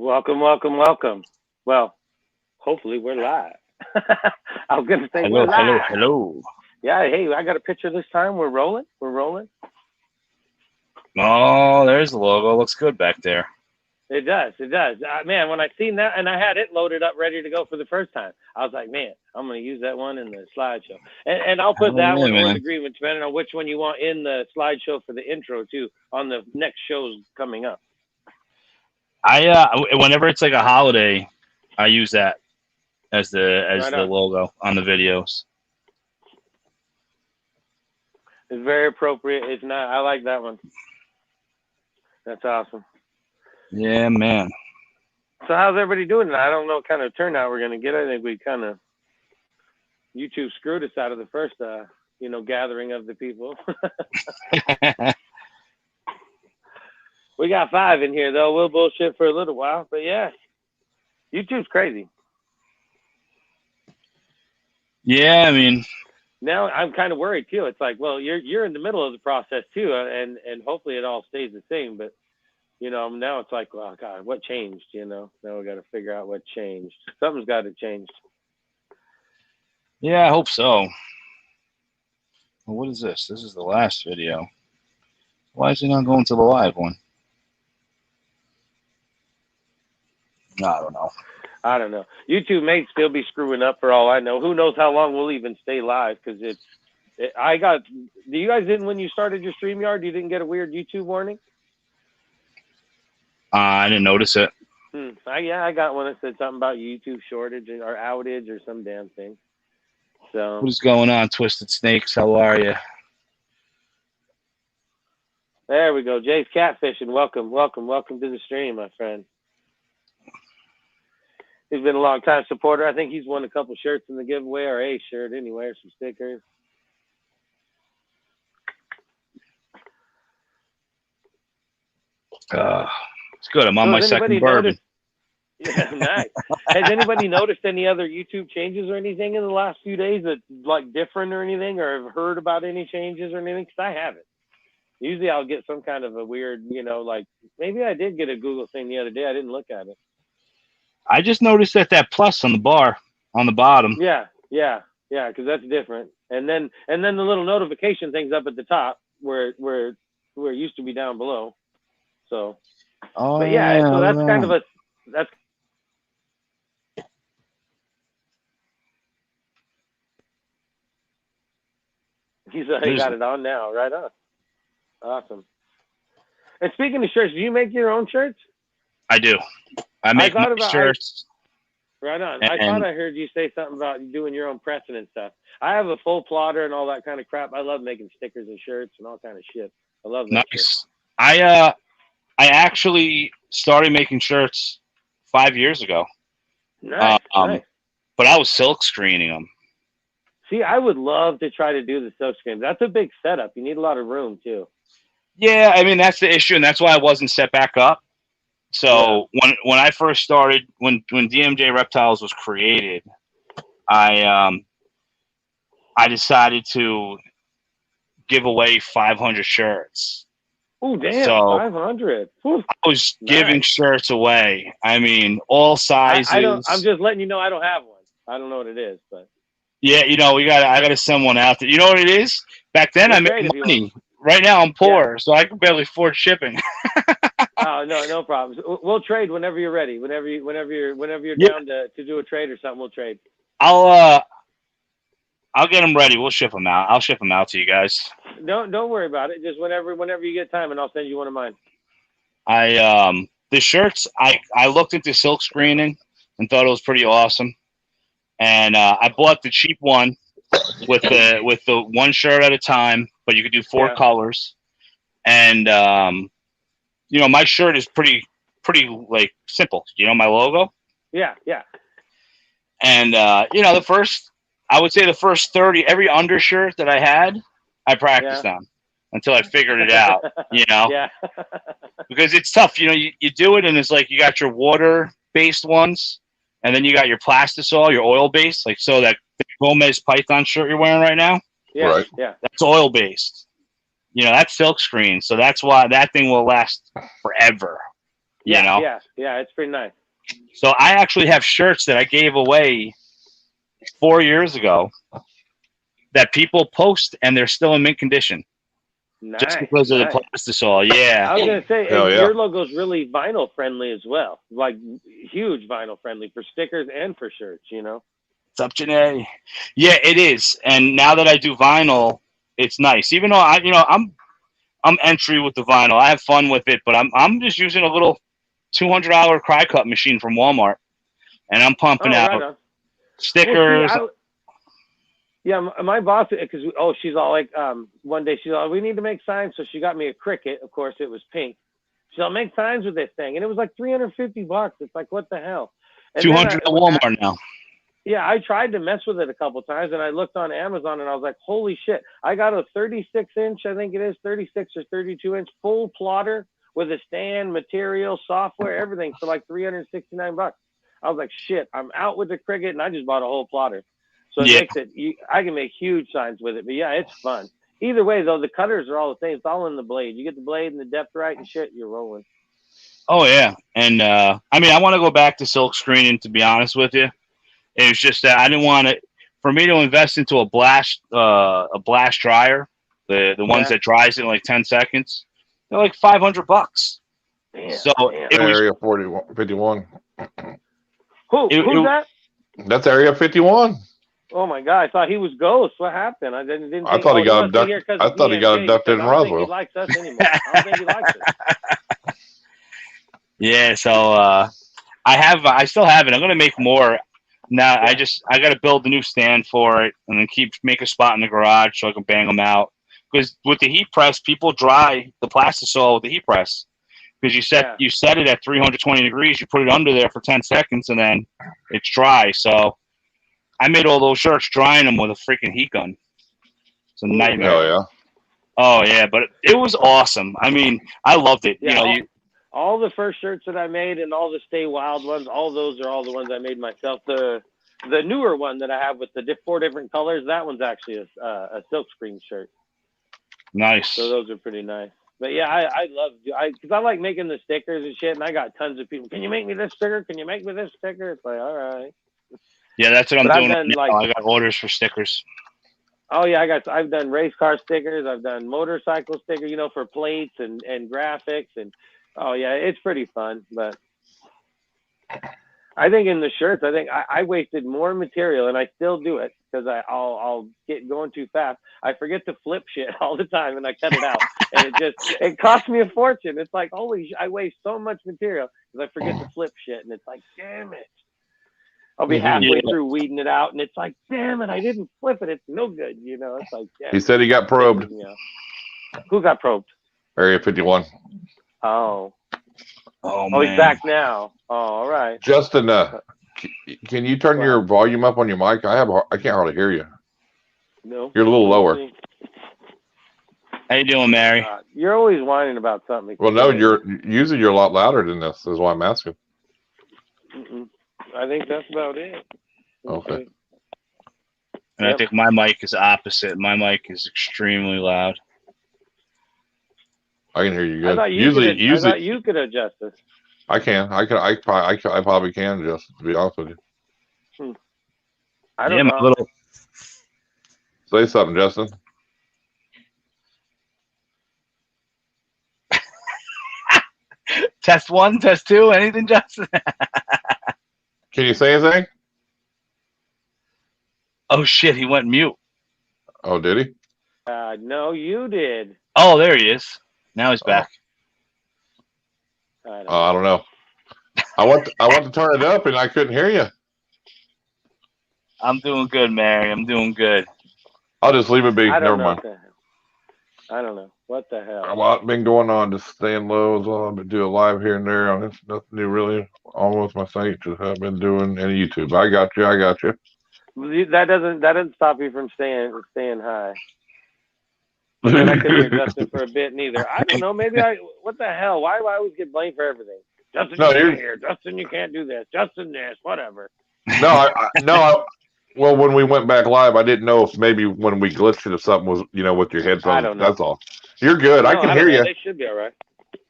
Welcome, welcome, welcome. Well, hopefully we're live. I was going to say Hello, we're live. hello. Yeah, hey, I got a picture this time. We're rolling. We're rolling. Oh, there's the logo. Looks good back there. It does. It does. Man, when I seen that and I had it loaded up ready to go for the first time, I was like, man, I'm going to use that one in the slideshow. And I'll put that one or the green one, depending on which one you want in the slideshow for the intro, too, on the next shows coming up. Whenever it's like a holiday, I use that as the logo on the videos. It's very appropriate. It's not. I like that one. That's awesome. Yeah, man. So how's everybody doing? I don't know what kind of turnout we're gonna get. I think we kind of YouTube screwed us out of the first, gathering of the people. We got 5 in here though. We'll bullshit for a little while, but yeah, YouTube's crazy. Yeah, I mean. Now I'm kind of worried too. It's like, well, you're in the middle of the process too, and hopefully it all stays the same. But now it's like, well, God, what changed? Now we got to figure out what changed. Something's got to change. Yeah, I hope so. Well, what is this? This is the last video. Why is it not going to the live one? I don't know. YouTube may still be screwing up for all I know. Who knows how long we'll even stay live? Because do you guys didn't, when you started your StreamYard, you didn't get a weird YouTube warning? I didn't notice it. I got one that said something about YouTube shortage or outage or some damn thing. So what is going on, Twisted Snakes? How are you? There we go. Jay's catfishing. Welcome, welcome, welcome to the stream, my friend. He's been a long time supporter. I think he's won a couple shirts in the giveaway, or a shirt anyway, or some stickers. It's good. I'm on my second bourbon. Yeah, nice. Has anybody noticed any other YouTube changes or anything in the last few days that's like different or anything, or have heard about any changes or anything? Because I haven't. Usually I'll get some kind of a weird, like maybe I did get a Google thing the other day. I didn't look at it. I just noticed that plus on the bar on the bottom. Yeah, because that's different. And then the little notification thing's up at the top where it used to be down below. So, so that's kind of that's. He got it on now. Right on. Awesome. And speaking of shirts, do you make your own shirts? I do. I make my shirts. Right on. I thought I heard you say something about doing your own pressing and stuff. I have a full plotter and all that kind of crap. I love making stickers and shirts and all kind of shit. I love that. Nice. I actually started making shirts 5 years ago. Nice. Nice. But I was silk screening them. See, I would love to try to do the silk screen. That's a big setup. You need a lot of room too. Yeah, I mean that's the issue, and that's why I wasn't set back up. So when I first started, when Dmj Reptiles was created, I decided to give away 500 shirts. Oh damn! So 500. I was giving shirts away. I mean, all sizes. I'm just letting you know I don't have one. I don't know what it is, but yeah, I gotta send one out there. You know what it is? Back then I made money. Right now I'm poor, so I can barely afford shipping. Oh no problems. We'll trade whenever you're ready. Whenever you're down to do a trade or something, we'll trade. I'll get them ready. We'll ship them out. I'll ship them out to you guys. Don't worry about it. Just whenever you get time, and I'll send you one of mine. The shirts I looked into silk screening and thought it was pretty awesome, and I bought the cheap one with the one shirt at a time, but you could do 4 colors, and my shirt is pretty like simple. My logo. Yeah. And I would say the first 30, every undershirt that I had, I practiced on until I figured it out. Yeah. Because it's tough. You do it, and it's like you got your water-based ones, and then you got your plastisol, your oil-based, like so that Gomez Python shirt you're wearing right now. Yeah. Right. Yeah. That's oil-based. That's silk screen, so that's why that thing will last forever. Yeah, it's pretty nice. So I actually have shirts that I gave away 4 years ago that people post, and they're still in mint condition. Nice, just because of the plastisol. Yeah. I was gonna say your logo's really vinyl friendly as well, like huge vinyl friendly for stickers and for shirts. What's up, Janae? Yeah, it is. And now that I do vinyl, it's nice. Even though I'm entry with the vinyl, I have fun with it, but I'm just using a little $200 cry cut machine from Walmart, and I'm pumping out stickers. Well, my boss, because she's all like, one day she's all, we need to make signs, so she got me a Cricut. Of course, it was pink. She's all, make signs with this thing, and it was like $350. It's like, what the hell? And 200 at Walmart now. Yeah, I tried to mess with it a couple times, and I looked on Amazon, and I was like, holy shit. I got a 36-inch, I think it is, 36 or 32-inch full plotter with a stand, material, software, everything for like $369. I was like, shit, I'm out with the Cricut, and I just bought a whole plotter. So it makes it, I can make huge signs with it. But yeah, it's fun. Either way, though, the cutters are all the same. It's all in the blade. You get the blade and the depth right and shit, you're rolling. Oh, yeah. And, I want to go back to silk screening, to be honest with you. It was just that I didn't want it for me to invest into a blast dryer, the ones that dries in like 10 seconds. They're like $500. Damn, so it was Area 51. Who's that? That's Area 51. Oh my God! I thought he was Ghost. What happened? I didn't. I thought he got abducted. I thought he got abducted in Roswell. He likes us anymore. I don't think he likes us. Yeah. So I still have it. I'm gonna make more. Now I got to build a new stand for it, and then make a spot in the garage so I can bang them out. Because with the heat press, people dry the plastisol with the heat press. Because you set it at 320 degrees, you put it under there for 10 seconds, and then it's dry. So I made all those shirts drying them with a freaking heat gun. It's a nightmare. Oh yeah. Oh yeah, but it was awesome. I mean, I loved it. Yeah, all the first shirts that I made and all the Stay Wild ones, all those are all the ones I made myself. The newer one that I have with the 4 different colors, that one's actually a silk screen shirt. Nice. So those are pretty nice. But yeah, I love because I like making the stickers and shit, and I got tons of people. Can you make me this sticker? Can you make me this sticker? It's like, all right. Yeah, that's what I'm doing. I got orders for stickers. Oh yeah, I've done race car stickers. I've done motorcycle stickers, for plates and graphics, and oh yeah, it's pretty fun. But I think in the shirts, I think I wasted more material, and I still do it because I'll get going too fast. I forget to flip shit all the time, and I cut it out, and it costs me a fortune. It's like, holy, I waste so much material because I forget to flip shit, and it's like, damn it. I'll be halfway through weeding it out, and it's like, damn it, I didn't flip it. It's no good, you know. It's like, yeah. He said he got probed. Who got probed? Area 51. Oh, man. He's back now. Oh, all right. Justin, can you turn your volume up on your mic? I can't hardly hear you. No. You're a little lower. How you doing, Mary? You're always whining about something. Well, no, you're a lot louder than this. Is why I'm asking. I think that's about it. Okay. And I think my mic is opposite. My mic is extremely loud. I can hear you good. I thought you could adjust this. I can. I probably can adjust it, to be honest with you. I don't know. Say something, Justin. Test 1, test 2, anything, Justin? Can you say anything? Oh shit, he went mute. Oh, did he? No, you did. Oh, there he is. Now he's back. I don't know. I want to turn it up, and I couldn't hear you. I'm doing good, Mary. I'm doing good. I'll just leave it be. Never mind. I don't know. What the hell? A lot been going on. Just staying low. I've been doing live here and there. It's nothing new, really. Almost my thing. Just have been doing any YouTube. I got you. That doesn't stop you from staying high. And I couldn't hear Justin for a bit neither. I don't know. Maybe what the hell? Why do I always get blamed for everything? Justin, you can't hear. Justin, you can't do this. Justin, this. Whatever. No, well, when we went back live, I didn't know if maybe when we glitched it, if something was, with your headphones. I don't know. That's all. You're good. No, I can hear you. They should be all right.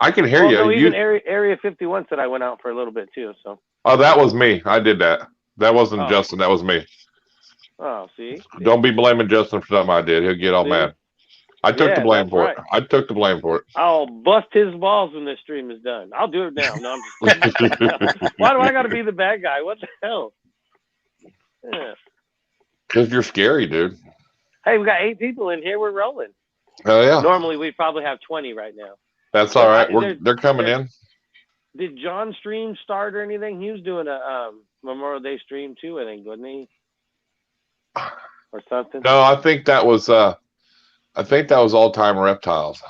I can hear you. No, even Area 51 said I went out for a little bit too. So. Oh, that was me. I did that. That wasn't Justin. That was me. Oh, see. Don't be blaming Justin for something I did. He'll get all mad. I took the blame for it. I took the blame for it. I'll bust his balls when this stream is done. I'll do it now. No, I'm just Why do I got to be the bad guy? What the hell? Yeah. Because you're scary, dude. Hey, we got 8 people in here. We're rolling. Oh, yeah. Normally, we probably have 20 right now. That's all right. They're coming in. Did John stream start or anything? He was doing a Memorial Day stream too, I think, wasn't he? Or something? No, I think that was All Time Reptiles.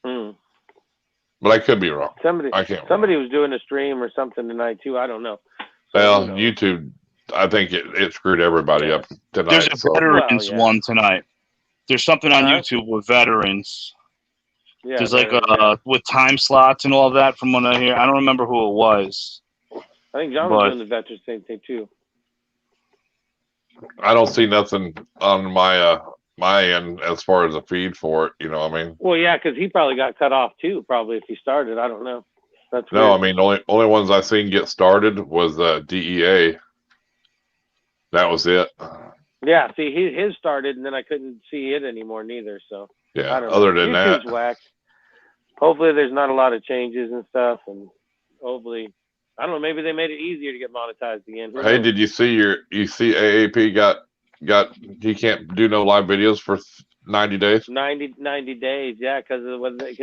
But I could be wrong. Somebody was doing a stream or something tonight too. I don't know. Well, YouTube, I think it screwed everybody up tonight. There's a veterans one tonight. There's something on YouTube with veterans. Yeah, there's like with time slots and all that from what I hear. I don't remember who it was. I think John was doing the veterans same thing too. I don't see nothing on my end as far as a feed for it. You know what I mean? Well, yeah, because he probably got cut off too. Probably if he started, I don't know. That's no. weird. I mean, only ones I seen get started was DEA. That was it. Yeah, see, his started, and then I couldn't see it anymore neither. So yeah, other than YouTube's that, whack. Hopefully, there's not a lot of changes and stuff, and hopefully, I don't know. Maybe they made it easier to get monetized again. Hey, did you see AAP got he can't do no live videos for 90 days? 90 days, yeah, because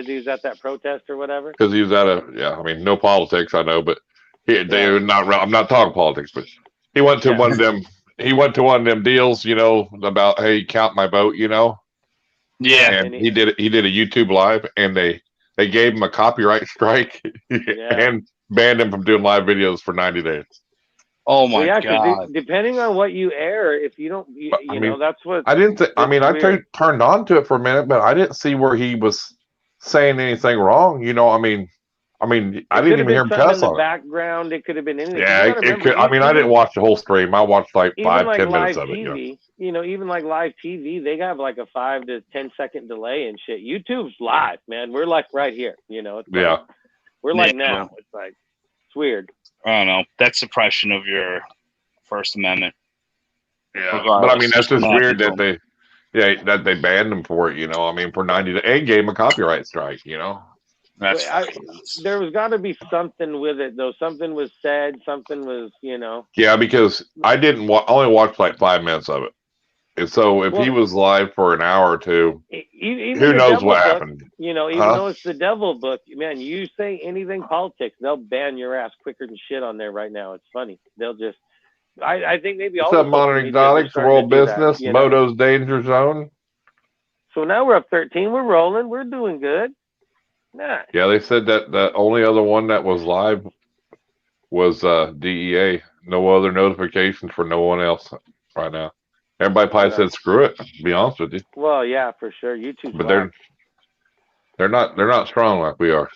he was at that protest or whatever. Because he was at I mean, no politics, I know, but I'm not talking politics, but he went to one of them. He went to one of them deals, about, hey, count my vote, Yeah. And he did a YouTube live, and they gave him a copyright strike and banned him from doing live videos for 90 days. Oh my God! Depending on what you air, if you don't, that's what I didn't. I turned on to it for a minute, but I didn't see where he was saying anything wrong. I didn't even hear him cuss on it. Background, it could have been anything. Yeah, it could. I didn't watch the whole stream. I watched like 5-10 minutes of it. Even like live TV, they have like a 5 to 10 second delay and shit. YouTube's live, man. We're like right here. It's like, we're like now. It's like it's weird. I don't know. That's suppression of your First Amendment. Yeah, but that's just weird that they banned him for it. For 90 days and gave him a copyright strike. That's there was got to be something with it, though. Something was said. Something was, Yeah, because I didn't only watched like 5 minutes of it. And so if he was live for an hour or two, even who the knows devil what book, happened? even though it's the devil book, man, you say anything politics, they'll ban your ass quicker than shit on there right now. It's funny. They'll just, I think maybe What's all up, the Modern Exotics, World Business, Moto's Danger Zone? So now we're up 13. We're rolling. We're doing good. Nah. Yeah, they said that the only other one that was live was DEA. No other notifications for no one else right now. Everybody probably said screw it. To be honest with you. Well, yeah, for sure. YouTube, but they're not strong like we are.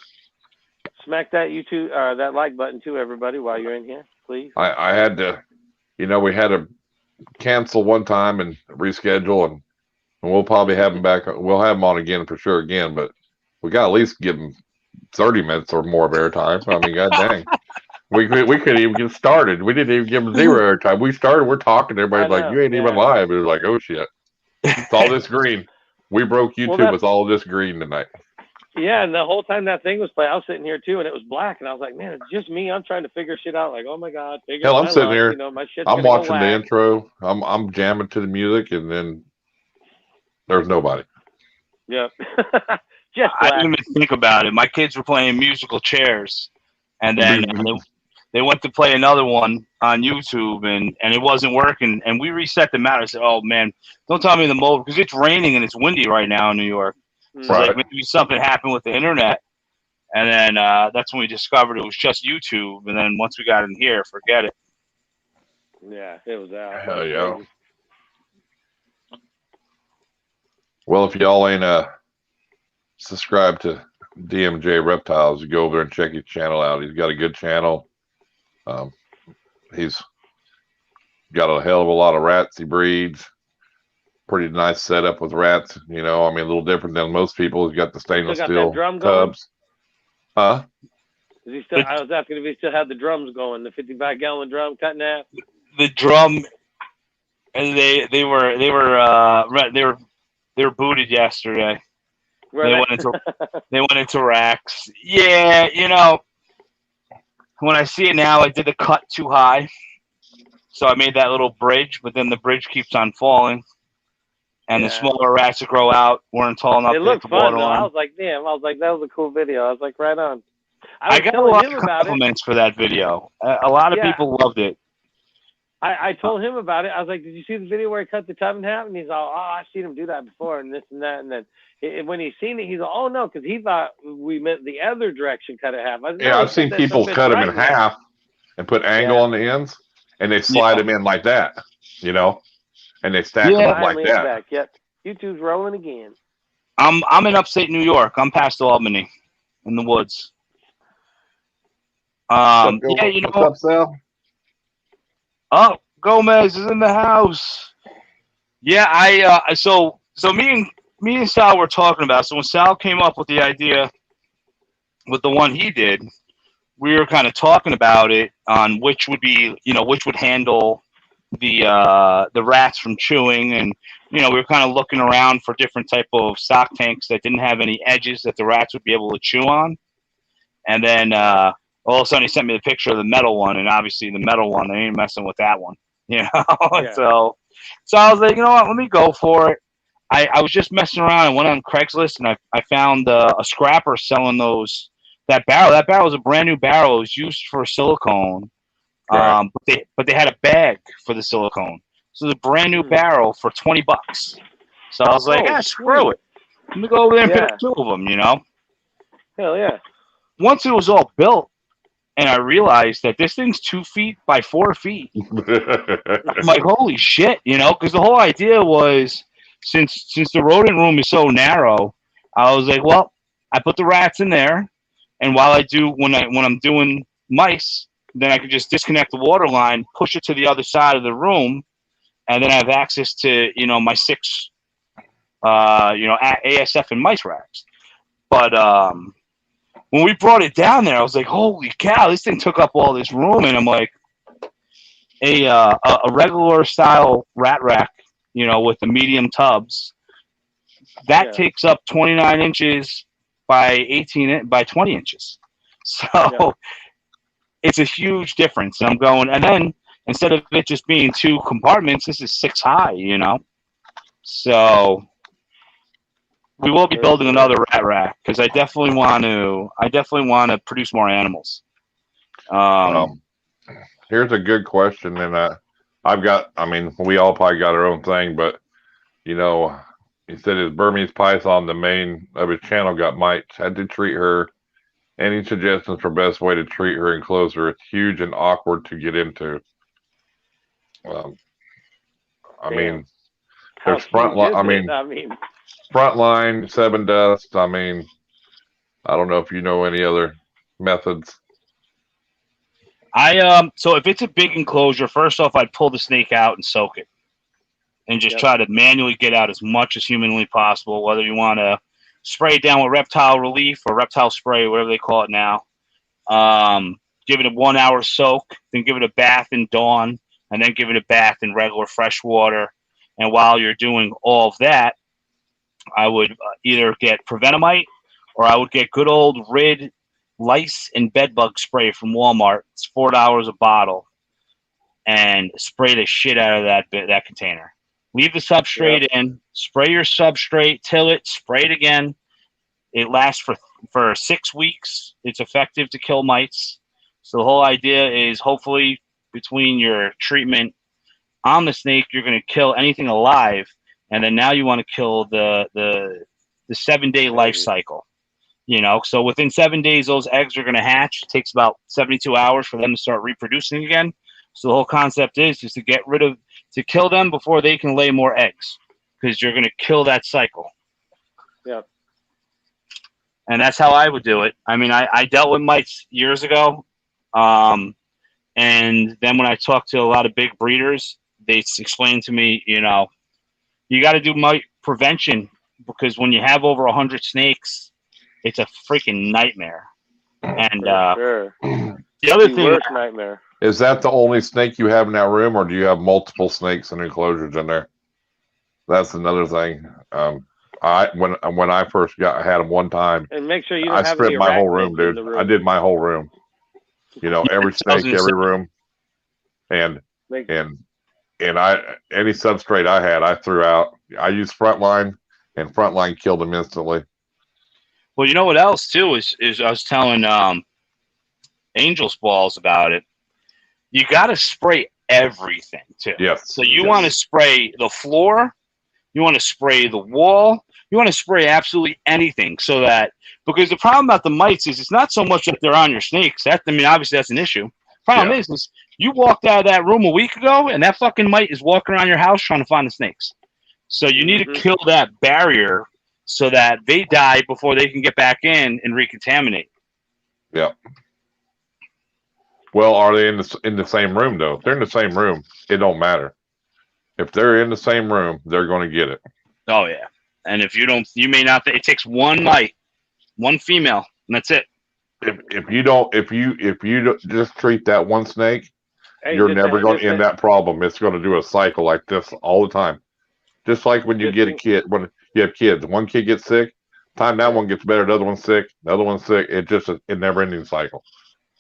Smack that YouTube that like button too, everybody, while you're in here, please. I had to, we had to cancel one time and reschedule, and we'll probably have them back. We'll have them on again for sure again, but we got to at least give them 30 minutes or more of airtime. I mean, god dang. We couldn't even get started. We didn't even give them zero airtime. We started, we're talking, everybody's like, you ain't even live. It was like, oh shit. It's all this green. We broke YouTube with all this green tonight. Yeah, and the whole time that thing was playing, I was sitting here too, and it was black, and I was like, man, it's just me. I'm trying to figure shit out. Like, oh my god, hell, I'm sitting here. My shit's I'm watching the intro. I'm jamming to the music, and then there's nobody. Yep. I didn't even think about it. My kids were playing musical chairs, and then they went to play another one on YouTube, and it wasn't working. And we reset the matter. I said, oh man, don't tell me the mold, because it's raining and it's windy right now in New York. So like maybe something happened with the internet, and then that's when we discovered it was just YouTube. And then once we got in here, forget it. Yeah, it was out. Hell yeah. Well, if y'all ain't subscribed to Dmj Reptiles, you go over there and check his channel out. He's got a good channel. He's got a hell of a lot of rats he breeds. Pretty nice setup with rats, I mean, a little different than most people. He's got the stainless steel tubs. Huh? Is he still? I was asking if he still had the drums going, the 55-gallon drum cut in half. The drum, and they were booted yesterday. Right. They went into racks. Yeah, when I see it now, I did the cut too high, so I made that little bridge, but then the bridge keeps on falling. And the smaller rats that grow out weren't tall enough. It looked fun, though. I was like, damn. I was like, that was a cool video. I was like, right on. I got a lot of compliments for that video. A lot of people loved it. I told him about it. I was like, did you see the video where he cut the tub in half? And he's all, oh, I've seen him do that before and this and that. And then when he's seen it, he's like, oh, no, because he thought we meant the other direction, cut it half. I've seen people cut them in half and put angle on the ends, and they slide them in like that, and they stack them up like that. Back. Yep. YouTube's rolling again. I'm in upstate New York. I'm past Albany, in the woods. What's up, Sal? Oh, Gomez is in the house. Yeah, so me and Sal were talking about. So when Sal came up with the idea with the one he did, we were kind of talking about it on which would be, which would handle the rats from chewing, and we were kind of looking around for different type of stock tanks that didn't have any edges that the rats would be able to chew on. And then all of a sudden he sent me the picture of the metal one, and obviously the metal one, they ain't messing with that one, So I was like, you know what, let me go for it. I was just messing around. I went on Craigslist, and I found a scrapper selling that barrel. That barrel was a brand new barrel. It was used for silicone. Right. But they had a bag for the silicone. So it's a brand new barrel for $20. So I was like, screw it. Let me go over there and pick up two of them, Hell yeah. Once it was all built, and I realized that this thing's 2 feet by 4 feet. I'm like, holy shit, because the whole idea was, since the rodent room is so narrow, I was like, well, I put the rats in there, and while when I'm doing mice, then I could just disconnect the water line, push it to the other side of the room, and then I have access to, my 6, ASF and mice racks. But when we brought it down there, I was like, holy cow, this thing took up all this room. And I'm like, a regular style rat rack, with the medium tubs, that takes up 29 inches by 20 inches. So it's a huge difference. And I'm going, and then instead of it just being 2 compartments, this is 6 high, you know? So we will be building another rat rack because I definitely want to produce more animals. Here's a good question, and I mean, we all probably got our own thing, but you know, he said his Burmese python, the main of his channel, got mites. Had to treat her. Any suggestions for best way to treat her and close her? It's huge and awkward to get into. I mean, there's frontline. I mean, frontline, 7 dust. I mean, I don't know if you know any other methods. So if it's a big enclosure, first off, I'd pull the snake out and soak it, and just try to manually get out as much as humanly possible. Whether you want to spray it down with reptile relief or reptile spray, whatever they call it now. Give it a 1 hour soak, then give it a bath in dawn, and then give it a bath in regular fresh water. And while you're doing all of that, I would either get Prevenamite or I would get good old Rid lice and bedbug spray from Walmart. It's $4 a bottle, and spray the shit out of that container. Leave the substrate in, spray your substrate, till it, spray it again. It lasts for 6 weeks. It's effective to kill mites. So the whole idea is hopefully between your treatment on the snake, you're going to kill anything alive, and then now you want to kill the 7-day life cycle. You know, so within 7 days, those eggs are going to hatch. It takes about 72 hours for them to start reproducing again. So the whole concept is just to kill them before they can lay more eggs, because you're going to kill that cycle. Yeah. And that's how I would do it. I mean, I dealt with mites years ago. And then when I talked to a lot of big breeders, they explained to me, you know, you got to do mite prevention, because when you have over 100 snakes, it's a freaking nightmare. And the other thing, nightmare. Is that the only snake you have in that room, or do you have multiple snakes and enclosures in there? That's another thing. When I first had them one time, and make sure you don't I have stripped my whole room, dude. I did my whole room. You know, every snake, every room, and any substrate I had, I threw out. I used Frontline, and Frontline killed them instantly. Well, you know what else too is I was telling Angel's Balls about it. You got to spray everything too. Yes. So you want to spray the floor, you want to spray the wall, you want to spray absolutely anything, so that, because the problem about the mites is it's not so much that they're on your snakes. Obviously that's an issue. Problem is you walked out of that room a week ago, and that fucking mite is walking around your house trying to find the snakes. So you need to kill that barrier so that they die before they can get back in and recontaminate. Yeah. Well, are they in the same room though? If they're in the same room, it don't matter. If they're in the same room, they're going to get it. Oh yeah. And if you don't, you may not. It takes one mite, one female, and that's it. If you don't just treat that one snake, you're never going to end that problem. It's going to do a cycle like this all the time. Just like when you get a kid, when you have kids, one kid gets sick, time that one gets better, the other one's sick, the other one's sick. It's just a never-ending cycle.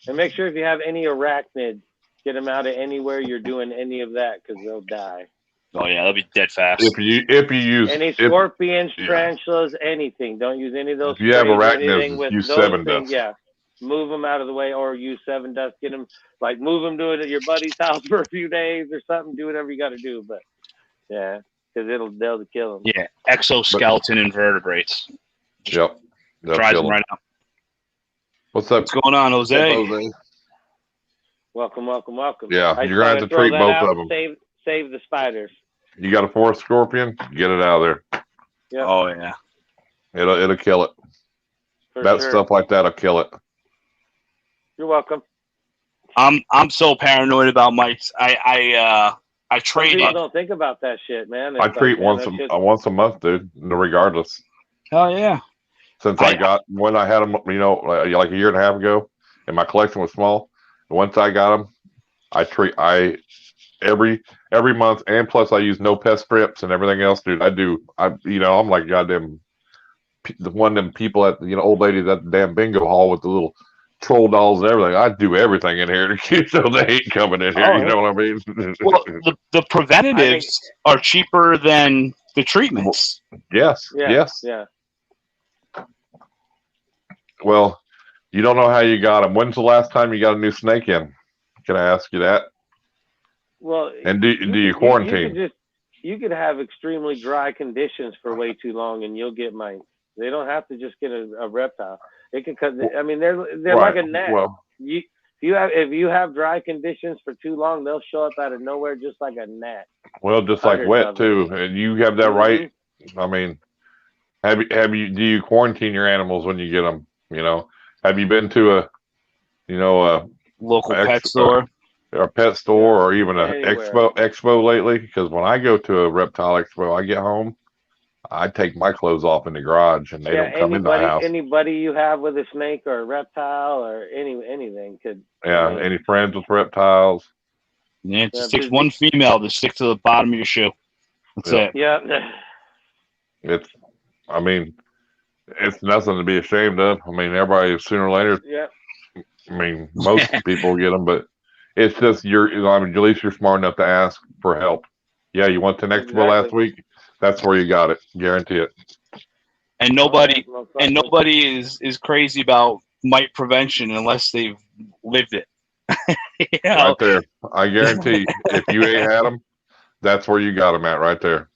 And make sure if you have any arachnids, get them out of anywhere you're doing any of that, because they'll die. Oh yeah, they'll be dead fast. If you use any scorpions, tarantulas, anything, don't use any of those. If you have arachnids, use 7 dust. Yeah, move them out of the way, or use 7 dust. Get them, like, move them to it at your buddy's house for a few days or something. Do whatever you got to do, but yeah, because they'll kill them. Yeah, exoskeleton invertebrates. Yep, tries them right out. What's up? What's going on, Jose? Welcome. Yeah, you're gonna have to treat both of them. Save the spiders. You got a forest scorpion? Get it out of there. Yep. Oh yeah. It'll kill it. Stuff like that'll kill it. You're welcome. I'm so paranoid about mites. I trade. People don't think about that shit, man. I treat once a month, dude. Regardless. Oh yeah. Since when I had them, you know, like a year and a half ago, and my collection was small. Once I got them, I every month, and plus I use no pest strips and everything else, dude. I'm like goddamn the one of them people at old ladies at the damn bingo hall with the little troll dolls and everything. I'd do everything in here to keep so they ain't coming in here. Oh, You know what I mean? well, the preventatives are cheaper than the treatments. Yes. Yeah. Yes. Yeah. Well, you don't know how you got them. When's the last time you got a new snake in? Can I ask you that? Well, And do you quarantine? You could have extremely dry conditions for way too long, and you'll get mites. They don't have to just get a reptile. It can cut. I mean, they're Right. like a gnat. Well, If you have dry conditions for too long, they'll show up out of nowhere just like a gnat. well, just like Hundreds wet of them. too. And you have that right. I mean, do you quarantine your animals when you get them? Have you been to a Local Ex- pet store. a pet store or even a Anywhere. expo lately? Because when I go to a reptile expo, I get home, I take my clothes off in the garage and they don't come in the house. Anybody you have with a snake or a reptile or anything could. Yeah, any friends with reptiles? Yeah, it just takes one female to stick to the bottom of your shoe. That's it. Yeah. I mean, it's nothing to be ashamed of. I mean, everybody sooner or later. Yeah. I mean, most people get them, but it's just I mean, at least you're smart enough to ask for help. Yeah, you went to an expo last week. That's where you got it. Guarantee it. And nobody is crazy about mite prevention unless they've lived it. Right there. I guarantee if you ain't had them, that's where you got them at right there.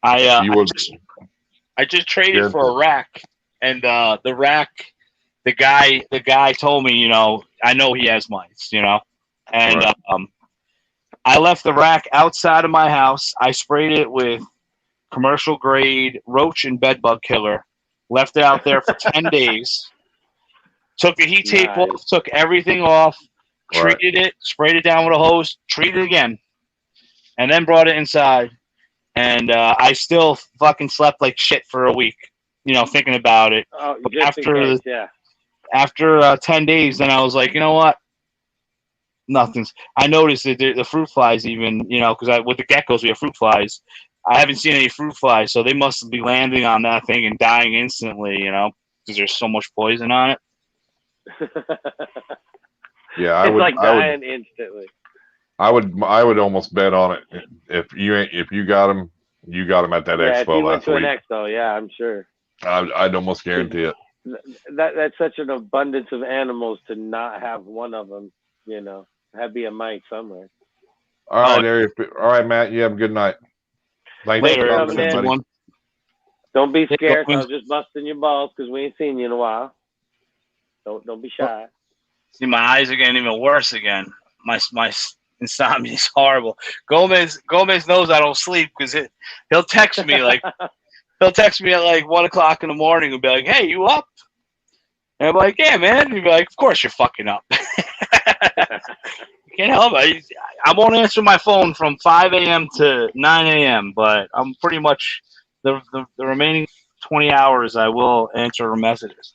I just traded for a rack, and the rack, the guy told me, I know he has mites, and Right. I left the rack outside of my house. I sprayed it with commercial grade roach and bedbug killer, left it out there for 10 days, took the heat tape off, took everything off, treated it, sprayed it down with a hose, treated it again, and then brought it inside. And I still fucking slept like shit for a week, thinking about it. Oh, after 10 days, then I was like, you know what? Nothing's. I noticed that the fruit flies, even, because with the geckos we have fruit flies. I haven't seen any fruit flies, so they must be landing on that thing and dying instantly, because there's so much poison on it. Yeah, dying instantly. I would almost bet on it. If you got them, you got them at that expo if you went last to week. An expo, yeah, I'm sure. I'd almost guarantee it. That's such an abundance of animals to not have one of them. Have be a mite somewhere. All right, Matt. You have a good night. Thanks Later, for coming in, buddy. Don't be scared. I was just busting your balls because we ain't seen you in a while. Don't be shy. See, my eyes are getting even worse again. My insomnia is horrible. Gomez knows I don't sleep because he'll text me he'll text me at 1 o'clock in the morning and be like, "Hey, you up?" And I'm like, "Yeah, man." And he'd be like, "Of course you're fucking up." Can't help it. I won't answer my phone from 5 a.m. to 9 a.m., but I'm pretty much the remaining 20 hours I will answer messages.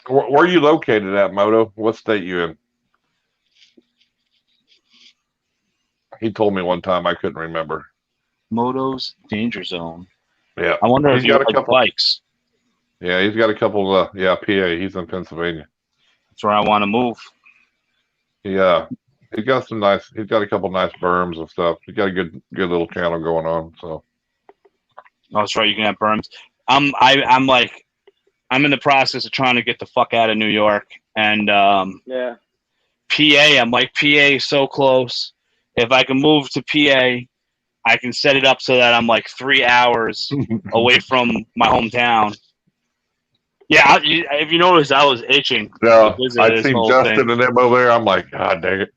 Where are you located at, Moto? What state you in? He told me one time. I couldn't remember. Moto's Danger Zone. Yeah. I wonder if you got a couple bikes. Yeah, he's got a couple. PA. He's in Pennsylvania. That's where I want to move. Yeah, he's got some nice. He's got a couple nice berms and stuff. He's got a good little channel going on. So. Oh, that's right. You can have berms. I'm in the process of trying to get the fuck out of New York, and yeah. PA. I'm like, PA is so close. If I can move to PA, I can set it up so that I'm 3 hours away from my hometown. Yeah, if you notice, I was itching. Yeah, I seen Justin and them over there. I'm like, God dang it.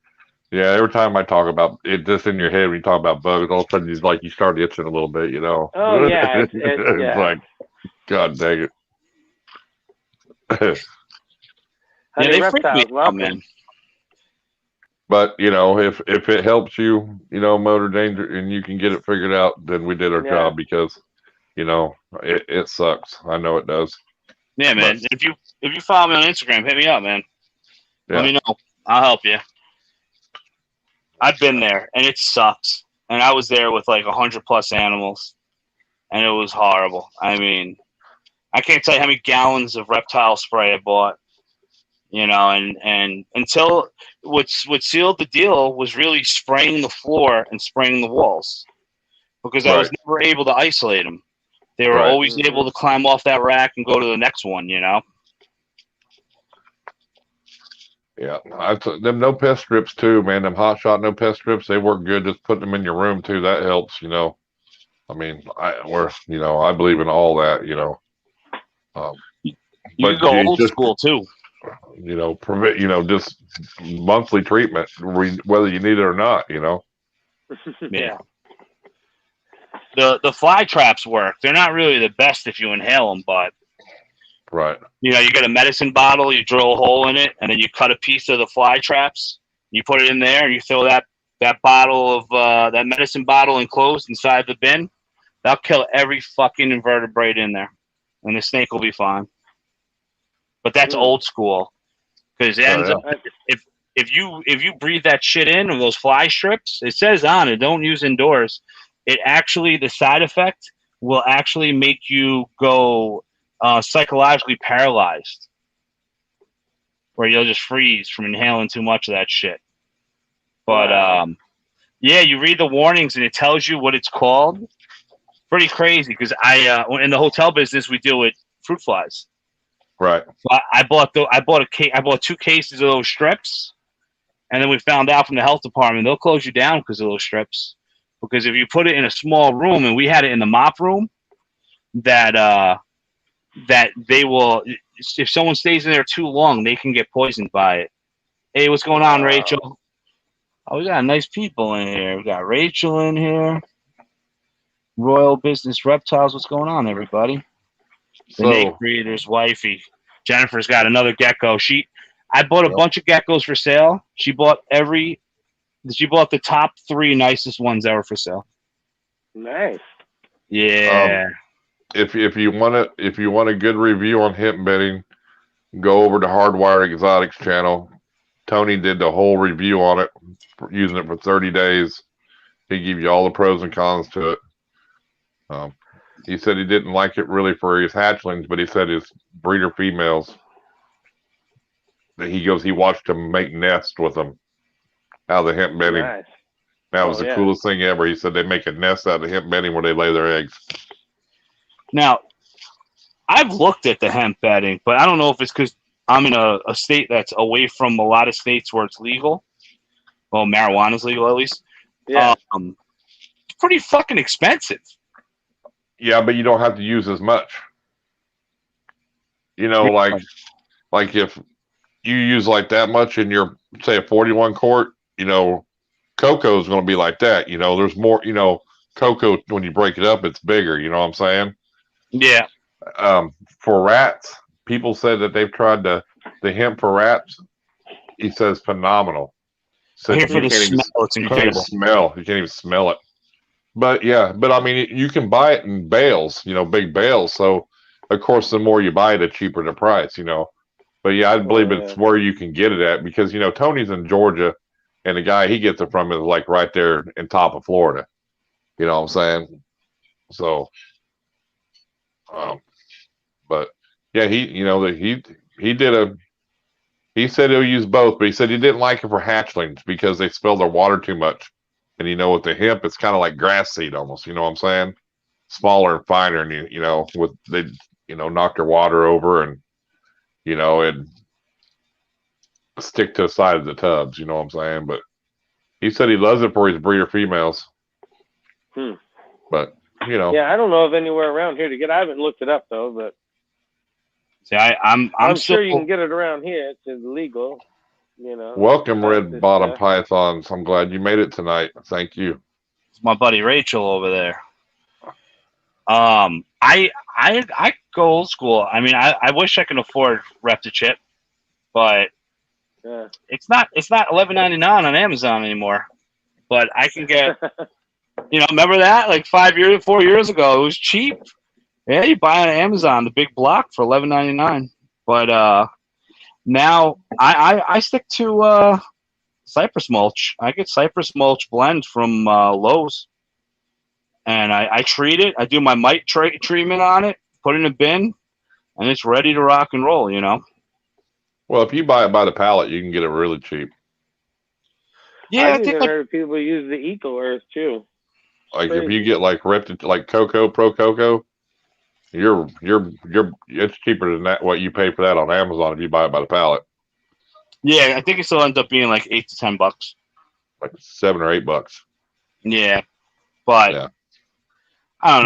Yeah, every time I talk about it, just in your head when you talk about bugs, all of a sudden you start itching a little bit, Oh, yeah. It's like, God dang it. They freak me out, man. But, if it helps you, motor danger, and you can get it figured out, then we did our job because, it sucks. I know it does. Yeah, man. But if you follow me on Instagram, hit me up, man. Yeah. Let me know. I'll help you. I've been there, and it sucks. And I was there with 100+ animals, and it was horrible. I mean, I can't tell you how many gallons of reptile spray I bought. You know, and until what sealed the deal was really spraying the floor and spraying the walls, because I was never able to isolate them. They were always able to climb off that rack and go to the next one, you know? Yeah. Them no pest strips too, man. Them hot shot no pest strips, they work good. Just putting them in your room too. That helps, you know. I mean, I believe in all that, you know. You can go old school too. You know, prevent, you know, just monthly treatment, whether you need it or not, you know. Yeah. The fly traps work. They're not really the best if you inhale them, but you know, you get a medicine bottle, you drill a hole in it, and then you cut a piece of the fly traps. You put it in there, and you throw that bottle of that medicine bottle enclosed inside the bin. That'll kill every fucking invertebrate in there, and the snake will be fine. But that's old school, because it ends up if you breathe that shit in or those fly strips, it says on it, don't use indoors. It actually, the side effect will actually make you go psychologically paralyzed, where you'll just freeze from inhaling too much of that shit. But yeah, you read the warnings and it tells you what it's called. Pretty crazy, because in the hotel business we deal with fruit flies. Right. So I bought 2 cases of those strips, and then we found out from the health department they'll close you down because of those strips. Because if you put it in a small room, and we had it in the mop room, that they will, if someone stays in there too long, they can get poisoned by it. Hey, what's going on, Rachel? Oh, we got nice people in here. We got Rachel in here. Royal Business Reptiles. What's going on, everybody? The Snake Breeder's wifey. Jennifer's got another gecko. I bought a bunch of geckos for sale. She bought the top 3 nicest ones that were for sale. Nice. Yeah. If you want a good review on hemp bedding, go over to Hardwire Exotics channel. Tony did the whole review on it, using it for 30 days. He gave you all the pros and cons to it. He said he didn't like it really for his hatchlings, but he said his breeder females, he watched them make nests with them out of the hemp bedding. Nice. That was the coolest thing ever. He said they make a nest out of hemp bedding where they lay their eggs. Now, I've looked at the hemp bedding, but I don't know if it's because I'm in a state that's away from a lot of states where it's legal. Well, marijuana's legal at least. Yeah. It's pretty fucking expensive. Yeah, but you don't have to use as much. You know, like if you use like that much in your, say, a 41 quart, you know, cocoa is going to be like that. You know, there's more, you know, cocoa, when you break it up, it's bigger. You know what I'm saying? Yeah. For rats, people said that they've tried the hemp for rats. He says phenomenal. So Here for the smell, it's incredible. You can't even smell it. But yeah, I mean, you can buy it in bales, you know, big bales. So of course, the more you buy it, the cheaper the price, you know. But yeah, I believe it's where you can get it at, because, you know, Tony's in Georgia, and the guy he gets it from is like right there in top of Florida. You know what I'm saying? So, but yeah, he said he'll use both, but he said he didn't like it for hatchlings because they spill their water too much. And you know, with the hemp, it's kind of like grass seed almost. You know what I'm saying? Smaller and finer, and you know, they knock their water over, and you know, and stick to the side of the tubs. You know what I'm saying? But he said he loves it for his breeder females. But you know, yeah, I don't know of anywhere around here to get. I haven't looked it up though, but see, I'm sure you can get it around here. It's illegal. You know. Welcome, red bottom pythons. I'm glad you made it tonight. Thank you. It's my buddy Rachel over there. I go old school. I mean, I wish I could afford Reptichip, but it's not $11.99 on Amazon anymore. But I can get, you know, remember that like 4 years ago, it was cheap. Yeah, you buy on Amazon the big block for $11.99. But now I stick to cypress mulch. I get cypress mulch blend from Lowe's, and I treat it. I do my mite treatment on it, put it in a bin, and it's ready to rock and roll. You know. Well, if you buy it by the pallet, you can get it really cheap. Yeah, I I've think even heard people use the Eco Earth too. Like if Crazy. you get like like Coco Pro Coco, you're it's cheaper than that what you pay for that on Amazon if you buy it by the pallet. Yeah, I think it still ends up being like $8 to $10. Like $7 or $8. Yeah, but Yeah. I don't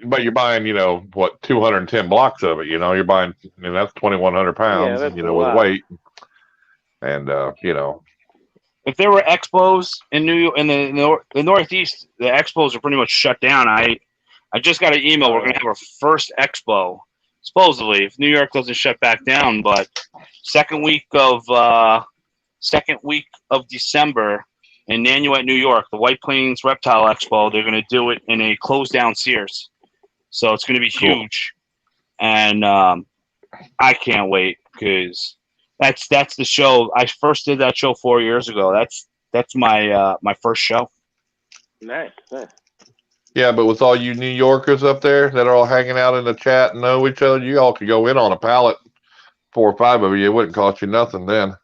know. You're buying, you know, what, 210 blocks of it. You know, you're buying, I mean, that's 2,100 pounds. that's you a know, with lot. weight, and you know, If there were expos in New York, in the Northeast, the expos are pretty much shut down. I just got an email. We're gonna have our first expo, supposedly, if New York doesn't shut back down. But second week of December in Nanuet, New York, the White Plains Reptile Expo. They're gonna do it in a closed down Sears, so it's gonna be huge, and I can't wait because that's the show. I first did that show 4 years ago. That's my my first show. Nice. yeah. But with all you New Yorkers up there that are all hanging out in the chat and know each other, you all could go in on a pallet, 4 or 5 of you. It wouldn't cost you nothing then.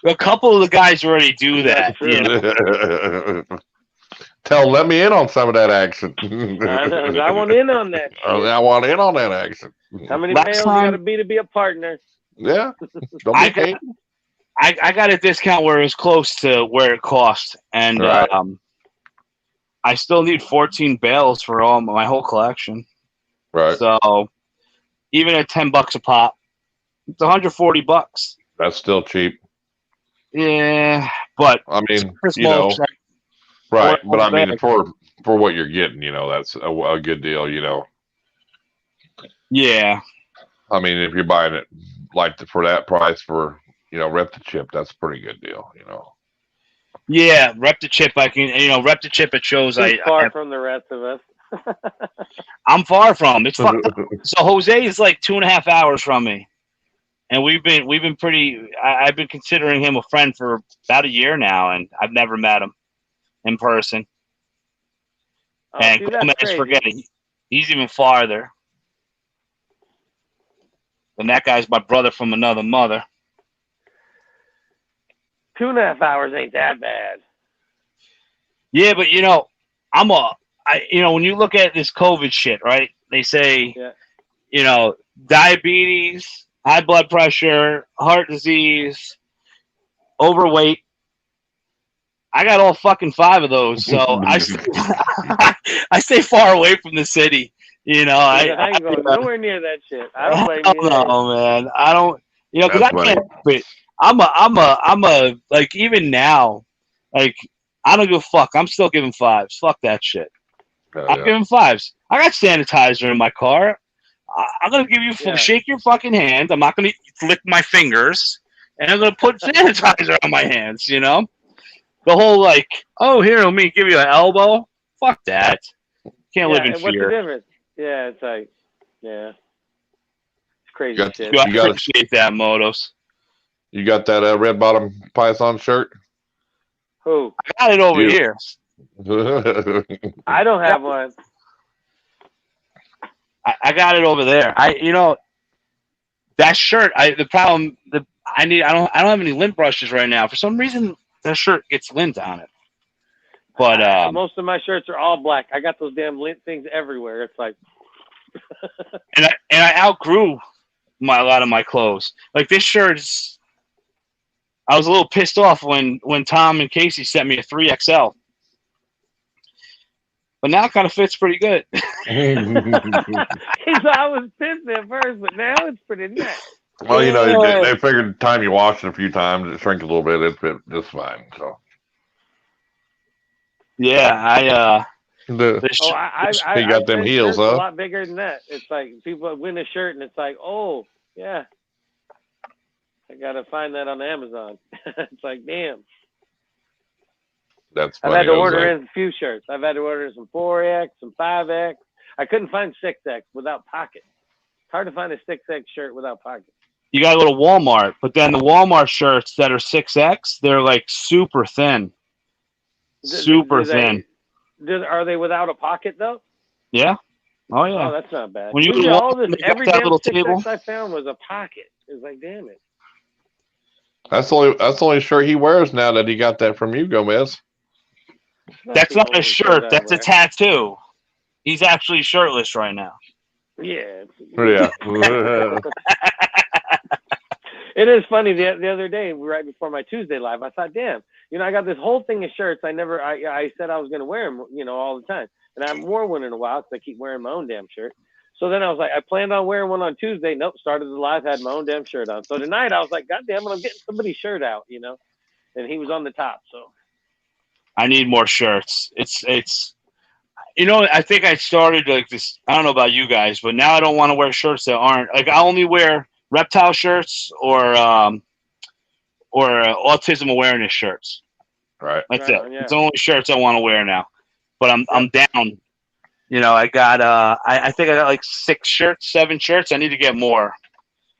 A couple of the guys already do that. That's true. You know? Let me in on some of that action. I want in on that. I want in on that action. How many Last males you time- got to be a partner? Yeah. Don't I be I got a discount where it was close to where it cost, and Right. I still need 14 bales for all my whole collection. right. So even at $10 a pop, it's $140. That's still cheap. Yeah, but I mean, for you small know, check, right. Or But I mean, bag. for what you're getting, you know, that's a good deal. You know, yeah, I mean, if you're buying it like for that price for, you know, Rep the Chip, that's a pretty good deal. You know. yeah. Rep the chip. I can, rep the chip. It shows He's far from the rest of us. I'm far from. It's fucked up. So Jose is like 2.5 hours from me, and we've been pretty. I've been considering him a friend for about a year now, and I've never met him in person. And See, that's Gomez, crazy. forget it. He's even farther. And that guy's my brother from another mother. 2.5 hours ain't that bad. Yeah, but when you look at this COVID shit, right? They say, diabetes, high blood pressure, heart disease, overweight. I got all fucking 5 of those, so I stay far away from the city. I ain't going nowhere near that shit. I don't blame you. No, man. I don't. Because I That's can't. But I'm a like even now, like I don't give a fuck. I'm still giving 5s. Fuck that shit. I'm giving 5s. I got sanitizer in my car. I'm gonna give you shake your fucking hands. I'm not gonna lick my fingers, and I'm gonna put sanitizer on my hands. The whole like, oh here, let me give you an elbow. Fuck that. Can't live in What's the fear. difference? Yeah, it's like, it's crazy shit. I appreciate that, Motos. You got that red bottom Python shirt? Who? I got it over here. I don't have one. I got it over there. That shirt. I don't have any lint brushes right now. For some reason, that shirt gets lint on it. But most of my shirts are all black. I got those damn lint things everywhere. It's like, and I outgrew a lot of my clothes. Like this shirt is. I was a little pissed off when Tom and Casey sent me a 3XL. But now it kind of fits pretty good. I was pissed at first, but now it's pretty nice. Well, they figured the time you wash it a few times, it shrinks a little bit. It fit just fine. So. Yeah, you got them heels, huh? A lot bigger than that. It's like people win a shirt, and it's like, oh yeah, I gotta find that on Amazon. It's like, damn. That's funny. I've had to order in a few shirts. I've had to order some 4X, some 5X. I couldn't find 6X without pocket. It's hard to find a 6X shirt without pocket. You gotta go to Walmart, but then the Walmart shirts that are 6X, they're like super thin. Super thin. Are they without a pocket though? Yeah. Oh yeah. Oh, that's not bad. When you Usually walk all this, and they got every that damn little stick table. sex I found was a pocket. It was like, damn it. That's the only shirt he wears now that he got that from you, Gomez. That's the not a only shirt. I That's a wear. tattoo. He's actually shirtless right now. Yeah. Yeah. It is funny. The other day, right before my Tuesday live, I thought, damn, I got this whole thing of shirts. I said I was going to wear them, all the time. And I haven't worn one in a while because I keep wearing my own damn shirt. So then I was like, I planned on wearing one on Tuesday. Nope, started the live, had my own damn shirt on. So tonight I was like, God damn it, I'm getting somebody's shirt out, And he was on the top, so. I need more shirts. It's I think I started like this. I don't know about you guys, but now I don't want to wear shirts that aren't like I only wear reptile shirts or autism awareness shirts. Right. That's Right it. on, yeah. It's the only shirts I want to wear now. But I'm down. I got I think I got like 7 shirts. I need to get more.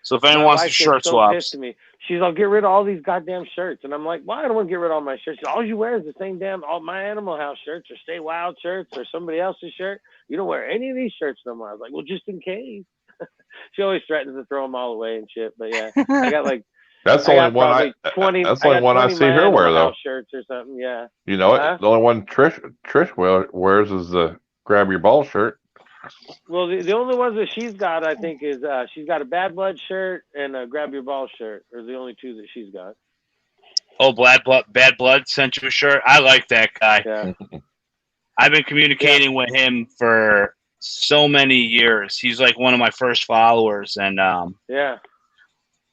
So if anyone My wants to wife shirt gets so swaps, pissed at me. She's like, get rid of all these goddamn shirts. And I'm like, well, I don't want to get rid of all my shirts. All you wear is the same damn, all my Animal House shirts or Stay Wild shirts or somebody else's shirt. You don't wear any of these shirts no more. I was like, well, just in case. She always threatens to throw them all away and shit. But yeah, I got like, That's the only one I. 20, That's the only one I see my her Animal wear though. House shirts or something. Yeah. You know it. Huh? The only one Trish wears is the grab your ball shirt. Well, the only ones that she's got, I think, is she's got a Bad Blood shirt and a Grab Your Ball shirt, are the only two that she's got. oh, Bad Blood sent you a shirt. I like that guy. Yeah. I've been communicating with him for so many years. He's like one of my first followers, and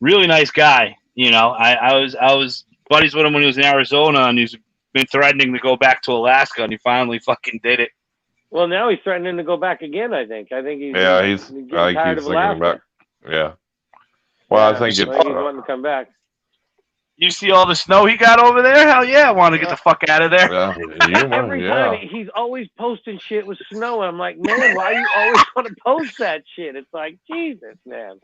really nice guy. I was buddies with him when he was in Arizona, and he's been threatening to go back to Alaska, and he finally fucking did it. Well, now he's threatening to go back again. I think he's getting I think tired he's of thinking Alaska. about. Yeah. Well, I think he's wanting to come back. You see all the snow he got over there? Hell yeah, I want to get the fuck out of there. Every time he's always posting shit with snow. I'm like, man, why you always want to post that shit? It's like, Jesus, man.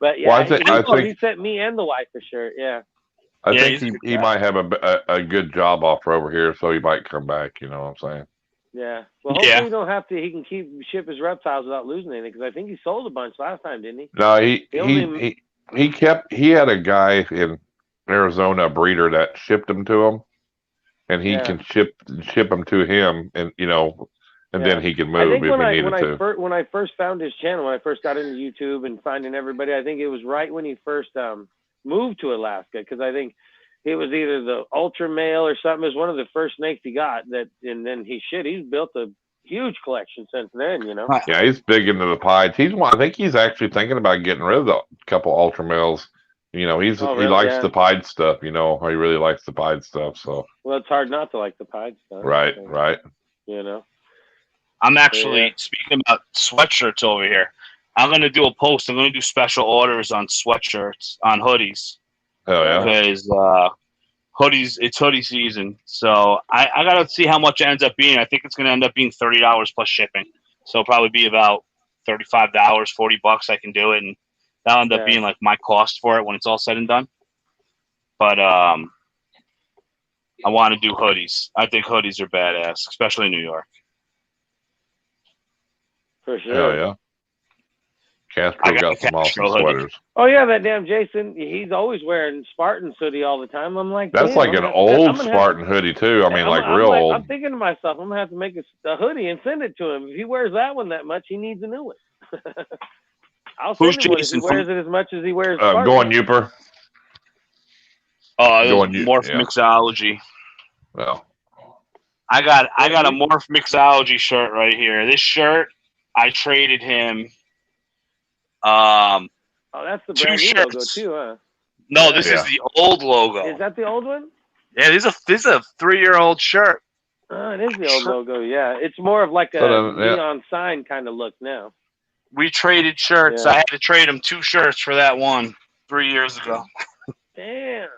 But yeah, well, he sent me and the wife a shirt. Yeah. I think he might have a good job offer over here, so he might come back. You know what I'm saying? Yeah. Well, hopefully you don't have to. He can ship his reptiles without losing anything, because I think he sold a bunch last time, didn't he? No, he had a guy in Arizona, a breeder, that shipped them to him, and he can ship them to him, and then he can move if he needed to. When I first found his channel, when I first got into YouTube and finding everybody, I think it was right when he first moved to Alaska, because I think it was either the ultra male or something. It was one of the first snakes he got and then he's built a huge collection since then, Yeah, he's big into the pieds. I think he's actually thinking about getting rid of a couple ultra males. He likes the pied stuff. He really likes the pied stuff. So well, it's hard not to like the pied stuff. Right. I'm actually speaking about sweatshirts over here. I'm gonna do a post. I'm gonna do special orders on sweatshirts, on hoodies. Oh yeah. Because hoodies, it's hoodie season. So I gotta see how much it ends up being. I think it's gonna end up being $30 plus shipping. So it'll probably be about $35, $40. I can do it, and that'll end up being like my cost for it when it's all said and done. But I want to do hoodies. I think hoodies are badass, especially in New York. For sure. Hell yeah. Castro got some awesome sweaters. Oh yeah, that damn Jason, he's always wearing Spartan hoodie all the time. I'm like, that's like an old Spartan hoodie too. I mean, real old. I'm thinking to myself, I'm gonna have to make a hoodie and send it to him. If he wears that one that much, he needs a new one. I'll send him one if he wears it as much as he wears. Going Uper. Morph Mixology. Well, I got a Morph Mixology shirt right here. This shirt, I traded him. That's the brand new logo too, huh? No, this is the old logo. Is that the old one? Yeah, this is a 3-year-old shirt. Oh, it is the old logo. Yeah, it's more of like a neon sign kind of look now. We traded shirts. I had to trade him 2 shirts for that one 3 years ago. Damn.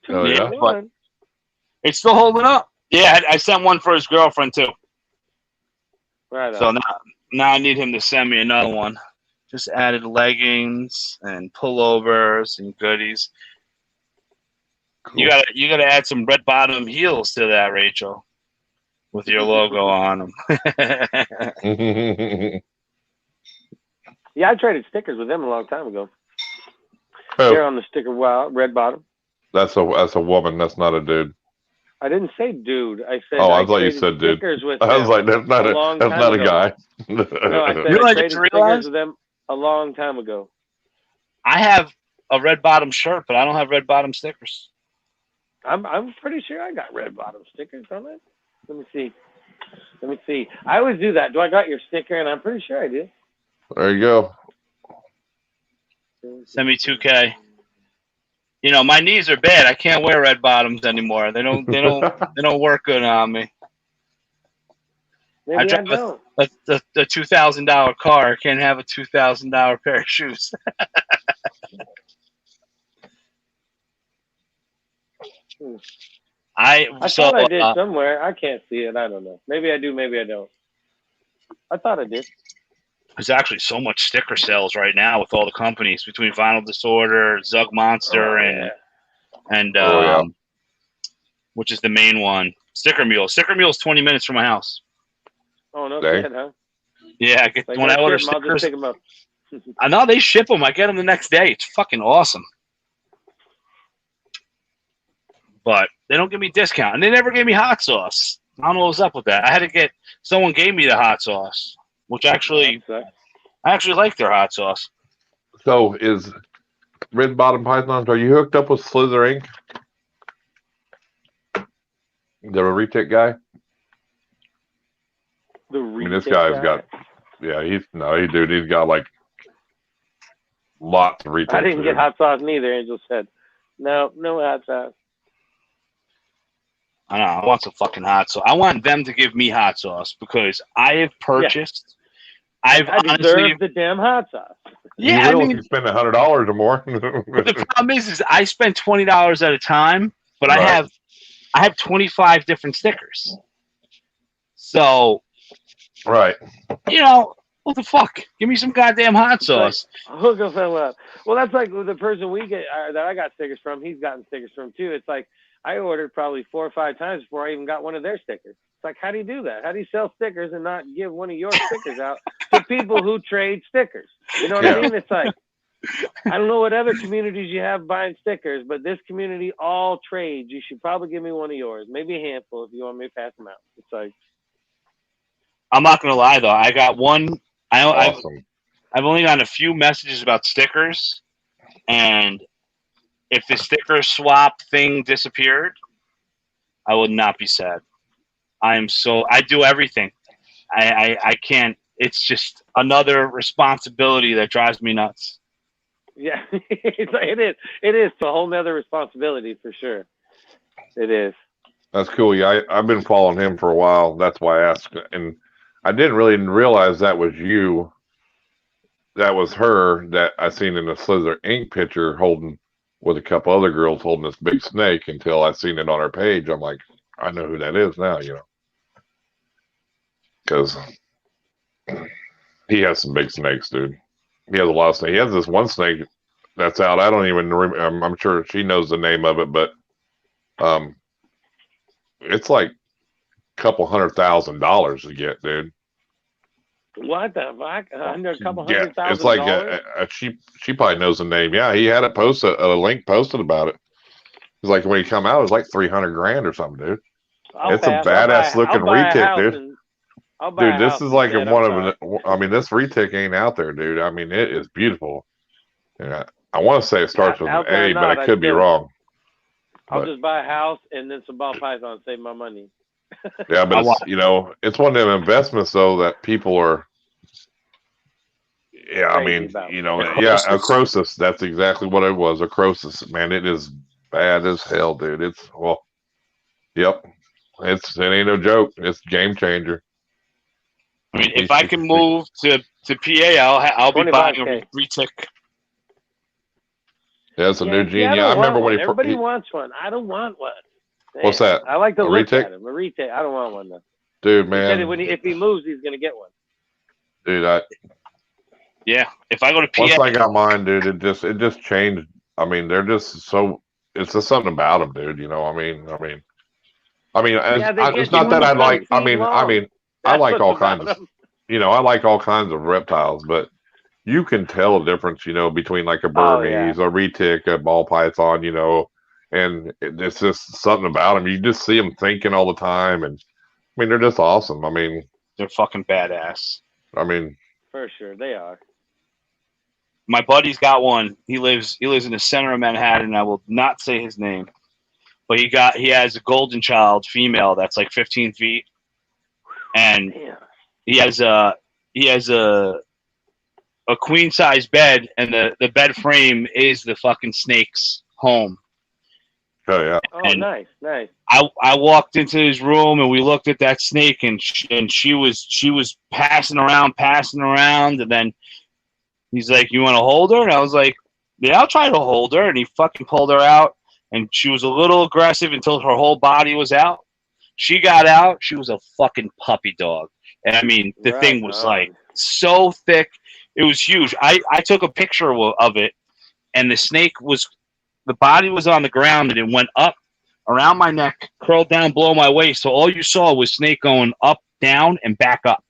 But it's still holding up. Yeah, I sent one for his girlfriend too. Right. So now I need him to send me another one. Just added leggings and pullovers and goodies. Cool. You gotta add some red bottom heels to that, Rachel. with your logo on them. Yeah, I traded stickers with them a long time ago. Oh, They're on the sticker wild red bottom. that's a woman. That's not a dude. I didn't say dude. I said Oh, I I thought you traded said dude. stickers with I was them like, that's not a long that's time not a ago. guy. No, I said You know, I I traded just stickers realized with them a long time ago. I have a red bottom shirt, but I don't have red bottom stickers. I'm pretty sure I got red bottom stickers on it. Let me see. I always do that. Do I got your sticker? And I'm pretty sure I do. There you go. Send me 2K. You know, my knees are bad. I can't wear red bottoms anymore. They don't work good on me. Maybe I drive don't. a $2,000 car. I can't have a $2,000 pair of shoes. I thought I did somewhere. I can't see it. I don't know. Maybe I do. Maybe I don't. I thought I did. There's actually so much sticker sales right now with all the companies between Vinyl Disorder, Zug Monster, and which is the main one, Sticker Mule. Sticker Mule is 20 minutes from my house. Oh no, shit, huh? Yeah, when I order stickers, I'll just pick them up. I know they ship them. I get them the next day. It's fucking awesome. But they don't give me discount, and they never gave me hot sauce. I don't know what's up with that. I had to get someone gave me the hot sauce, which actually I actually like their hot sauce. So is Red Bottom Pythons? Are you hooked up with Slither Inc? The retic guy? This guy's got, he's got like lots of retic. I didn't get hot sauce neither. Angel said, no hot sauce. I know. I want some fucking hot sauce. I want them to give me hot sauce because I have purchased. I deserve the damn hot sauce. Yeah, you you spend $100 or more. The problem is I spend $20 at a time, but I have 25 different stickers. So, right. You know, what the fuck? Give me some goddamn hot sauce. Hook a fella up. Well, that's like the person we get that I got stickers from. He's gotten stickers from too. It's like I ordered probably 4 or 5 times before I even got one of their stickers. It's like, how do you do that? How do you sell stickers and not give one of your stickers out to people who trade stickers? You know what I mean? It's like, I don't know what other communities you have buying stickers, but this community all trades. You should probably give me one of yours. Maybe a handful if you want me to pass them out. It's like, I'm not going to lie, though. I got one. Awesome. I've only gotten a few messages about stickers, and if the sticker swap thing disappeared, I would not be sad. I do everything. I can't. It's just another responsibility that drives me nuts. Yeah, it is. It's a whole nother responsibility for sure. It is. That's cool. Yeah, I've been following him for a while. That's why I asked. And I didn't really realize that was you. That was her that I seen in the Slither Inc. picture holding with a couple other girls holding this big snake until I seen it on her page. I'm like, I know who that is now, because he has some big snakes, dude. He has a lot of snakes. He has this one snake that's out. I don't even remember. I'm sure she knows the name of it, but it's like a couple $100,000 to get, dude. What the fuck? Under a couple $100,000? It's like she probably knows the name. Yeah, he had it posted, a link posted about it. It's like when he come out, it's like $300,000 or something, dude. It's a badass looking retic, dude. Dude, this is like one of. I mean, this retic ain't out there, dude. I mean, it is beautiful. Yeah, I want to say it starts with an A, but I could be wrong. I'll just buy a house and then some ball python, save my money. Yeah, but it's one of them investments though that people are. Yeah, I mean, a Croesus. That's exactly what it was. A Croesus, man. It is bad as hell, dude. It ain't no joke. It's a game changer. I mean, if I can move to PA, I'll be buying a retic. Yeah, it's a new gene. Yeah, I remember when everybody wants one. I don't want one. Man, what's that? I like to look at him. A retic. I don't want one though. Dude, man. If he moves, he's gonna get one. Dude, yeah. If I go to PA, once I got mine, dude, it just changed. I mean, they're just so. It's just something about them, dude. I mean, I mean, Yeah, they it's get not that I 25 like. feet I long. mean, I That's like what's all about kinds of. them. I like all kinds of reptiles, but you can tell a difference, between like a Oh yeah, Burmese, a retic, a ball python, and it's just something about them. You just see them thinking all the time, and I mean, they're just awesome. They're fucking badass. I mean, for sure they are. My buddy's got one. He lives in the center of Manhattan. I will not say his name, but he has a golden child female that's like 15 feet, and Damn. he has a queen size bed, and the bed frame is the fucking snake's home. oh yeah, Oh, And nice. I walked into his room and we looked at that snake, and she was passing around, and then he's like, "You want to hold her?" And I was like, "Yeah, I'll try to hold her." And he fucking pulled her out, and she was a little aggressive until her whole body was out. She got out. She was a fucking puppy dog, and I mean, the Right thing was on. like so thick. It was huge. I took a picture of it, and the body was on the ground, and it went up around my neck, curled down below my waist. So all you saw was snake going up, down, and back up.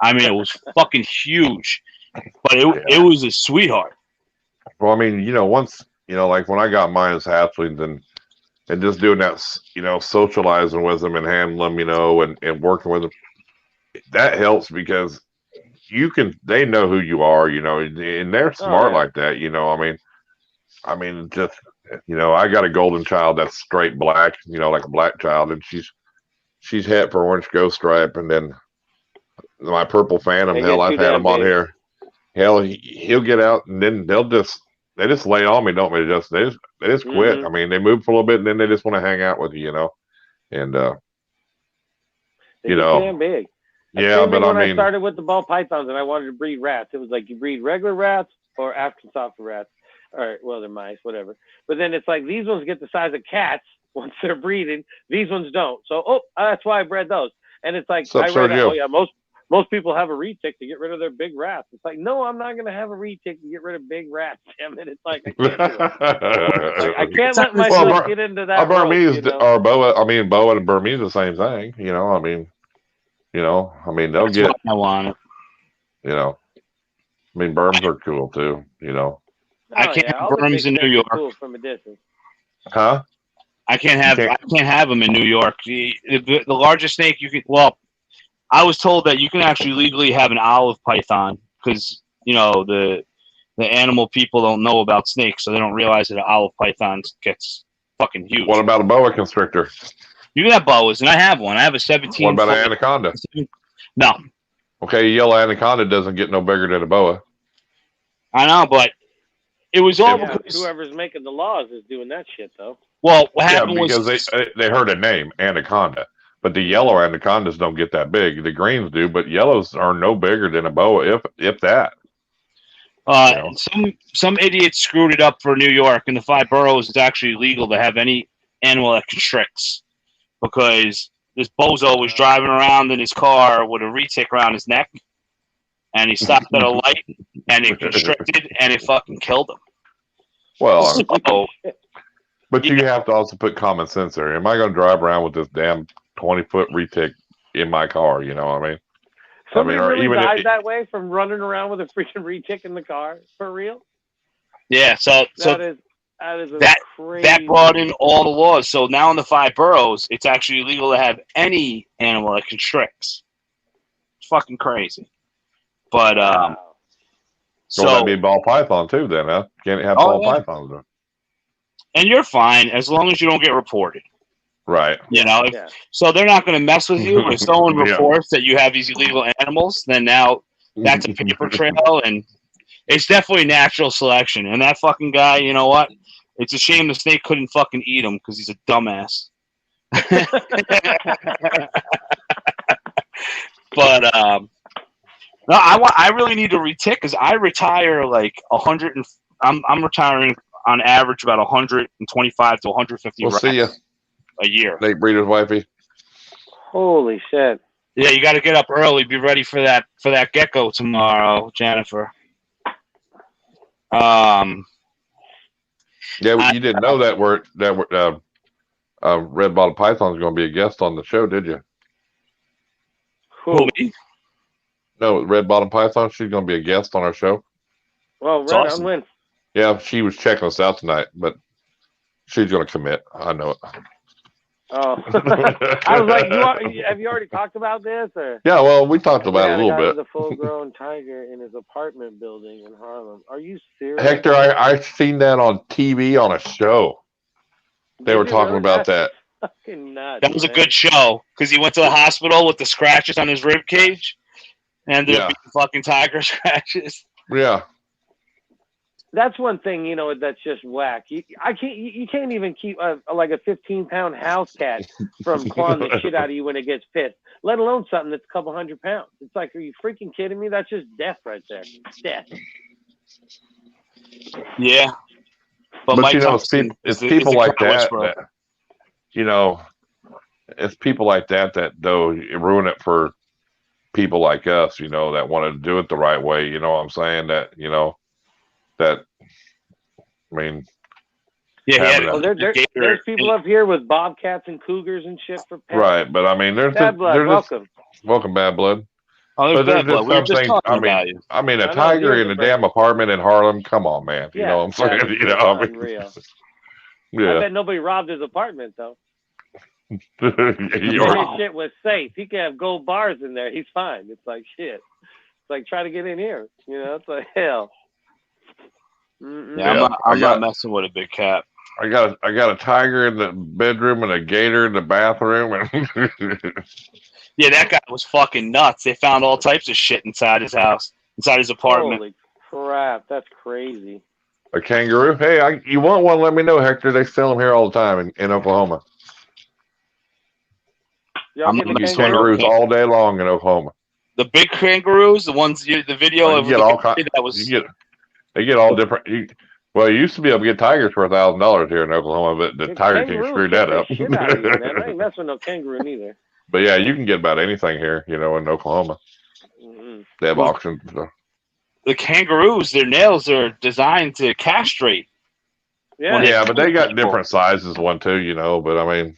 I mean, it was fucking huge, but it was a sweetheart. well, I mean, once like when I got mine as hatchlings and just doing that, socializing with them and handling them, and working with them, that helps because they know who you are, and they're smart yeah. like that, I mean, just I got a golden child that's straight black, like a black child, and she's het for orange ghost stripe, and then my purple phantom. They Hell, get I've too had damn him on big. here. Hell, he'll get out, and then they just lay on me, don't they? They just quit. Mhm. I mean, they move for a little bit, and then they just want to hang out with you, and They get too damn big. yeah, but when I I mean, started with the ball pythons and I wanted to breed rats, it was like you breed regular rats or African soft rats. All right, well, they're mice, whatever. But then it's like these ones get the size of cats once they're breeding. These ones don't. So, that's why I bred those. And it's like, What's up, I read, Sergio? most people have a retic to get rid of their big rats. It's like, no, I'm not going to have a retic to get rid of big rats. Damn it. It's like, I can't do it. Like, I can't let myself get into that. A Burmese rope, or boa. I mean, boa and Burmese the same thing. I mean, they'll That's get. what I want. I mean, berms are cool too. I can't have All the berms ticks in are New York. cool from a distance. Huh? I can't have them in New York. The largest snake you can. Well, I was told that you can actually legally have an olive python because the animal people don't know about snakes, so they don't realize that an olive python gets fucking huge. What about a boa constrictor? You can have boas, and I have one. I have a 17. What about an anaconda? No. Okay, yellow anaconda doesn't get no bigger than a boa. I know, but it was all because whoever's making the laws is doing that shit, though. Well, what happened because was they heard a name, anaconda, but the yellow anacondas don't get that big. The greens do, but yellows are no bigger than a boa, if that. Some idiots screwed it up for New York. In the 5 boroughs, it's actually legal to have any animal that constricts because this bozo was driving around in his car with a retic around his neck, and he stopped at a light, and it constricted, and it fucking killed him. Well, but you have to also put common sense there. Am I going to drive around with this damn 20-foot retic in my car? You know what I mean? Somebody really died that way from running around with a freaking retic in the car? For real? Yeah, so that is crazy. That brought in all the laws. So now in the 5 boroughs, it's actually illegal to have any animal that constricts. It's fucking crazy. But so that'd be ball python too, then, huh? Can't have ball pythons though. And you're fine as long as you don't get reported. Right. So they're not going to mess with you. If someone reports that you have these illegal animals, then now that's a paper trail, and it's definitely natural selection. And that fucking guy, you know what? It's a shame the snake couldn't fucking eat him because he's a dumbass. But no, I really need to retic because I retire like 100 and I'm retiring on average about 125 to 150 we'll see ya. A year. Nate Breeder's wifey. Holy shit! Yeah, you got to get up early. Be ready for that gecko tomorrow, Jennifer. Yeah, you didn't know that Red Bottom Python's going to be a guest on the show. Did you? Who, me? No, Red Bottom Python. She's going to be a guest on our show. Well, It's right awesome. on when. Yeah, she was checking us out tonight, but she's going to commit. I know it. Oh, I was like, have you already talked about this? Or Yeah, well, we talked about it a little bit. With a full-grown tiger in his apartment building in Harlem. Are you serious? Hector, I seen that on TV on a show. They were talking about that. Fucking nuts. That was a good show because he went to the hospital with the scratches on his rib cage and ended up being fucking tiger scratches. Yeah. That's one thing, you know, that's just whack. You can't even keep like a 15-pound house cat from clawing the shit out of you when it gets pissed, let alone something that's a couple 100 pounds. It's like, are you freaking kidding me? That's just death right there. Death. Yeah. But Mike, you know, it's people like that, you know, it's people like that though ruin it for people like us, you know, that want to do it the right way. You know what I'm saying? That, you know, that, I mean, well, there's people up here with bobcats and cougars and shit for pets. Right, but I mean, there's Bad Blood. Welcome, Bad Blood. Oh, there's Bad Blood. We were just talking about you. I mean, a tiger in a damn apartment in Harlem. Come on, man. You know what I'm saying? You know, I mean, unreal. Yeah. I bet nobody robbed his apartment though. His shit was safe. He can have gold bars in there. He's fine. It's like shit. It's like try to get in here. You know, it's like hell. Yeah, I'm not messing with a big cat. I got a tiger in the bedroom and a gator in the bathroom. Yeah, that guy was fucking nuts. They found all types of shit inside his house, inside his apartment. Holy crap, that's crazy. A kangaroo? Hey, you want one? Let me know, Hector. They sell them here all the time in Oklahoma. I'm getting kangaroos all day long in Oklahoma. The big kangaroos, the ones the video of that was. They get all different. You used to be able to get tigers for $1,000 here in Oklahoma, but the Tiger King screwed that up. Shit out of you, man. I ain't messing with no kangaroo neither. But yeah, you can get about anything here, you know, in Oklahoma. They have auctions. So. The kangaroos, their nails are designed to castrate. Yeah, but they got different sizes, one too, you know. But I mean,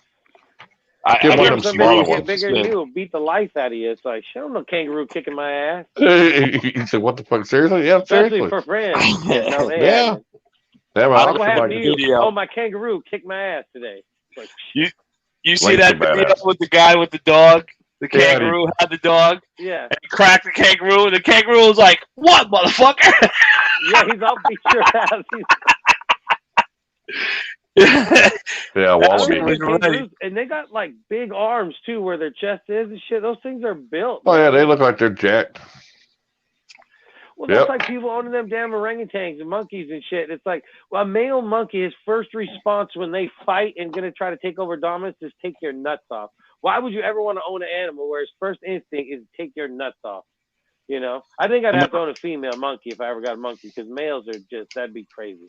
I them smaller ones. Bigger than you will beat the life out of you. It's like, show no kangaroo kicking my ass. You said, what the fuck? Seriously? Yeah, especially for friends. Yeah. What happened to you? Oh, my kangaroo kicked my ass today. Like, you see that video with the guy with the dog? The kangaroo had the dog. Yeah. And he cracked the kangaroo, and the kangaroo was like, "What, motherfucker?" Yeah, he's all beat your ass. Yeah, wallaby. And they got like big arms too, where their chest is and shit. Those things are built. Oh yeah, they look like they're jacked. Well, that's like people owning them damn orangutans and monkeys and shit. It's like, well, a male monkey, his first response when they fight and gonna try to take over dominance is take your nuts off. Why would you ever want to own an animal where his first instinct is to take your nuts off? You know, I think I'd have to own a female monkey if I ever got a monkey, because males are just, that'd be crazy.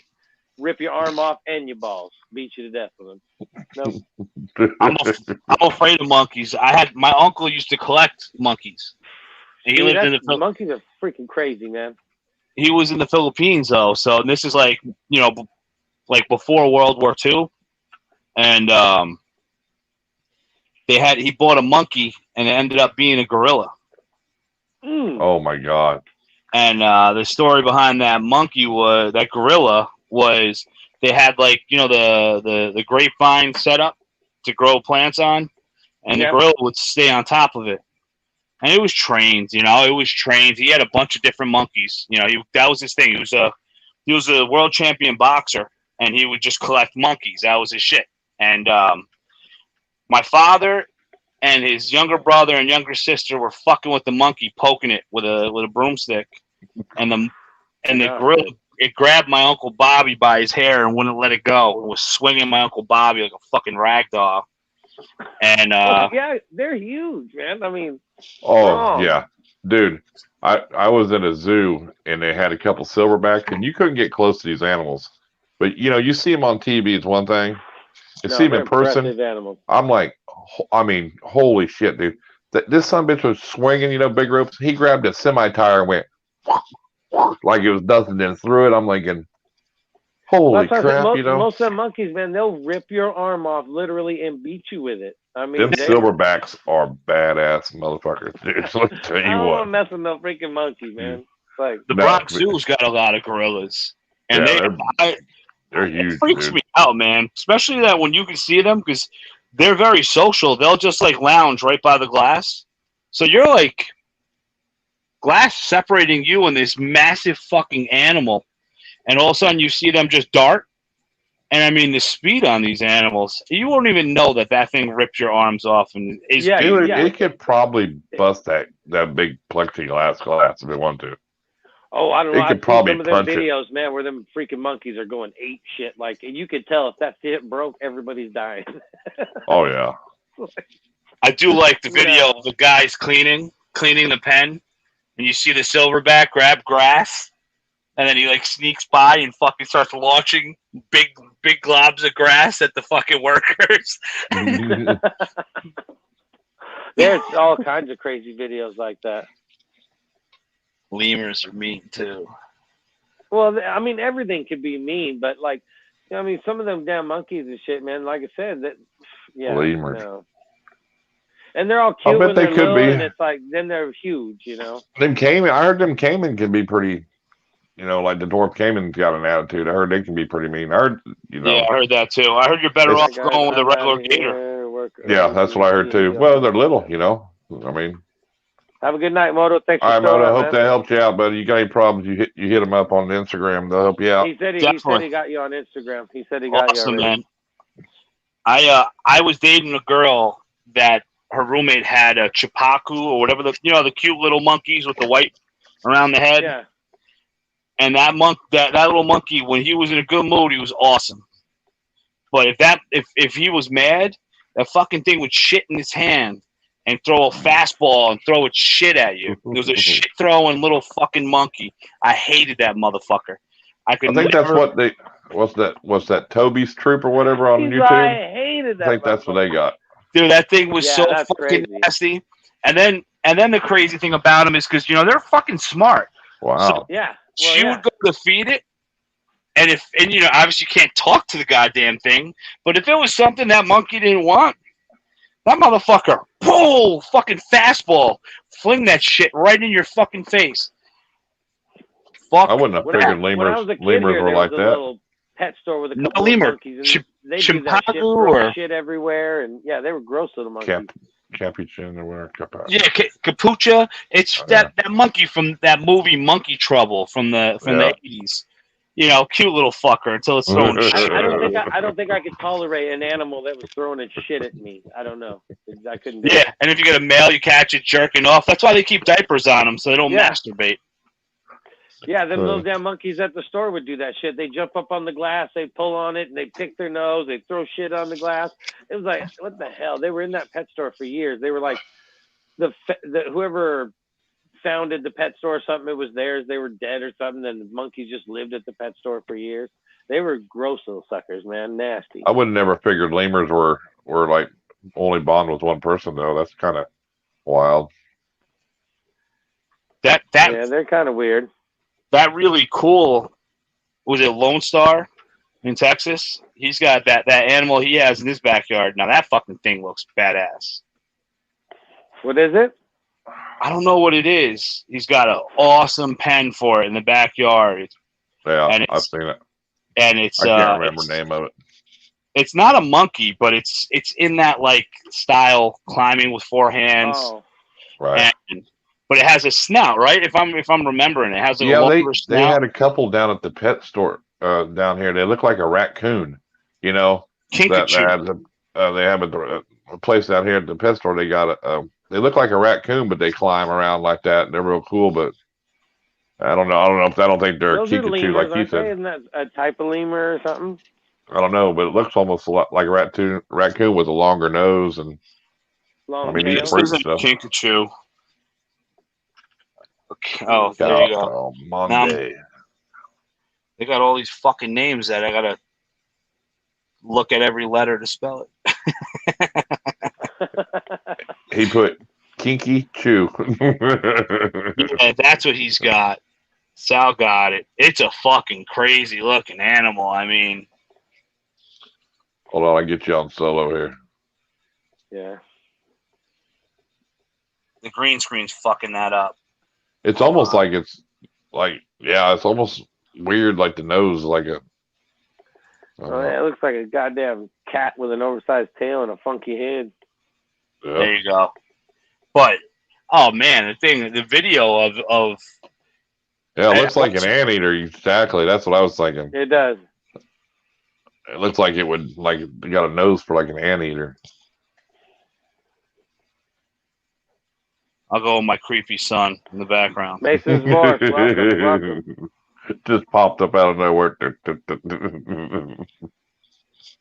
Rip your arm off and your balls, beat you to death with them. Nope. I'm afraid of monkeys. My uncle used to collect monkeys. And he lived in the monkeys are freaking crazy, man. He was in the Philippines though, so this is like, you know, like before World War II, and he bought a monkey and it ended up being a gorilla. Oh my god! And the story behind that gorilla was they had, like, you know, the grapevine set up to grow plants on, and the gorilla would stay on top of it. And it was trained, you know. It was trained. He had a bunch of different monkeys. You know, that was his thing. He was a world champion boxer, and he would just collect monkeys. That was his shit. And my father and his younger brother and younger sister were fucking with the monkey, poking it with a broomstick, and the gorilla, it grabbed my Uncle Bobby by his hair and wouldn't let it go. It was swinging my Uncle Bobby like a fucking rag doll. And yeah, they're huge, man. I mean, yeah, dude. I was in a zoo and they had a couple silverbacks, and you couldn't get close to these animals. But you know, you see them on TV, it's one thing. You see them in person. I'm like, I mean, holy shit, dude. This son bitch was swinging, you know, big ropes. He grabbed a semi tire and went like it was nothing, then threw it. I'm like, Holy That's crap! most of the monkeys, man, they'll rip your arm off literally and beat you with it. I mean, them silverbacks are badass motherfuckers, dude. Let me tell I you don't want what. to mess with no freaking monkey, man. It's like The No, Bronx Zoo's got a lot of gorillas, and yeah, they're it huge, freaks dude. me out, man. Especially that when you can see them because they're very social. They'll just like lounge right by the glass, so you're like glass separating you and this massive fucking animal, and all of a sudden you see them just dart. And I mean, the speed on these animals, you won't even know that thing ripped your arms off. And is Yeah, It could probably bust that big plexiglass glass if it wanted to. oh, I don't know. It could I've seen probably some of them punch it. videos, man, where them freaking monkeys are going ape shit. Like, you could tell if that shit broke, everybody's dying. Oh yeah. I do like the video No. of the guys cleaning the pen, and you see the silverback grab grass, and then he like sneaks by and fucking starts launching big globs of grass at the fucking workers. There's all kinds of crazy videos like that. Lemurs are mean too. Well, I mean, everything could be mean, but like, you know, I mean, some of them damn monkeys and shit, man. Like I said, that, yeah, Lemurs. no. And they're all cute bet when they they're could little, be. and it's like then they're huge, you know. I heard them caiman can be pretty. You know, like the dwarf caiman's got an attitude. I heard they can be pretty mean. I heard, Yeah, I heard that too. I heard you're better off going with a regular gator. Yeah, that's what I heard too. Well, they're little, you know. I mean. Have a good night, Moto. Thanks for All right, showing Moto. up, Hope man. that helped you out, buddy. You got any problems? You hit them up on Instagram. They'll help you out. He said he got you on Instagram. He said he got you Awesome, already. man. I was dating a girl that her roommate had a chipaku or whatever the cute little monkeys with the white around the head. Yeah. And that little monkey, when he was in a good mood, he was awesome. But if he was mad, that fucking thing would shit in his hand and throw a fastball and throw its shit at you. It was a shit throwing little fucking monkey. I hated that motherfucker. I think that's what they was that Toby's Troop or whatever on YouTube. I hated that. I think that's what they got. Dude, that thing was so fucking crazy. nasty. And then the crazy thing about them is because they're fucking smart. Wow. So, yeah. She would go to feed it, and obviously you can't talk to the goddamn thing, but if it was something that monkey didn't want, that motherfucker, boom, fucking fastball, fling that shit right in your fucking face. Fuck. I wouldn't have figured lemurs were like that. Little pet store with a couple of monkeys, and they do that shit, throw shit everywhere, and yeah, they were gross little monkeys. Capuchin or yeah, Capucha. It's that monkey from that movie Monkey Trouble from the 80s. Cute little fucker until it's throwing shit. I don't think I could tolerate an animal that was throwing its shit at me. I don't know. I couldn't do it. Yeah, and if you get a male, you catch it jerking off. That's why they keep diapers on them so they don't masturbate. Yeah, them little damn monkeys at the store would do that shit. They jump up on the glass, they pull on it, and they pick their nose. They throw shit on the glass. It was like, what the hell? They were in that pet store for years. They were like, whoever founded the pet store or something, it was theirs. They were dead or something, and the monkeys just lived at the pet store for years. They were gross little suckers, man. Nasty. I would have never figured lemurs were like only bond with one person, though. That's kind of wild. Yeah, they're kind of weird. That really cool, was it Lone Star in Texas? He's got that animal he has in his backyard. Now that fucking thing looks badass. What is it? I don't know what it is. He's got an awesome pen for it in the backyard. Yeah, I've seen it. And I can't remember the name of it. It's not a monkey, but it's in that like style, climbing with four hands. Oh. Right. But it has a snout, right? If I'm remembering, it has a longer snout. They had a couple down at the pet store down here. They look like a raccoon, They have a place down here at the pet store. They got they look like a raccoon, but they climb around like that, and they're real cool. But I don't know. I don't think they're Kikachu like you said. Isn't that a type of lemur or something? I don't know, but it looks almost a lot like a raccoon with a longer nose and eat fruit and stuff. Kikachu. Okay. Oh, there you go. Monday. They got all these fucking names that I gotta look at every letter to spell it. He put Kinky Chew. Yeah, that's what he's got. Sal got it. It's a fucking crazy looking animal. I mean, Hold on, I get you on solo here. Yeah. the green screen's fucking that up. It's almost like it's almost weird, like the nose, is like a. Oh, yeah, it looks like a goddamn cat with an oversized tail and a funky head. Yeah. There you go. But oh man, the video of Yeah, it looks like an anteater. Exactly. That's what I was thinking. It does. It looks like it would, like, it got a nose for like an anteater. I'll go with my creepy son in the background. Mason's Morse. Welcome. Just popped up out of nowhere.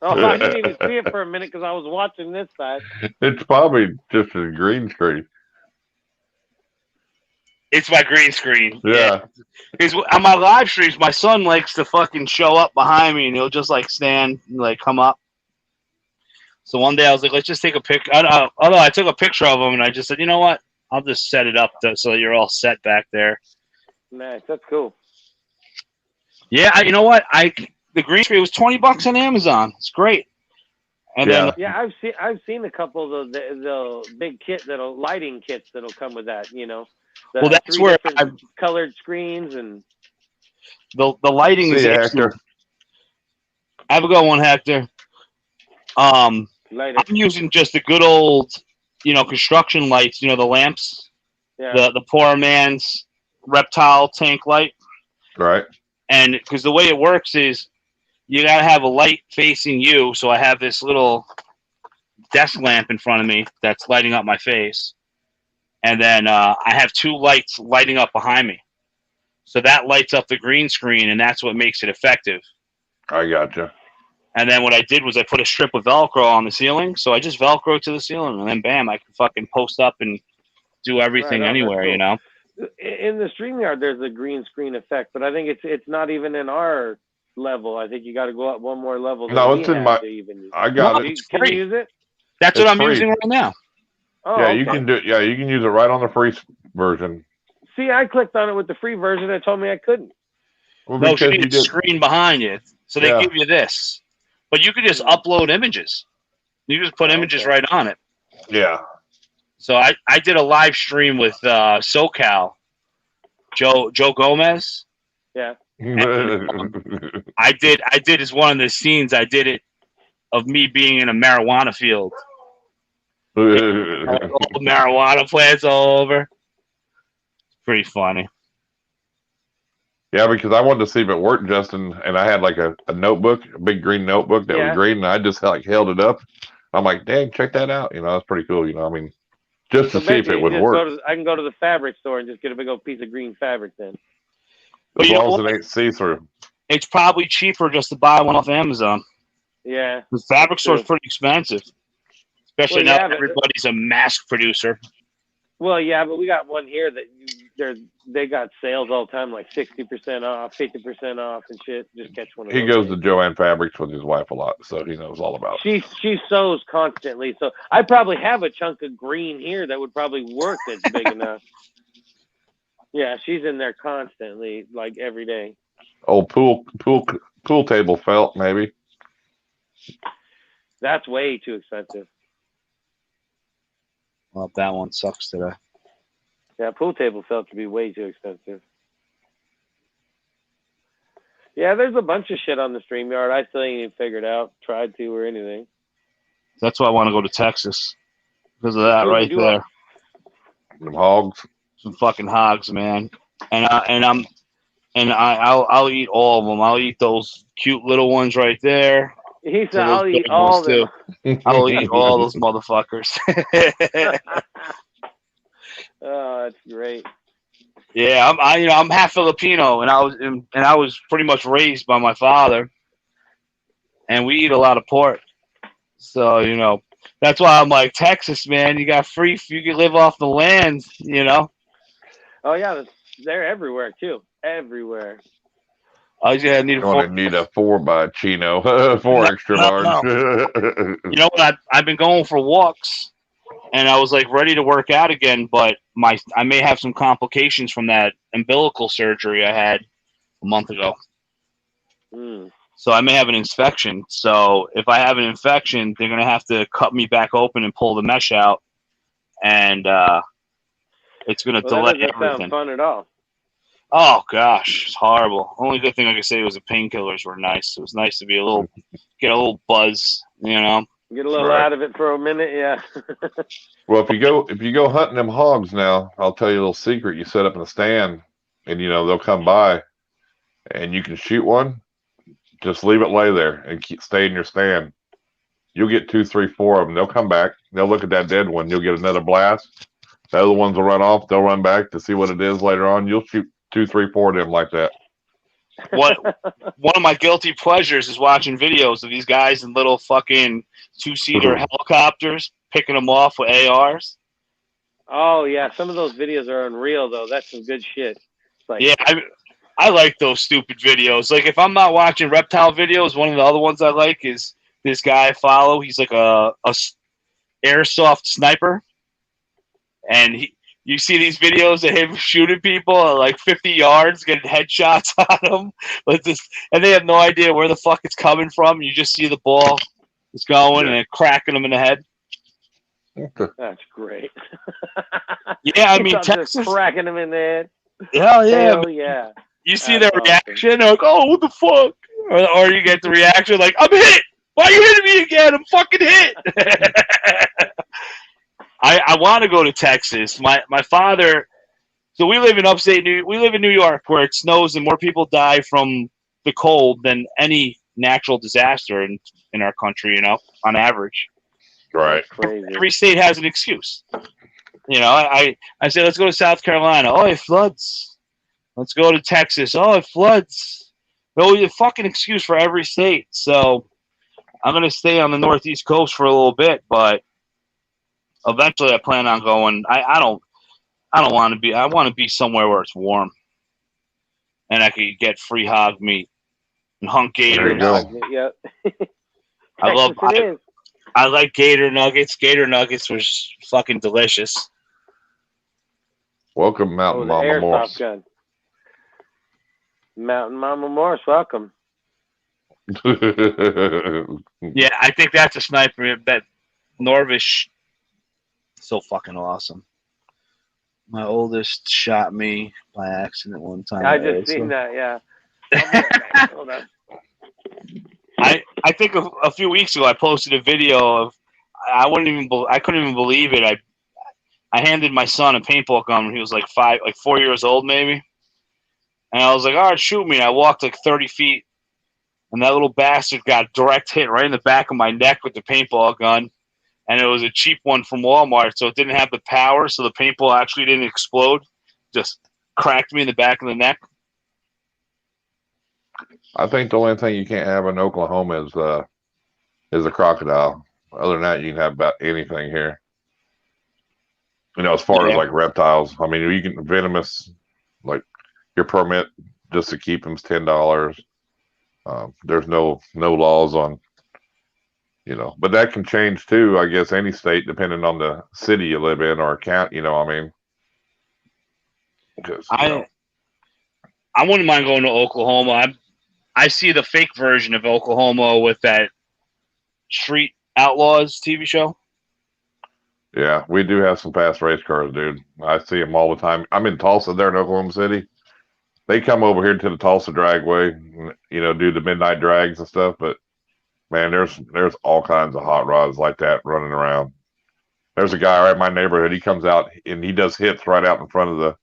Oh, I didn't even see it for a minute because I was watching this side. It's probably just a green screen. It's my green screen. Yeah. Because on my live streams, my son likes to fucking show up behind me, and he'll just like stand, and, like come up. So one day I was like, let's just take a pic. I took a picture of him, and I just said, you know what? I'll just set it up so that you're all set back there. Nice, that's cool. Yeah, you know what? The green screen was $20 on Amazon. It's great. And then I've seen a couple of the big lighting kits that'll come with that. You know, well, that's where colored screens and the lighting is excellent. Have a good one, Hector. I'm using just the good old, construction lights. The lamps. Yeah. The poor man's reptile tank light. Right. And because the way it works is you got to have a light facing you. So I have this little desk lamp in front of me that's lighting up my face. And then I have two lights lighting up behind me. So that lights up the green screen, and that's what makes it effective. I gotcha. And then what I did was I put a strip of Velcro on the ceiling. So I just Velcro to the ceiling, and then bam, I can fucking post up and do everything anywhere, cool. In the StreamYard, there's a green screen effect, but I think it's not even in our level. I think you got to go up one more level. No, it's in my. I got it. Can you use it? That's what I'm using right now. Oh, yeah, okay. You can do it. Yeah, you can use it right on the free version. See, I clicked on it with the free version. It told me I couldn't. Well, no, you need a screen behind you, so they give you this. But you could just upload images. You just put images right on it. Yeah. So I did a live stream with SoCal, Joe Gomez. Yeah. I did as one of the scenes. I did it of me being in a marijuana field. All the marijuana plants all over. It's pretty funny. Yeah, because I wanted to see if it worked, Justin, and I had like a notebook, a big green notebook that was green, and I just like held it up. I'm like, dang, check that out. That's pretty cool. I mean, just to see if it would work. I can go to the fabric store and just get a big old piece of green fabric then. As long as it ain't see-through. It's probably cheaper just to buy one off Amazon. Yeah. The fabric store is pretty expensive. Especially now that everybody's a mask producer. Well, yeah, but we got one here that they got sales all the time, like 60% off, 50% off, and shit. Just catch one of those. He goes to Joanne Fabrics with his wife a lot, so he knows all about it. She sews constantly, so I probably have a chunk of green here that would probably work that's big enough. Yeah, she's in there constantly, like every day. Oh, pool table felt, maybe. That's way too expensive. Well, that one sucks today. Yeah, pool table felt to be way too expensive. Yeah, there's a bunch of shit on the StreamYard. I still ain't even figured out, tried to, or anything. That's why I want to go to Texas. Because of that right there. Some hogs. Some fucking hogs, man. I'll eat all of them. I'll eat those cute little ones right there. He said, "I'll eat all of them." I'll eat all those motherfuckers. Oh, that's great. Yeah, I'm half Filipino, and I was pretty much raised by my father, and we eat a lot of pork. So that's why I'm like, Texas, man. You got free. You can live off the land. Oh yeah, they're everywhere too. Everywhere. I just need a 4 by Chino, 4 extra large. No. You know what? I've been going for walks and I was like ready to work out again, but I may have some complications from that umbilical surgery I had a month ago. So I may have an infection. So if I have an infection, they're gonna have to cut me back open and pull the mesh out, and it's gonna delay that doesn't everything. sound fun at all. Oh gosh, it's horrible. Only good thing I could say was the painkillers were nice. It was nice to be get a little buzz, you know. Get a little out of it for a minute, yeah. Well, if you go hunting them hogs now, I'll tell you a little secret. You set up in a stand, and they'll come by, and you can shoot one. Just leave it lay there and stay in your stand. You'll get 2, 3, 4 of them. They'll come back. They'll look at that dead one. You'll get another blast. The other ones will run off. They'll run back to see what it is later on. You'll shoot 2, 3, 4 of them like that. One of my guilty pleasures is watching videos of these guys in little fucking 2-seater helicopters picking them off with ARs. Oh yeah, some of those videos are unreal though. That's some good shit. Yeah, I like those stupid videos. Like if I'm not watching reptile videos, one of the other ones I like is this guy I follow. He's like a airsoft sniper, and you see these videos of him shooting people at like 50 yards, getting headshots on them, and they have no idea where the fuck it's coming from. You just see the ball is going and cracking them in the head. That's great. Yeah, I mean, Texas just cracking them in the head. Hell yeah, Hell yeah. You see their reaction, they're like, "Oh, what the fuck?" Or you get the reaction like, "I'm hit. Why are you hitting me again? I'm fucking hit." I want to go to Texas. My father. So we live in we live in New York, where it snows and more people die from the cold than any natural disaster in our country. On average. Right. Every state has an excuse. I say, let's go to South Carolina. Oh, it floods. Let's go to Texas. Oh, it floods. No, a fucking excuse for every state. So I'm gonna stay on the Northeast coast for a little bit, but eventually I plan on going. I don't want to be. I want to be somewhere where it's warm, and I could get free hog meat and hunt gators. Yep. I like gator nuggets. Gator nuggets was fucking delicious. Welcome, Mountain Mama Morse. Gun. Mountain Mama Morse, welcome. Yeah, I think that's a sniper. That Norvish, so fucking awesome. My oldest shot me by accident one time. I just seen that. Yeah. Hold on. I think a few weeks ago I posted a video of I couldn't even believe it. I handed my son a paintball gun when he was like 4 years old maybe, and I was like, "All right, shoot me." And I walked like 30 feet, and that little bastard got a direct hit right in the back of my neck with the paintball gun, and it was a cheap one from Walmart, so it didn't have the power, so the paintball actually didn't explode, just cracked me in the back of the neck. I think the only thing you can't have in Oklahoma is a crocodile. Other than that, you can have about anything here. As far as like reptiles, I mean, you can venomous, like your permit just to keep them is $10. There's no laws on, but that can change too. I guess any state, depending on the city you live in or county. I mean, because I wouldn't mind going to Oklahoma. I see the fake version of Oklahoma with that Street Outlaws TV show. Yeah, we do have some fast race cars, dude. I see them all the time. I'm in Tulsa there in Oklahoma City. They come over here to the Tulsa Dragway, do the midnight drags and stuff. But man, there's all kinds of hot rods like that running around. There's a guy right in my neighborhood. He comes out and he does hits right out in front of the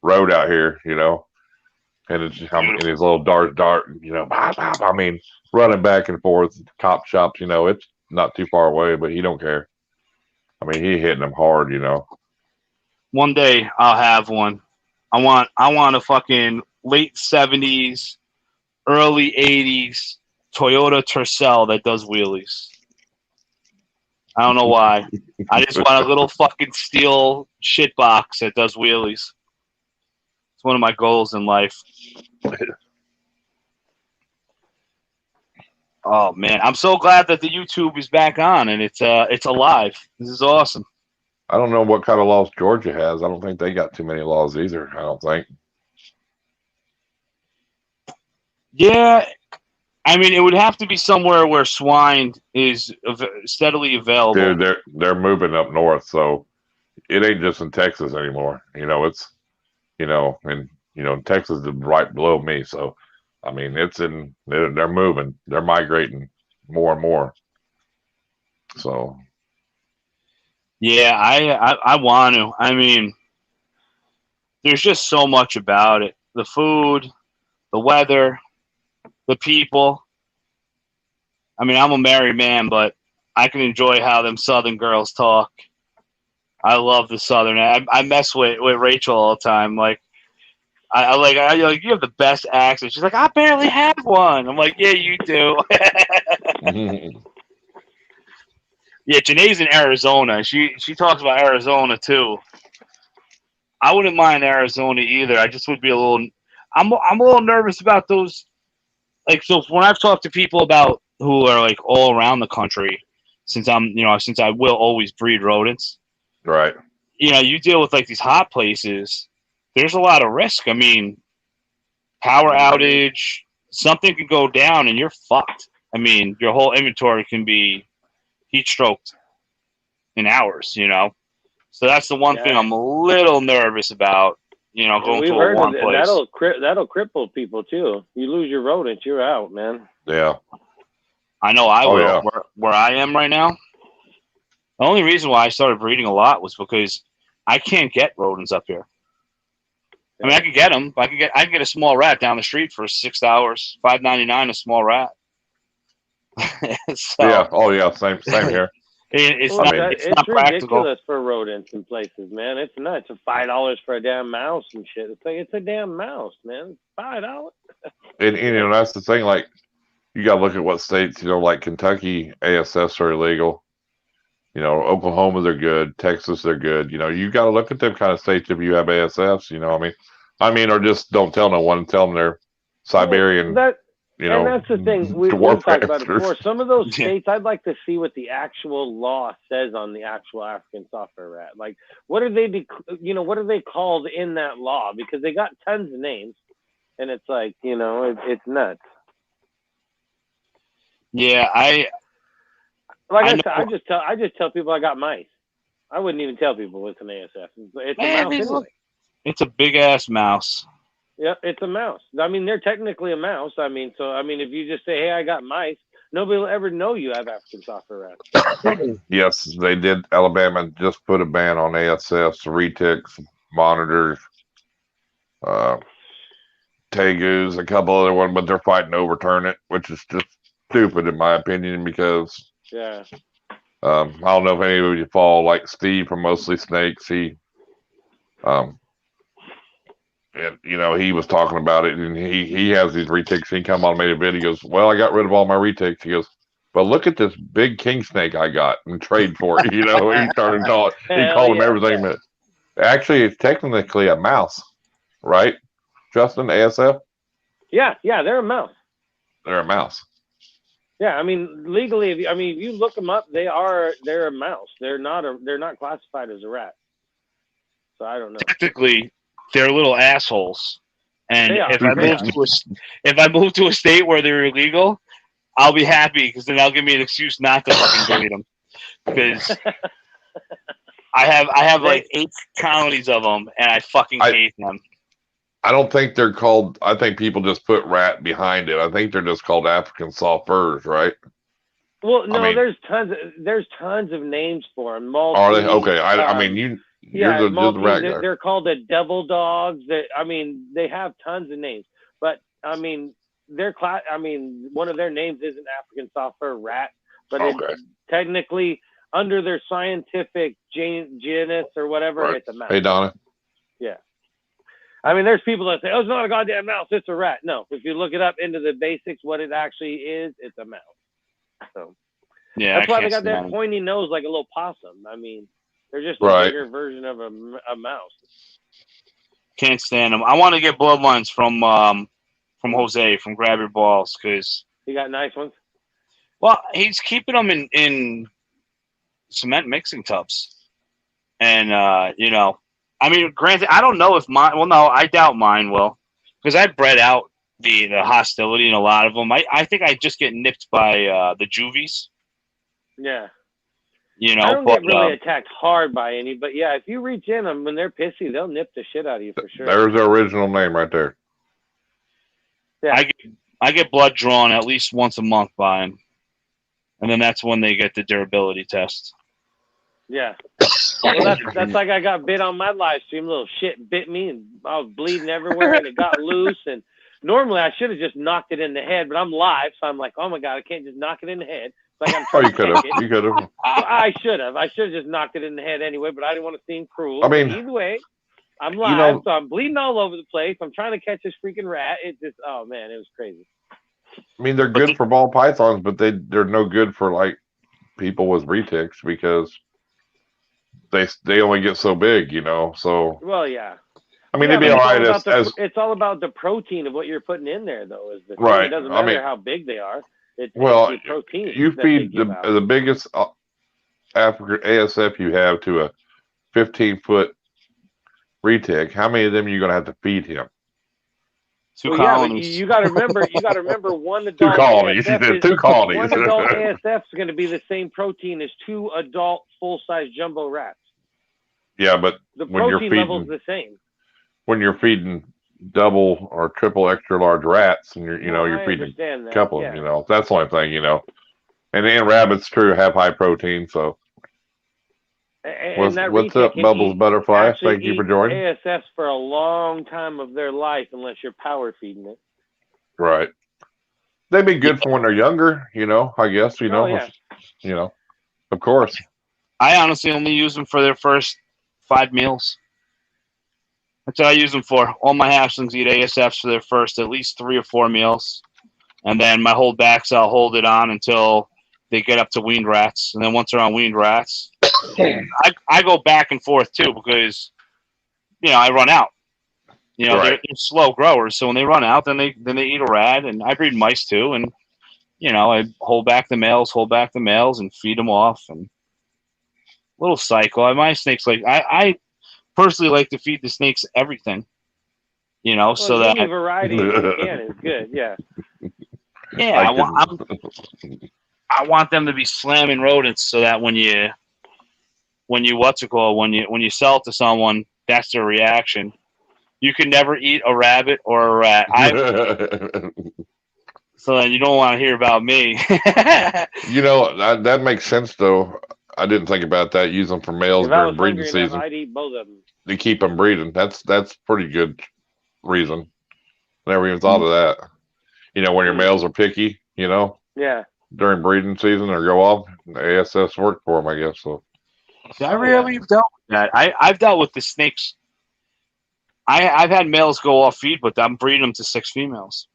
road out here, and it's in his little dart, I mean, running back and forth. Cop shops, it's not too far away, but he don't care. I mean, he hitting them hard, One day I'll have one. I want a fucking late 70s, early 80s Toyota Tercel that does wheelies. I don't know why. I just want a little fucking steel shit box that does wheelies. It's one of my goals in life. Oh man, I'm so glad that the YouTube is back on and it's alive. This is awesome. I don't know what kind of laws Georgia has. I don't think they got too many laws either. I don't think. Yeah, I mean, it would have to be somewhere where swine is steadily available. Dude, they're moving up north, so it ain't just in Texas anymore. It's and Texas is right below me, so I mean they're moving, they're migrating more and more. So Yeah, I want to. I mean, there's just so much about it: the food, the weather, the people. I mean, I'm a married man, but I can enjoy how them Southern girls talk. I love the Southern. I mess with Rachel all the time. Like, I like you have the best accent. She's like, I barely have one. I'm like, yeah, you do. Yeah, Janae's in Arizona. She talks about Arizona too. I wouldn't mind Arizona either. I just would be a little. I'm a little nervous about those. Like, so when I've talked to people about who are like all around the country, since I will always breed rodents. right. You deal with like these hot places. There's a lot of risk. I mean, power outage, something could go down and you're fucked. I mean, your whole inventory can be heat stroked in hours. So that's the one thing I'm a little nervous about, going to a warm place. That'll cripple people too. You lose your rodents, you're out, man. Yeah. I know I will. Yeah. Where I am right now, the only reason why I started breeding a lot was because I can't get rodents up here. I mean, I could get them. I could get a small rat down the street for $6, $5.99 a small rat. So, yeah. Oh yeah. Same here. It's not practical. Ridiculous for rodents in places, man. It's nuts. It's $5 for a damn mouse and shit. It's like it's a damn mouse, man. $5. And that's the thing. Like, you got to look at what states. Like Kentucky, ASFs are illegal. Oklahoma, they're good. Texas, they're good. You got to look at them kind of states if you have ASFs. I mean, or just don't tell no one. Tell them they're Siberian. And that's the thing. We've talked about it before. Some of those states, I'd like to see what the actual law says on the actual African soft fur rat. Like, what are they called in that law? Because they got tons of names, and it's like, it's nuts. Yeah, I just tell people I got mice. I wouldn't even tell people it's an ASF. It's a mouse anyway. It's a big ass mouse. Yeah, it's a mouse. I mean, they're technically a mouse. I mean, if you just say, "Hey, I got mice," nobody will ever know you have African soft fur rats. Yes, they did. Alabama just put a ban on ASFs, retics, monitors, tegus, a couple other ones, but they're fighting to overturn it, which is just stupid in my opinion because I don't know if any of you follow like Steve from Mostly Snakes. He and he was talking about it, and he has these retics. He come on and made a video. He goes, "Well, I got rid of all my retics." He goes, "But look at this big king snake I got and trade for it." He started talking. He called him everything, but actually, it's technically a mouse, right? Justin, ASF. Yeah, they're a mouse. They're a mouse. Yeah, I mean, legally, if you look them up, they're a mouse. They're not classified as a rat. So I don't know. Technically, they're little assholes. And if I move to a state where they're illegal, I'll be happy because then they'll give me an excuse not to fucking breed them. Because I have like 8 colonies of them, and I fucking hate them. I don't think they're called. I think people just put rat behind it. I think they're just called African soft furs, right? Well, no, there's tons of names for them. Are they okay? I mean, you're the rat guy. They're called the devil dogs. They have tons of names, but I mean, one of their names isn't African soft fur rat, but it's technically under their scientific genus or whatever. It's a mouse. Hey, Donna. Yeah. I mean, there's people that say, "Oh, it's not a goddamn mouse, it's a rat." No, if you look it up into the basics, what it actually is, it's a mouse. So yeah, that's why they got that pointy nose like a little possum. I mean, they're just a bigger version of a mouse. Can't stand them. I want to get bloodlines from Jose from Grab Your Balls because he got nice ones. Well, he's keeping them in cement mixing tubs. And you know, I mean, granted, I don't know if mine. Well, no, I doubt mine will, because I bred out the hostility in a lot of them. I think I just get nipped by the juvies. Yeah. You know, I don't but get really attacked hard by any, but yeah, if you reach in them when they're pissy, they'll nip the shit out of you for sure. There's the original name right there. Yeah. I get blood drawn at least once a month by them, and then that's when they get the durability test. Yeah. Well, that's like I got bit on my live stream. Little shit bit me, and I was bleeding everywhere, and it got loose. And normally I should have just knocked it in the head, but I'm live, so I'm like, oh my god, I can't just knock it in the head. Like I'm Oh, you could have. You could have. I should have. I should have just knocked it in the head anyway, but I didn't want to seem cruel. I mean, but either way, I'm live, so I'm bleeding all over the place. I'm trying to catch this freaking rat. It just, oh man, it was crazy. I mean, they're good for ball pythons, but they're no good for like people with retics because they only get so big, you know. So well, yeah. I mean, it'd be all right it's all about the protein of what you're putting in there, though. Is the right? It doesn't matter how big they are. It's the protein. You feed the biggest African ASF you have to a 15-foot retic. How many of them are you going to have to feed him? Two colonies. Yeah, you got to remember one adult. Two colonies. Two colonies. One adult ASF is going to be the same protein as 2 adult full-size jumbo rats. Yeah, but the protein level is the same. When you're feeding double or triple extra large rats, and you're feeding a couple, you know, that's the only thing, you know. And rabbits, true, have high protein, so. And what's up, Bubbles Butterfly? Thank you for joining. ASFs for a long time of their life, unless you're power feeding it. Right. They'd be good for when they're younger, you know. I guess, you know, you know, of course. I honestly only use them for their first 5 meals. That's what I use them for. All my hatchlings eat ASFs for their first at least 3 or 4 meals. And then my holdbacks, I'll hold it on until they get up to weaned rats. And then once they're on weaned rats, I go back and forth too because, you know, I run out. You know, they're slow growers. So when they run out, then they eat a rat. And I breed mice too. And, you know, I hold back the males, and feed them off. And little cycle. My snakes, like, I personally like to feed the snakes everything, you know, so that any variety you can is good. Yeah. Yeah. I want them to be slamming rodents so that when you sell it to someone, that's their reaction. You can never eat a rabbit or a rat. So then you don't want to hear about me. You know, that makes sense though. I didn't think about that. Use them for males during breeding season. I'd eat both of them. To keep them breeding. That's pretty good reason. Never even thought of that. You know, when your males are picky, you know. Yeah. During breeding season or go off, the ASFs work for them, I guess. So. I rarely dealt with that. I've dealt with the snakes. I've had males go off feed, but I'm breeding them to 6 females.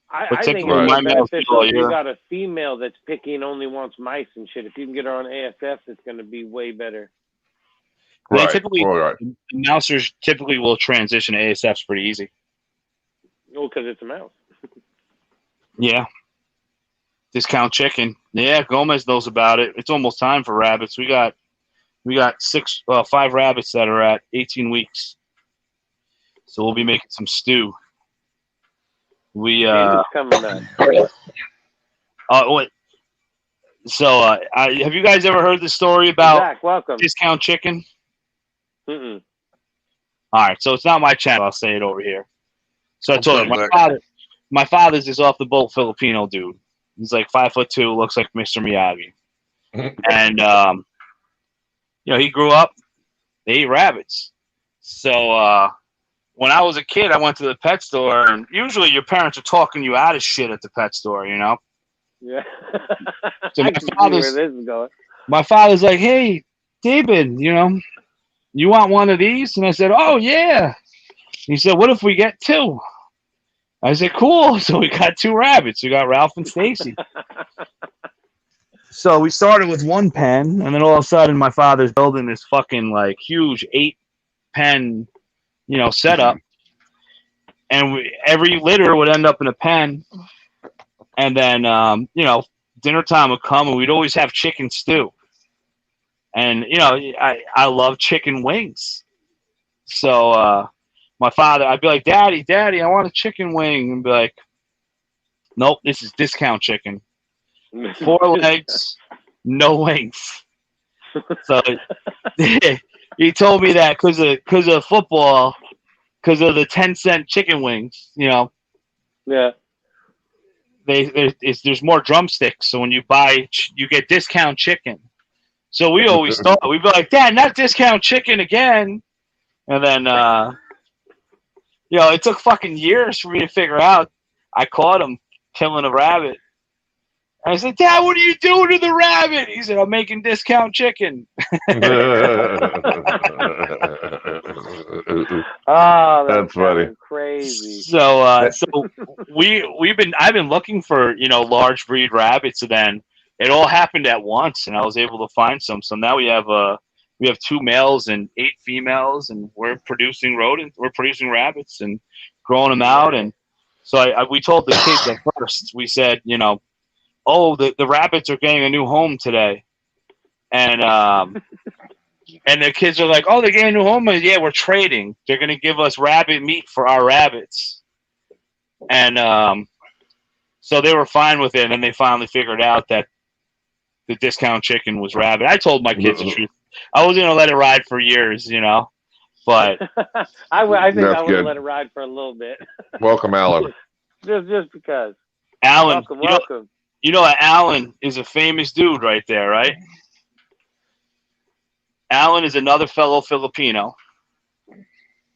I think it's beneficial if you got a female that's picky and only wants mice and shit. If you can get her on ASFs, it's going to be way better. They typically, mousers typically will transition to ASFs pretty easy. Well, because it's a mouse. Yeah. Discount chicken. Yeah, Gomez knows about it. It's almost time for rabbits. We got 5 rabbits that are at 18 weeks. So we'll be making some stew. Coming back. Wait. So, have you guys ever heard the story about Zach, welcome. Discount chicken? Mm-mm. All right, so it's not my channel. I'll say it over here. So I told him my father's this off the boat Filipino dude. He's like 5'2", looks like Mr. Miyagi, and you know, he grew up. They eat rabbits. So when I was a kid, I went to the pet store, and usually your parents are talking you out of shit at the pet store, you know. Yeah. So I can see where this is going. My father's like, "Hey, David, you know, you want one of these?" And I said, "Oh yeah." He said, "What if we get 2?" I said, "Cool." So we got 2 rabbits. We got Ralph and Stacy. So we started with 1 pen, and then all of a sudden, my father's building this fucking like huge 8-pen, you know, setup, and every litter would end up in a pen. And then, you know, dinner time would come, and we'd always have chicken stew. And I love chicken wings. So my father, I'd be like, Daddy, I want a chicken wing, and be like, nope, this is discount chicken. 4 legs, no wings. So he told me that because of football, because of the 10-cent chicken wings. Yeah. There's more drumsticks, so when you buy, you get discount chicken. So we always thought, we'd be like, Dad, not discount chicken again. And then it took fucking years for me to figure out. I caught him killing a rabbit. And I said, Dad, what are you doing to the rabbit? He said, I'm making discount chicken. Oh, That's funny. Crazy. So I've been looking for, large breed rabbits, and then it all happened at once, and I was able to find some. So now we have 2 males and 8 females, and we're producing rabbits and growing them out. And so we told the kids at first, we said, the rabbits are getting a new home today. And and the kids are like, oh, they're getting a new home? Yeah, we're trading. They're going to give us rabbit meat for our rabbits. And so they were fine with it, and they finally figured out that the discount chicken was rabbit. I told my kids the truth. I was going to let it ride for years, but I think That's I would good. have let it ride for a little bit. Welcome, Alan. just because. Alan, Welcome. Alan is a famous dude right there, right? Alan is another fellow Filipino,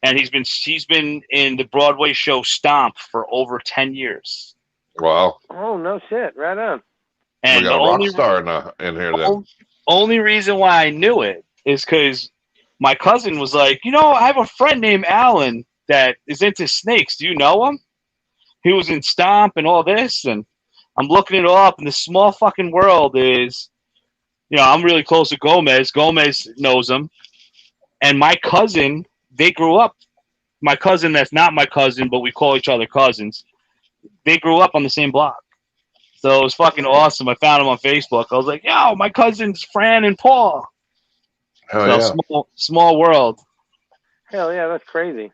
and he's been in the Broadway show Stomp for over 10 years. Wow. Oh, no shit. Right on. And We got a rock star in here then. Only reason why I knew it is because my cousin was like, I have a friend named Alan that is into snakes. Do you know him? He was in Stomp and all this, and I'm looking it up, and the small fucking world is, I'm really close to Gomez. Gomez knows him. And my cousin, they grew up. My cousin that's not my cousin, but we call each other cousins. They grew up on the same block. So it was fucking awesome. I found him on Facebook. I was like, yo, my cousins Fran and Paul. Hell So yeah. small world. Hell yeah, that's crazy.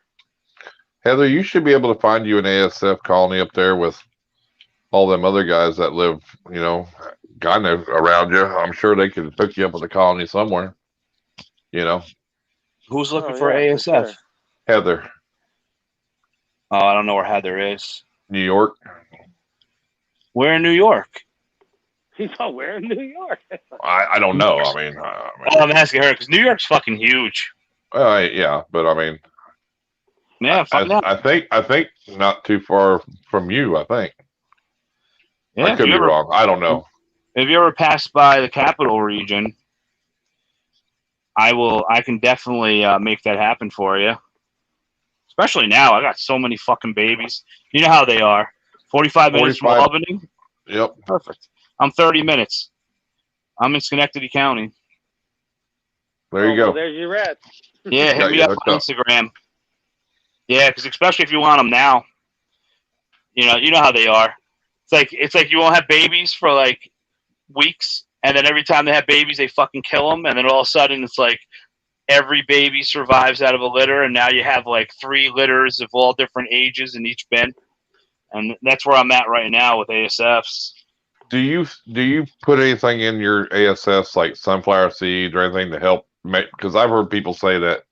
Heather, you should be able to find you an ASF colony up there with all them other guys that live, kind of around you. I'm sure they could hook you up with a colony somewhere. Who's looking Oh, for yeah, ASF? for sure. Heather, Oh, I don't know where Heather is. New York. We're in New York. He's all where in New York. I don't know. I mean, Oh, I'm asking her because New York's fucking huge. yeah, but I mean, Yeah, find out. I think not too far from you. I think. Yeah, I could be wrong. I don't know. If you ever pass by the capital region, I can definitely make that happen for you. Especially now, I got so many fucking babies. You know how they are. 45 minutes from Albany. Yep. Perfect. I'm 30 minutes. I'm in Schenectady County. There you go. Well, there's your rat. Yeah, hit Got me you up hooked on up. Instagram. Yeah, because especially if you want them now, you know how they are. It's like you won't have babies for like weeks, and then every time they have babies, they fucking kill them, and then all of a sudden it's like every baby survives out of a litter, and now you have like 3 litters of all different ages in each bin, and that's where I'm at right now with ASFs. Do you put anything in your ASFs like sunflower seeds or anything to help make? Because I've heard people say that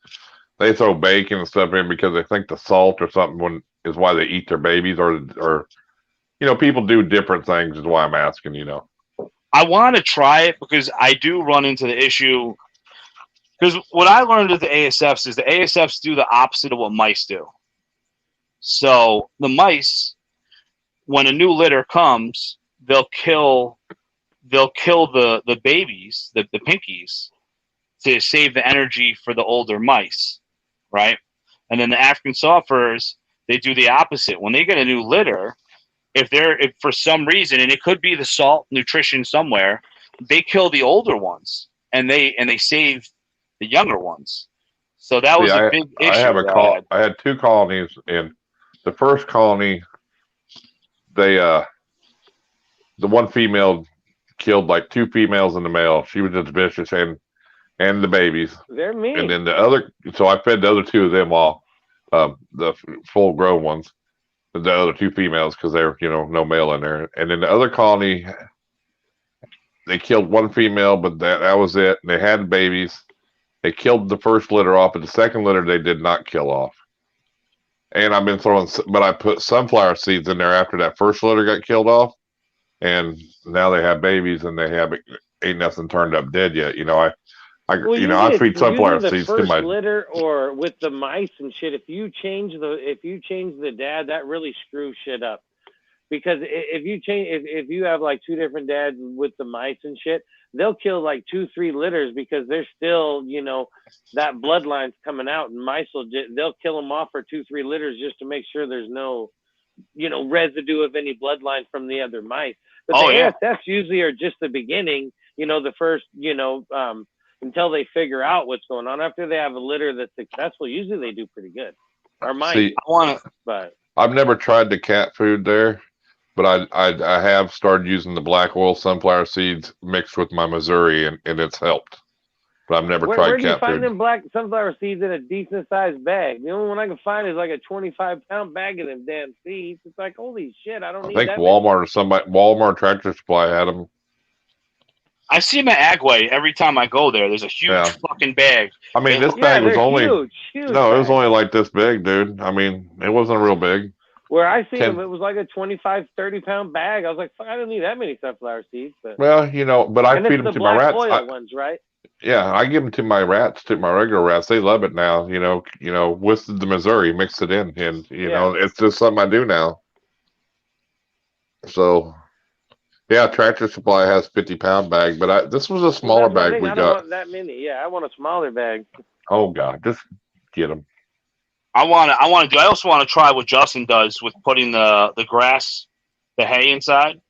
they throw bacon and stuff in because they think the salt or something is why they eat their babies, or people do different things. Is why I'm asking. I want to try it because I do run into the issue. Because what I learned with the ASFs is the ASFs do the opposite of what mice do. So the mice, when a new litter comes, they'll kill the babies, the pinkies, to save the energy for the older mice, right? And then the African soft furs, they do the opposite. When they get a new litter, if for some reason, and it could be the salt nutrition somewhere, they kill the older ones and they save the younger ones. So that was a big issue. I had 2 colonies, and the first colony, they the one female killed like 2 females and the male. She was just vicious, and and the babies. They're mean. And then the other, so I fed the other two of them all, the full grown ones, the other two females because they're no male in there. And then the other colony, they killed one female, but that was it. And they had babies. They killed the first litter off, but the second litter they did not kill off. And I've been throwing, but I put sunflower seeds in there after that first litter got killed off, and now they have babies, and they haven't ain't nothing turned up dead yet. I feed sunflower seeds to my litter, or with the mice and shit. If you change the dad, that really screws shit up. Because if you have like two different dads with the mice and shit, they'll kill like 2-3 litters because they're still, that bloodline's coming out, and mice they'll kill them off for 2-3 litters just to make sure there's no, residue of any bloodline from the other mice. But ASFs usually are just the beginning, the first, until they figure out what's going on. After they have a litter that's successful, usually they do pretty good. Or mice. See, but I've never tried the cat food there. But I have started using the black oil sunflower seeds mixed with my Missouri, and it's helped. But I've never tried cat food. Where do you find them black sunflower seeds in a decent sized bag? The only one I can find is like a 25-pound bag of them damn seeds. It's like, holy shit, I don't need that. I think Walmart Tractor Supply had them. I see them at Agway every time I go there. There's a huge fucking bag. I mean, this bag was only huge no, it was only like this big, dude. I mean, it wasn't real big. Where I see them, it was like a 25, 30-pound bag. I was like, fuck, I don't need that many sunflower seeds. But, well, but I feed them to my rats. Oil ones, right? Yeah, I give them to my rats, to my regular rats. They love it now. With the Missouri, mix it in, and it's just something I do now. So, yeah, Tractor Supply has 50-pound bag, but this was a smaller bag we got. I don't want that many. Yeah, I want a smaller bag. Oh God, just get them. I also want to try what Justin does with putting the grass, the hay inside.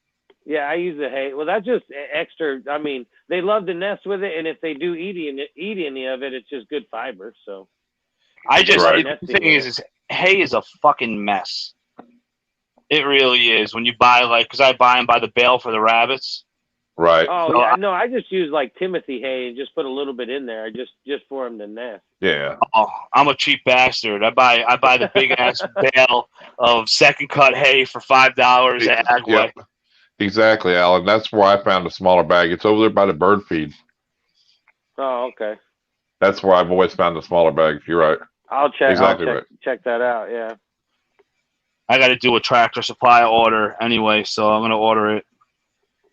Yeah, I use the hay. Well, that's just extra. I mean, they love to nest with it, and if they do eat any of it, it's just good fiber. So, the thing is hay is a fucking mess. It really is. When you buy because I buy them by the bale for the rabbits. Right. Oh so yeah, no, I just use like Timothy hay and just put a little bit in there, just for them to nest. Yeah. Oh, I'm a cheap bastard. I buy the big ass bale of second cut hay for $5 at Agway. Yep. Exactly, Alan. That's where I found a smaller bag. It's over there by the bird feed. Oh, okay. That's where I've always found the smaller bags. You're right. I'll check that out. Yeah. I got to do a Tractor Supply order anyway, so I'm gonna order it.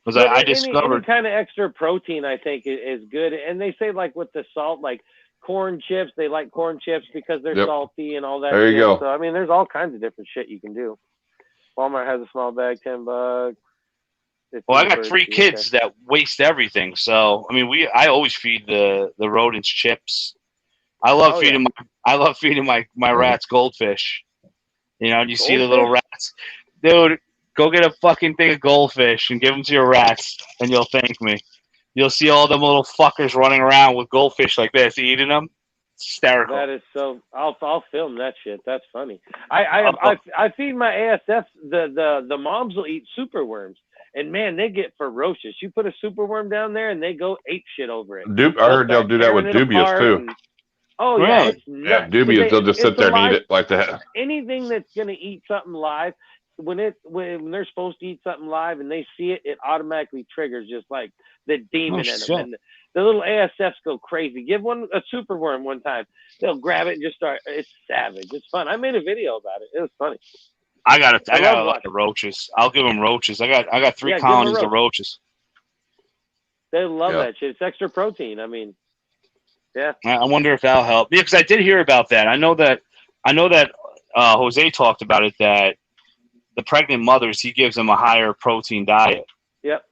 Because I discovered any kind of extra protein, I think, is good. And they say like with the salt, like corn chips, they like corn chips because they're salty and all that. There you go. So I mean, there's all kinds of different shit you can do. Walmart has a small bag, $10. Well, I got 3 kids that waste everything. So I mean, I always feed the rodents chips. I love feeding my rats goldfish. You see the little rats, dude. Go get a fucking thing of goldfish and give them to your rats, and you'll thank me. You'll see all them little fuckers running around with goldfish like this, eating them. It's hysterical. That is so. I'll film that shit. That's funny. I feed my ASFs. The moms will eat superworms, and man, they get ferocious. You put a superworm down there, and they go ape shit over it. I heard they'll do that with dubious too. Oh yeah, yeah, dubious. They'll just sit there and eat it like that. Anything that's gonna eat something live. When they're supposed to eat something live and they see it, it automatically triggers just like the demon in them. And the little ASFs go crazy. Give one a superworm one time. They'll grab it and just start. It's savage. It's fun. I made a video about it. It was funny. I got a lot of roaches. I'll give them roaches. I got 3 colonies of roaches. They love that shit. It's extra protein. I mean, yeah. I wonder if that'll help. Yeah, because I did hear about that. I know that Jose talked about it, that the pregnant mothers, he gives them a higher protein diet. Yep.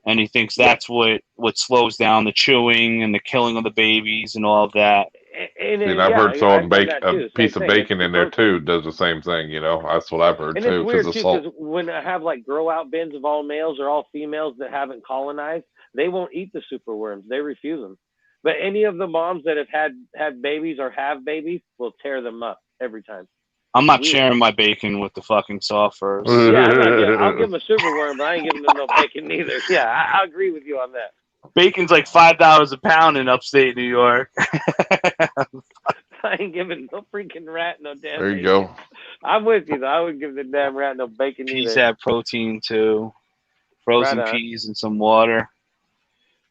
And he thinks that's what slows down the chewing and the killing of the babies and all of that. And I've heard throwing a piece of bacon in there too does the same thing. That's what I've heard and too. It's weird too, because when I have like grow out bins of all males or all females that haven't colonized, they won't eat the superworms. They refuse them. But any of the moms that have had babies or have babies will tear them up every time. I'm not sharing my bacon with the fucking soft furs. Yeah, I'll give them a superworm, but I ain't giving them no bacon neither. Yeah, I agree with you on that. Bacon's like $5 a pound in upstate New York. I ain't giving no freaking rat no damn. There you bacon. go. I'm with you though. I wouldn't give the damn rat no bacon Peas either. have protein too. Frozen Right on. peas and some water.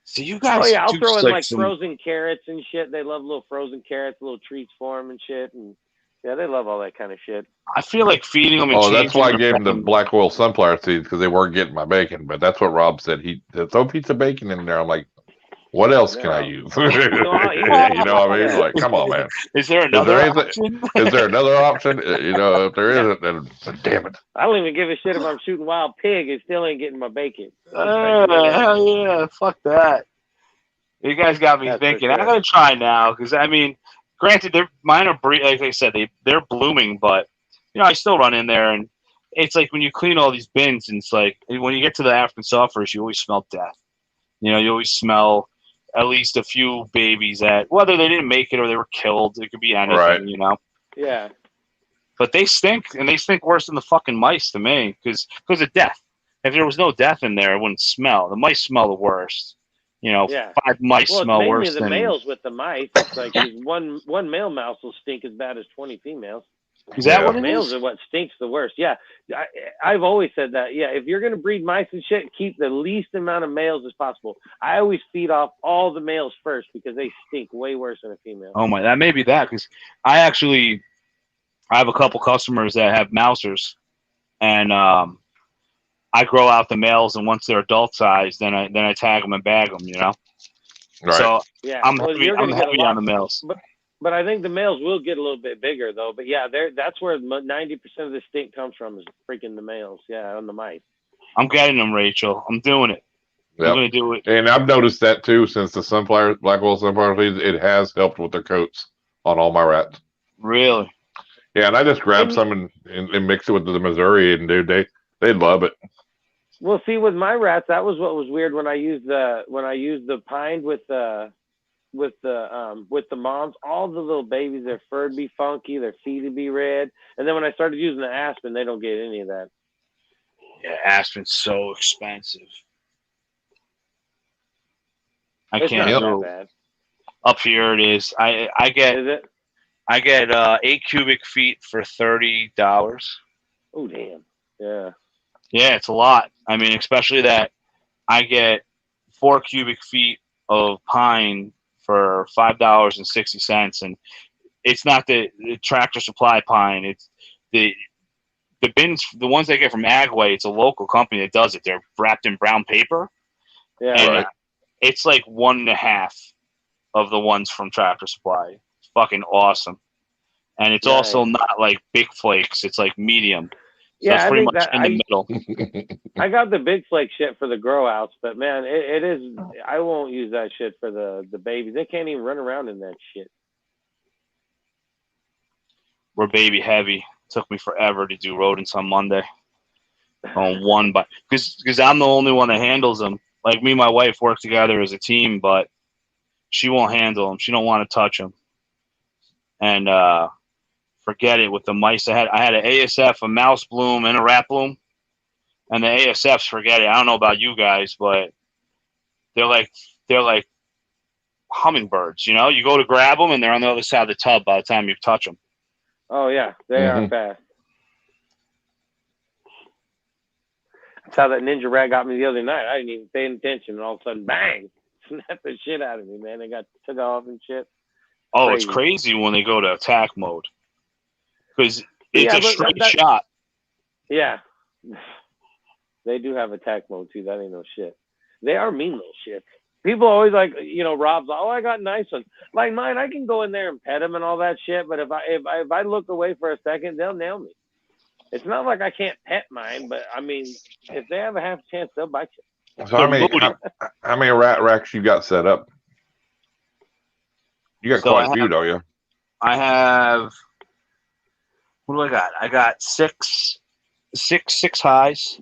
So you guys Oh yeah, I'll do throw in like some, frozen carrots and shit. They love little frozen carrots, little treats for them and shit. And yeah, they love all that kind of shit. I feel like feeding them and Oh, that's changing why I their gave them the bone- black oil sunflower seeds because they weren't getting my bacon. But that's what Rob said. He said, throw a piece of bacon in there. I'm like, what else can I No. use? I'll eat it. You know what I mean? Yeah. Like, come on, man. Is there Is another there anything? option? Is there another option? You know, if there isn't, then damn it. I don't even give a shit if I'm shooting wild pig. It still ain't getting my bacon. Hell yeah, fuck that. You guys got me That's for thinking. sure. I'm gonna try now because I mean, granted, mine are like I said, they're blooming, but you know, I still run in there and it's like when you clean all these bins, and it's like when you get to the African suffers, you always smell death. You know, you always smell at least a few babies that whether they didn't make it or they were killed. It could be anything, Right. you know. Yeah. But they stink, and they stink worse than the fucking mice to me because of death. If there was no death in there, it wouldn't smell. The mice smell the worst. You know, Yeah. 5 mice Well, it's smell mainly worse the than males with the mice. It's like 'cause one male mouse will stink as bad as 20 females. Is that Yeah. what it Males is? are what stinks the worst. Yeah, I've always said that. Yeah, if you're gonna breed mice and shit, keep the least amount of males as possible. I always feed off all the males first because they stink way worse than a female. Oh my, that may be that because I have a couple customers that have mousers, and I grow out the males, and once they're adult size, then I tag them and bag them. You know, Right. so Yeah, I'm well, heavy, you're I'm gonna get a heavy lot. on the males. But I think the males will get a little bit bigger though. But yeah, that's where 90% of the stink comes from is freaking the males. Yeah, on the mice. I'm getting them, Rachel. I'm doing it. I'm Yep. gonna do it. And I've noticed that too since the black oil sunflower seeds. It has helped with their coats on all my rats. Really? Yeah, and I just grabbed And- some and mixed it with the Missouri, and dude, they love it. Well, see, with my rats, that was what was weird when I used the pine with the moms. All the little babies, their fur would be funky, their feet would be red, and then when I started using the aspen, they don't get any of that. Yeah, aspen's so expensive. I It's can't not do that it. Up here it is. I bad. get Is it? 8 cubic feet for $30. Oh damn. Yeah. Yeah, it's a lot. I mean, especially that I get 4 cubic feet of pine for $5.60, and it's not the Tractor Supply pine. It's the bins, the ones I get from Agway. It's a local company that does it. They're wrapped in brown paper, Yeah. and Right. it's like 1.5 of the ones from Tractor Supply. It's fucking awesome, and it's also Nice. not like big flakes. It's like medium. So Yeah, it's I pretty think much that in the middle. I got the big flake shit for the grow outs, but man, it is. I won't use that shit for the babies. They can't even run around in that shit. We're baby heavy. Took me forever to do rodents on Monday. On one, but because I'm the only one that handles them. Like me and my wife work together as a team, but she won't handle them. She don't want to touch them. And forget it with the mice. I had an ASF, a mouse bloom, and a rat bloom. And the ASFs, forget it. I don't know about you guys, but they're like hummingbirds. You know, you go to grab them, and they're on the other side of the tub by the time you touch them. Oh yeah, they are Mhm. fast. That's how that ninja rat got me the other night. I didn't even pay attention, and all of a sudden, bang, snapped the shit out of me, man. They got took off and shit. Oh, it's Crazy. crazy when they go to attack mode because it's Yeah, a but straight that- shot. Yeah, they do have attack mode too. That ain't no shit. They are mean little shit. People always like, Rob's like, oh, I got nice ones. Like mine, I can go in there and pet them and all that shit. But if I look away for a second, they'll nail me. It's not like I can't pet mine, but I mean, if they have a half chance, they'll bite you. So how many rat racks you got set up? You got So quite I a few, don't you? I have, what do I got? I got six highs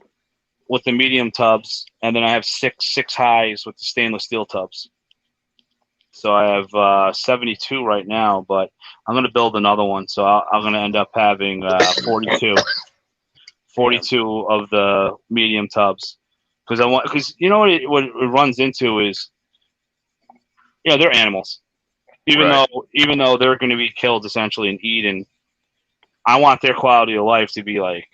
with the medium tubs, and then I have six highs with the stainless steel tubs. So I have 72 right now, but I'm going to build another one. So I'm going to end up having 42 of the medium tubs. Because you know what it runs into is they're animals. Even though they're going to be killed essentially and eaten, I want their quality of life to be like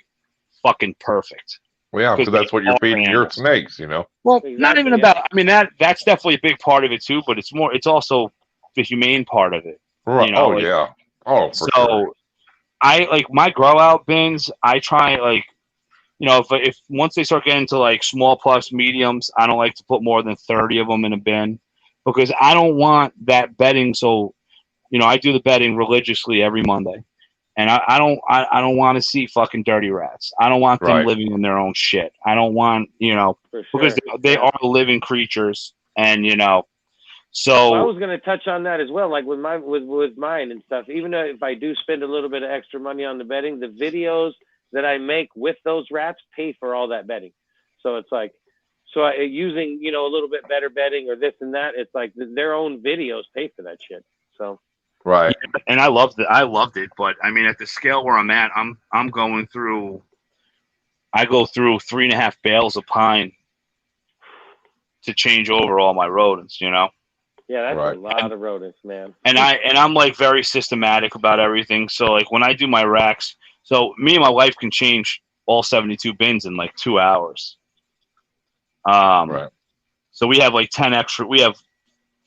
fucking perfect. Well, yeah, because that's what you're feeding your snakes, Well, exactly, not even about. I mean, that's definitely a big part of it too, but it's also the humane part of it. Right. Yeah. Oh, for sure. I like my grow out bins. I try like, if once they start getting to like small plus mediums, I don't like to put more than 30 of them in a bin because I don't want that bedding. So, I do the bedding religiously every Monday. And I don't want to see fucking dirty rats. I don't want them living in their own shit. I don't want, because they are living creatures, and so. Well, I was going to touch on that as well, like with mine and stuff. Even though if I do spend a little bit of extra money on the bedding, the videos that I make with those rats pay for all that bedding. So it's like, using a little bit better bedding or this and that, it's like their own videos pay for that shit. So. Right. And I loved it, but I mean, at the scale where I'm at, I go through 3.5 bales of pine to change over all my rodents, Yeah, that's a lot of rodents, man. And I'm like very systematic about everything. So like when I do my racks, so me and my wife can change all 72 bins in like 2 hours. So we have like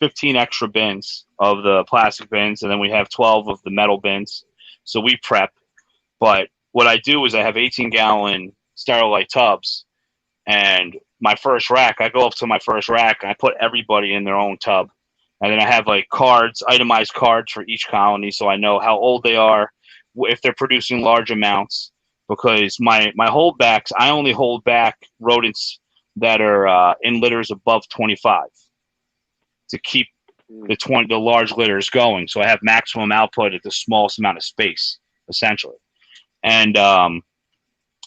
15 extra bins of the plastic bins, and then we have 12 of the metal bins. So we prep. But what I do is I have 18-gallon Sterilite tubs, and my first rack, I go up to my first rack, and I put everybody in their own tub. And then I have like itemized cards for each colony, so I know how old they are, if they're producing large amounts. Because my holdbacks, I only hold back rodents that are in litters above 25 to keep the large litters going. So I have maximum output at the smallest amount of space, essentially. And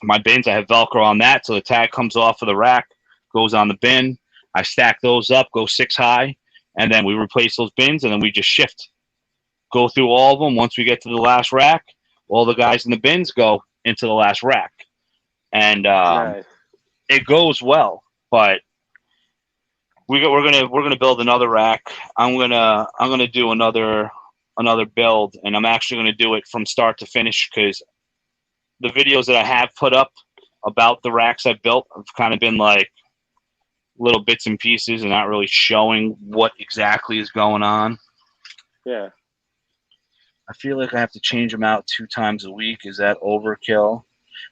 my bins, I have Velcro on that, so the tag comes off of the rack, goes on the bin. I stack those up, go 6 high, and then we replace those bins, and then we just shift. Go through all of them. Once we get to the last rack, all the guys in the bins go into the last rack. And nice. It goes well, but we're gonna build another rack. I'm gonna do another build, and I'm actually gonna do it from start to finish because the videos that I have put up about the racks I built have kind of been like little bits and pieces and not really showing what exactly is going on. Yeah. I feel like I have to change them out 2 times a week. Is that overkill?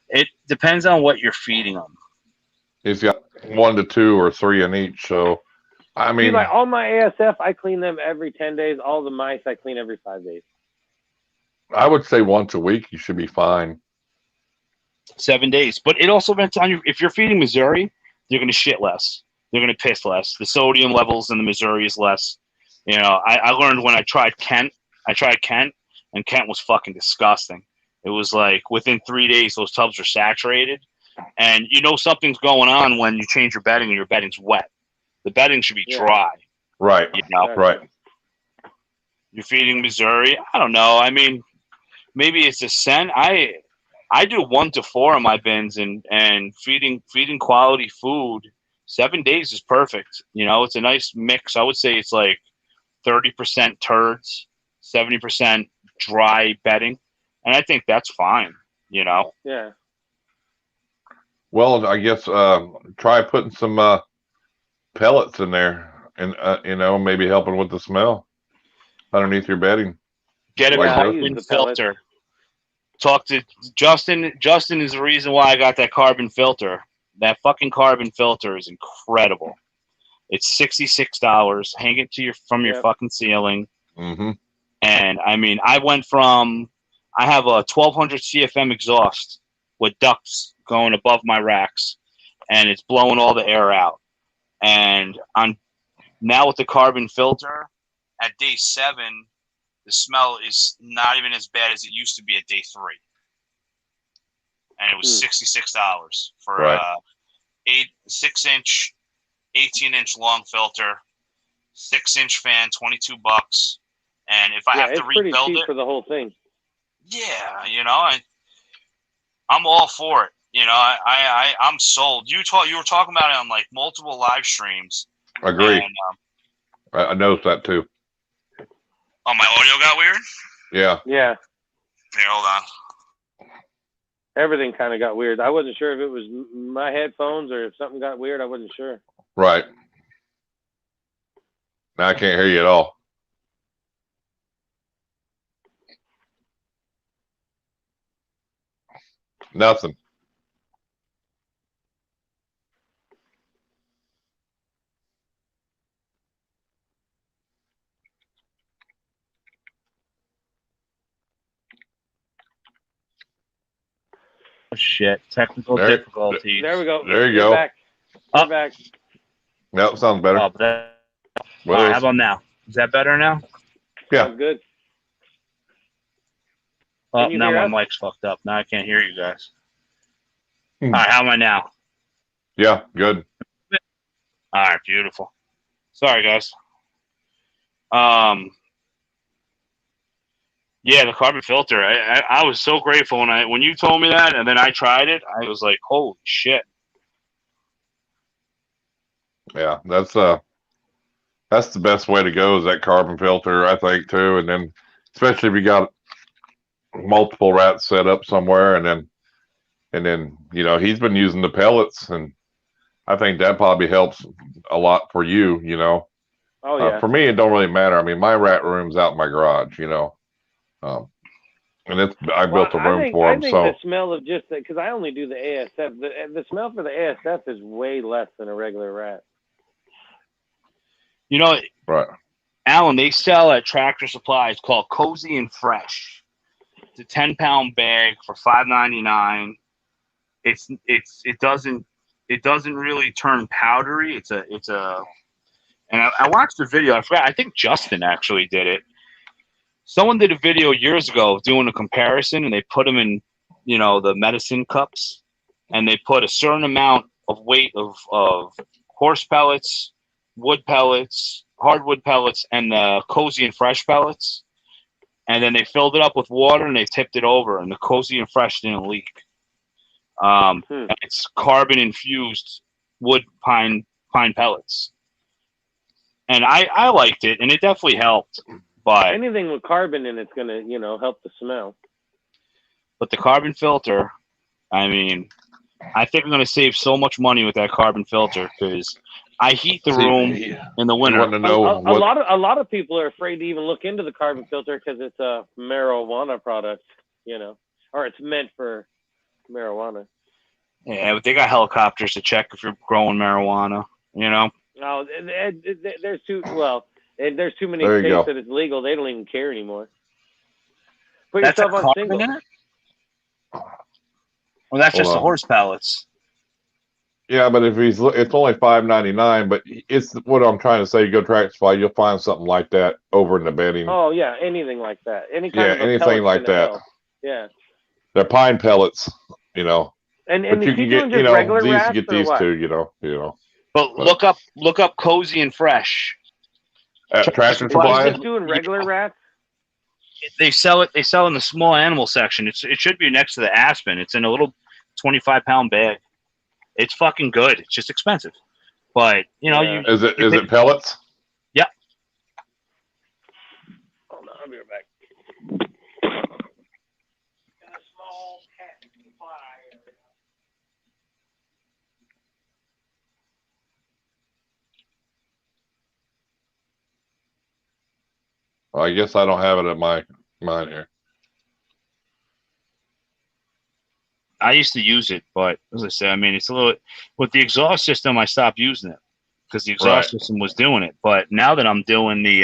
It depends on what you're feeding them. He's got 1 to 2 or 3 in each. So, I mean, like all my ASF, I clean them every 10 days. All the mice, I clean every 5 days. I would say once a week, you should be fine. 7 days. But it also depends on you. If you're feeding Missouri, they're going to shit less. They're going to piss less. The sodium levels in the Missouri is less. I learned when I tried Kent, and Kent was fucking disgusting. It was like within 3 days, those tubs are saturated. And something's going on when you change your bedding and your bedding's wet. The bedding should be dry. Right. Right. You're feeding Missouri. I don't know. I mean, maybe it's a scent. I do 1 to 4 in my bins, and feeding quality food. 7 days is perfect. It's a nice mix. I would say it's like 30% turds, 70% dry bedding, and I think that's fine. Yeah. Well, I guess try putting some pellets in there, and maybe helping with the smell underneath your bedding. Get a carbon filter. Talk to Justin. Justin is the reason why I got that carbon filter. That fucking carbon filter is incredible. It's $66. Hang it from your fucking ceiling. Mm-hmm. And I mean, I have a 1200 CFM exhaust with ducts going above my racks, and it's blowing all the air out. And now with the carbon filter, at day 7, the smell is not even as bad as it used to be at day 3. And it was $66 for a 6-inch, 18-inch long filter, 6-inch fan, $22. And if I have to rebuild pretty cheap it for the whole thing. Yeah, I'm all for it. I'm sold. You were talking about it on like multiple live streams. Agree. I noticed that too. Oh, my audio got weird? Yeah. Yeah. Here, hold on. Everything kind of got weird. I wasn't sure if it was my headphones or if something got weird. I wasn't sure. Right. Now I can't hear you at all. Nothing. Oh, shit. Technical There- difficulties. There we go. There you You're go. back. You're Up. back. Nope, sounds better. Oh, but that, Well, all right, how about now? Is that better now? Yeah. Sounds good. Oh, Can you now hear my us? mic's fucked up. Now I can't hear you guys. Hmm. All right, how am I now? Yeah, good. All right, beautiful. Sorry, guys. Yeah, the carbon filter. I was so grateful when you told me that, and then I tried it. I was like, holy shit. Yeah, that's the best way to go, is that carbon filter, I think, too. And then especially if you got multiple rats set up somewhere, and then he's been using the pellets, and I think that probably helps a lot for you. Oh yeah. For me, it don't really matter. I mean, my rat room's out in my garage, and I built a room for I him. think So the smell of just because I only do the ASF. The smell for the ASF is way less than a regular rat. right, Alan, they sell at Tractor Supply. It's called Cozy and Fresh. It's a 10-pound bag for $5.99. It doesn't really turn powdery. And I watched the video. I forgot. I think Justin actually did it. Someone did a video years ago doing a comparison, and they put them in, the medicine cups, and they put a certain amount of weight of horse pellets, wood pellets, hardwood pellets, and the Cozy and Fresh pellets, and then they filled it up with water and they tipped it over, and the Cozy and Fresh didn't leak. It's carbon infused wood pine pellets, and I liked it, and it definitely helped. But anything with carbon in it's gonna help the smell. But the carbon filter, I mean, I think I'm gonna save so much money with that carbon filter because I heat the room in the winter. Want to know A lot of people are afraid to even look into the carbon filter because it's a marijuana product, or it's meant for marijuana. Yeah, but they got helicopters to check if you're growing marijuana. No, there's too many There you states go. that it's legal. They don't even care anymore. Put That's yourself a on carbon single. in it? Well, that's just the horse pellets. Yeah, but it's only $5.99. But it's what I'm trying to say. You go to Tractor Supply, you'll find something like that over in the bedding. Oh yeah, anything like that. Any kind of a anything pellet's like gonna that. help. Yeah. They're pine pellets, And but you is he can get, doing just regular these rats to get or these what? too, But look up Cozy and Fresh. At Tractor Is he Supply. just doing regular rats? They sell it in the small animal section. It should be next to the Aspen. It's in a little 25-pound bag. It's fucking good. It's just expensive. But Is it pellets? Yep. Hold on, I'll be right back. Well, I guess I don't have it at mine here. I used to use it, but as I said, I mean, it's a little with the exhaust system. I stopped using it because the exhaust system was doing it. But now that I'm doing the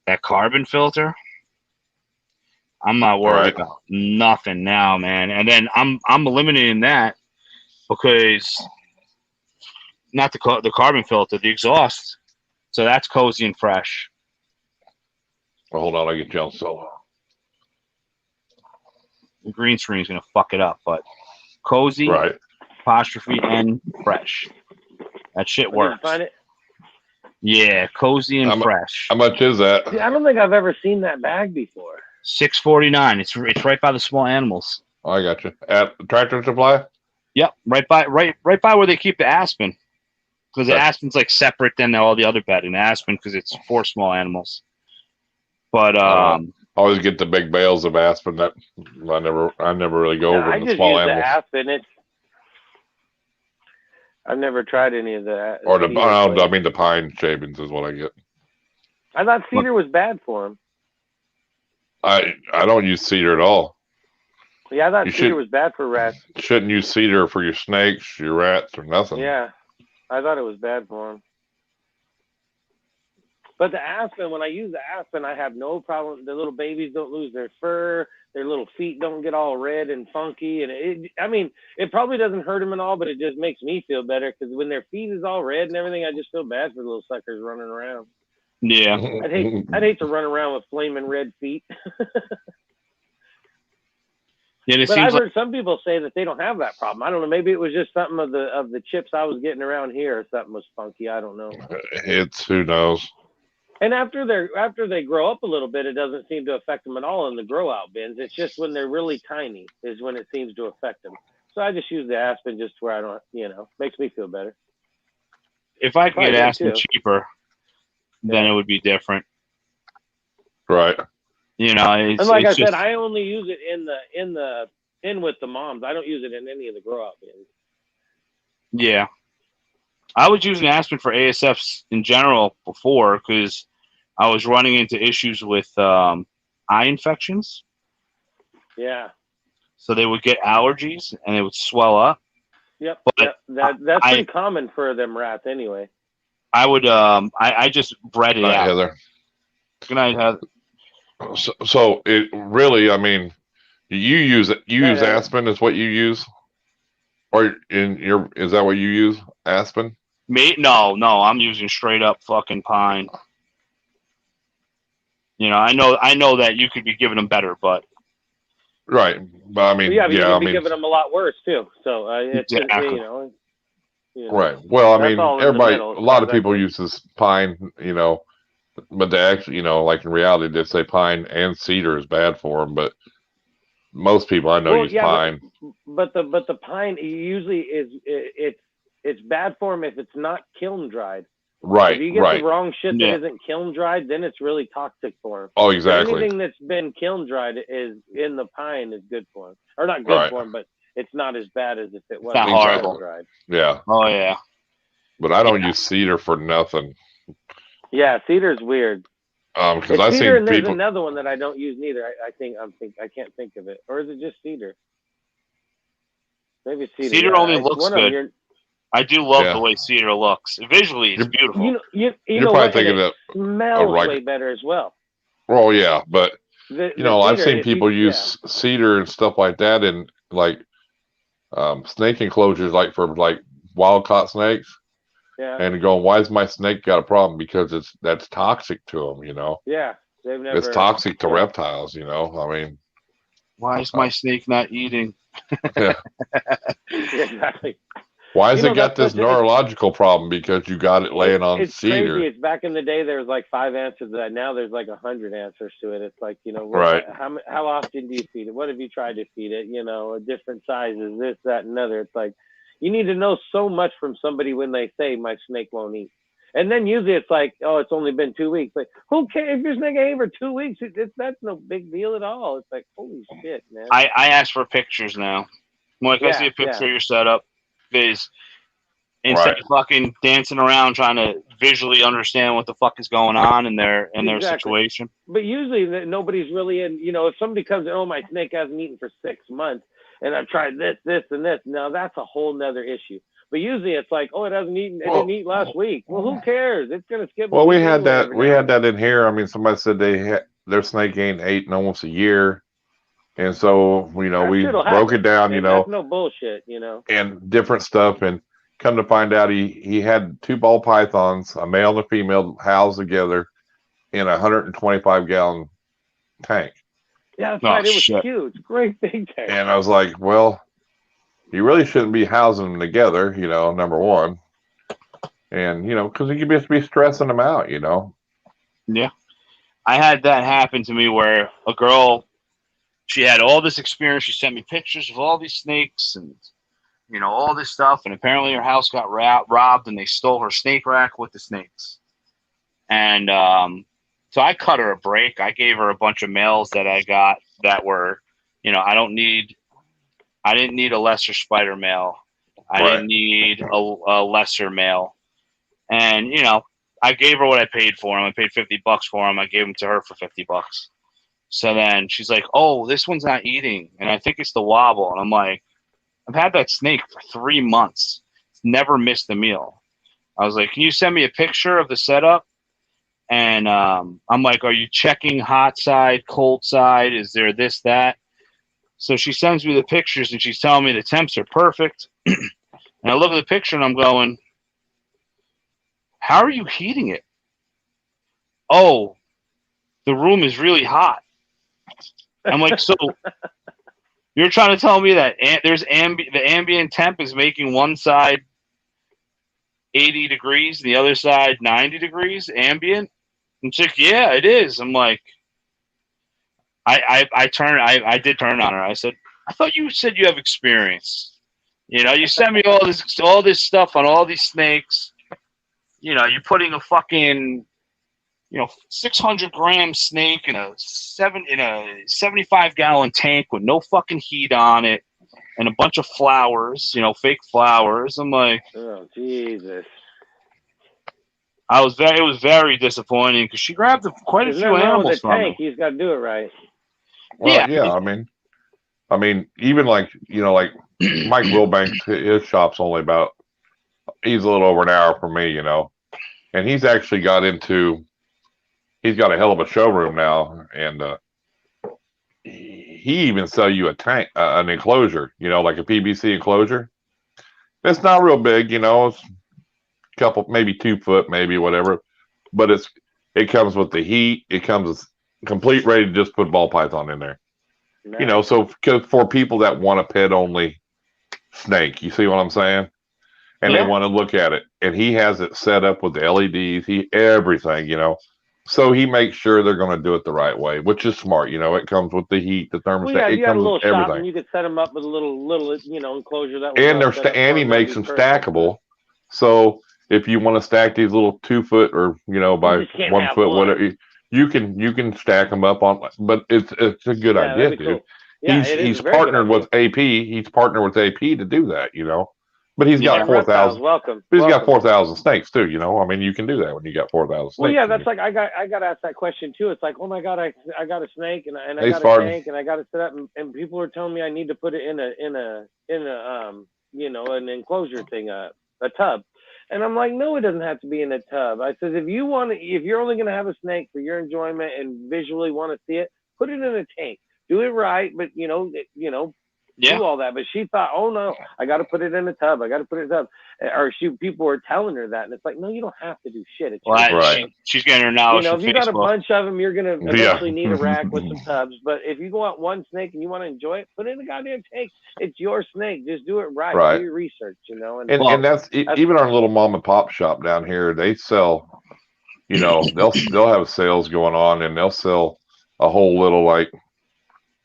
that carbon filter, I'm not worried about nothing now, man. And then I'm eliminating that because not the carbon filter, the exhaust. So that's Cozy and Fresh. Well, hold on, I get you on solo. The green screen is gonna fuck it up, but Cozy, apostrophe and Fresh. That shit works. Did you find it? Yeah, Cozy and Fresh. How much is that? See, I don't think I've ever seen that bag before. $6.49. It's right by the small animals. Oh, I got you. At Tractor Supply? Yep, right by where they keep the Aspen. because the aspen's like separate than all the other bedding. Aspen because it's for small animals. But I always get the big bales of aspen that I never really go over I the just small use animals. the aspen. I've never tried any of the Or the cedar I flakes. mean the pine shavings is what I get. I thought cedar was bad for them. I don't use cedar at all. Yeah, I thought You cedar should- was bad for rats. Shouldn't use cedar for your snakes, your rats, or nothing. Yeah, I thought it was bad for them. But the aspen, when I use the aspen, I have no problem. The little babies don't lose their fur. Their little feet don't get all red and funky. And it probably doesn't hurt them at all, but it just makes me feel better because when their feet is all red and everything, I just feel bad for the little suckers running around. yeah, I'd hate to run around with flaming red feet. yeah. It But I've seems like heard some people say that they don't have that problem. I don't know. Maybe it was just something of the chips I was getting around here, or something was funky. I don't know. It's who knows. And after they grow up a little bit, it doesn't seem to affect them at all in the grow out bins. It's just when they're really tiny is when it seems to affect them. So I just use the aspen just where I don't, makes me feel better. if I could Probably get do, aspen too. cheaper, then Yeah. it would be different. Right. You know, And like I it's just, said, I only use it in with the moms. I don't use it in any of the grow out bins. yeah. I was using aspen for ASFs in general before because I was running into issues with eye infections. Yeah. So they would get allergies and they would swell up. Yep. But That's pretty common for them rats anyway. I would I just bred it Night, out. Heather. Good night, Heather. So it really, I mean, you use it. You use aspen is what you use, or is that what you use? Aspen. Me? No, I'm using straight up fucking pine. You know, I know that you could be giving them better, but Right, but I mean, But you yeah, could be giving them a lot worse too. So it's Exactly. right. Well, I That's mean, all in the everybody, middle, as a lot far of as I people can. uses pine, but they actually, like in reality, they say pine and cedar is bad for them, but most people I know use pine. But the pine usually it's bad for them if it's not kiln dried. Right, If you get right. the wrong shit that Yeah. isn't kiln dried, then it's really toxic for them. Oh, exactly. Anything that's been kiln dried is in the pine is good for them, or not good Right. for them, but it's not as bad as if it was not horrible. kiln dried. Yeah, oh yeah. but I don't use cedar for nothing. Yeah, cedar's weird. Because It's I've cedar, seen and there's people. another one that I don't use neither. I can't think of it, or is it just cedar? Maybe it's cedar. Cedar Yeah, only it's looks one of them. good. I do love Yeah. the way cedar looks. Visually, it's beautiful. You You're know probably what? thinking And that. it smells right. way better as well. Oh yeah, but The I've cedar, seen people use cedar and stuff like that in like snake enclosures, like for like wild caught snakes, Yeah. and going, why has my snake got a problem? Because that's toxic to them. Yeah. They've never. It's toxic to reptiles. I mean, Why is my snake not eating? yeah. Exactly. Why has it that's got this such a- neurological problem? Because you got it laying on it's cedar. crazy. It's back in the day there was like 5 answers to that. Now there's like 100 answers to it. It's like, Right. How often do you feed it? What have you tried to feed it? Different sizes, this, that, and other. It's like you need to know so much from somebody when they say my snake won't eat. And then usually it's like, oh, it's only been 2 weeks. Like, who cares if your snake ate for 2 weeks? That's no big deal at all. It's like, holy shit, man. I ask for pictures now. Like I see a picture of your setup, Viz. Instead of fucking dancing around trying to visually understand what the fuck is going on in their situation. But usually nobody's really in. If somebody comes, oh, my snake hasn't eaten for 6 months, and I've tried this, and this. Now that's a whole nother issue. But usually it's like, oh, it hasn't eaten. It didn't eat last week. Well, who cares? It's gonna skip. Well, we had that. We had that in here. I mean, somebody said their snake ain't ate in almost a year, and so we broke it down. That's no bullshit. And different stuff. And come to find out, he had 2 ball pythons, a male and a female, housed together in a 125-gallon tank. Yeah, that's right. It was huge, great big tank. And I was like, well, you really shouldn't be housing them together, number one. And, because you could just be stressing them out, Yeah. I had that happen to me where a girl, she had all this experience. She sent me pictures of all these snakes and all this stuff. And apparently her house got robbed and they stole her snake rack with the snakes. And so I cut her a break. I gave her a bunch of males that I got that were, I didn't need a lesser spider male. I didn't need a lesser male. And, I gave her what I paid for him. I paid $50 for him. I gave him to her for $50. So then she's like, oh, this one's not eating. And I think it's the wobble. And I'm like, I've had that snake for 3 months. It's never missed a meal. I was like, can you send me a picture of the setup? And I'm like, are you checking hot side, cold side? Is there this, that? So she sends me the pictures and she's telling me the temps are perfect. And I look at the picture and I'm going, how are you heating it? Oh, the room is really hot. I'm like, so you're trying to tell me that the ambient temp is making one side 80 degrees and the other side 90 degrees ambient? And she's like, yeah, it is. I'm like, I did turn on her. I said, I thought you said you have experience. You send me all this stuff on all these snakes. You're putting a fucking 600-gram snake in a 75-gallon tank with no fucking heat on it and a bunch of flowers, fake flowers. I'm like, oh Jesus. It was very disappointing because she grabbed quite a few animals from me. He's got to do it right. Well, yeah. I mean, even like Mike Wilbanks, his shop's only he's a little over an hour from me, and he's actually he's got a hell of a showroom now, and he even sell you a tank, an enclosure, like a PVC enclosure. It's not real big, it's couple, maybe 2 foot, maybe whatever, but it comes with the heat. It comes with complete ready to just put ball python in there. Nice. So for people that want a pet only snake, you see what I'm saying? And they want to look at it, and he has it set up with the LEDs, everything, so he makes sure they're going to do it the right way, which is smart. It comes with the heat, the thermostat. Well, it you comes got a little with shop everything. And you could set them up with a little enclosure that. And he makes them stackable. So if you want to stack these little 2 foot or by 1 foot, whatever, you can stack them up on. But it's a good idea, dude. Cool. Yeah, he's partnered with AP. He's partnered with AP to do that, But he's got 4,000. Welcome. But he's got 4,000 snakes too, I mean, you can do that when you got 4,000 snakes. Well, yeah, that's like I got asked that question too. It's like, oh my god, I got a snake and I got a tank and I got it set up, and people are telling me I need to put it in an enclosure thing, a tub. And I'm like, no, it doesn't have to be in a tub. I says, if you're only going to have a snake for your enjoyment and visually want to see it, put it in a tank. Do it right, but do all that. But she thought, oh no, I got to put it in a tub. I got to put it in a tub. Or people were telling her that, and it's like, no, you don't have to do shit. It's right. She's getting her knowledge. If you got a bunch of them, you're gonna eventually need a rack with some tubs. But if you go out one snake and you want to enjoy it, put it in a goddamn tank. It's your snake. Just do it right. Do your research, And that's even our little mom and pop shop down here. They sell, they'll have sales going on, and they'll sell a whole little like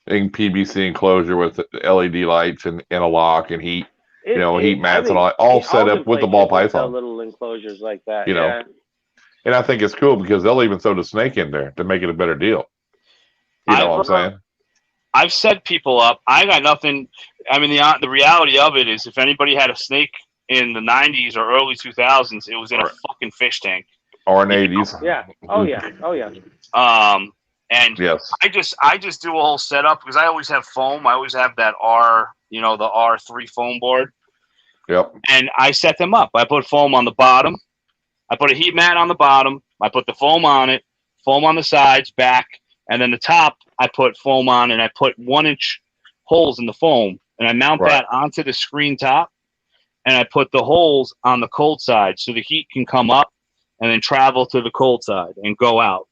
PVC enclosure with LED lights and a lock and heat. Heat mats and all set up with the ball python. Little enclosures like that, And I think it's cool because they'll even throw the snake in there to make it a better deal. You know what I'm saying? I've set people up. I got nothing. I mean, the reality of it is, if anybody had a snake in the 90s or early 2000s, it was in a fucking fish tank. Or in 80s. Yeah. Oh yeah. And yes. I just do a whole setup because I always have foam. I always have that the R3 foam board. Yep. And I set them up. I put foam on the bottom. I put a heat mat on the bottom. I put the foam on it, foam on the sides, back, and then the top I put foam on, and I put 1-inch holes in the foam, and I mount that onto the screen top, and I put the holes on the cold side so the heat can come up and then travel to the cold side and go out,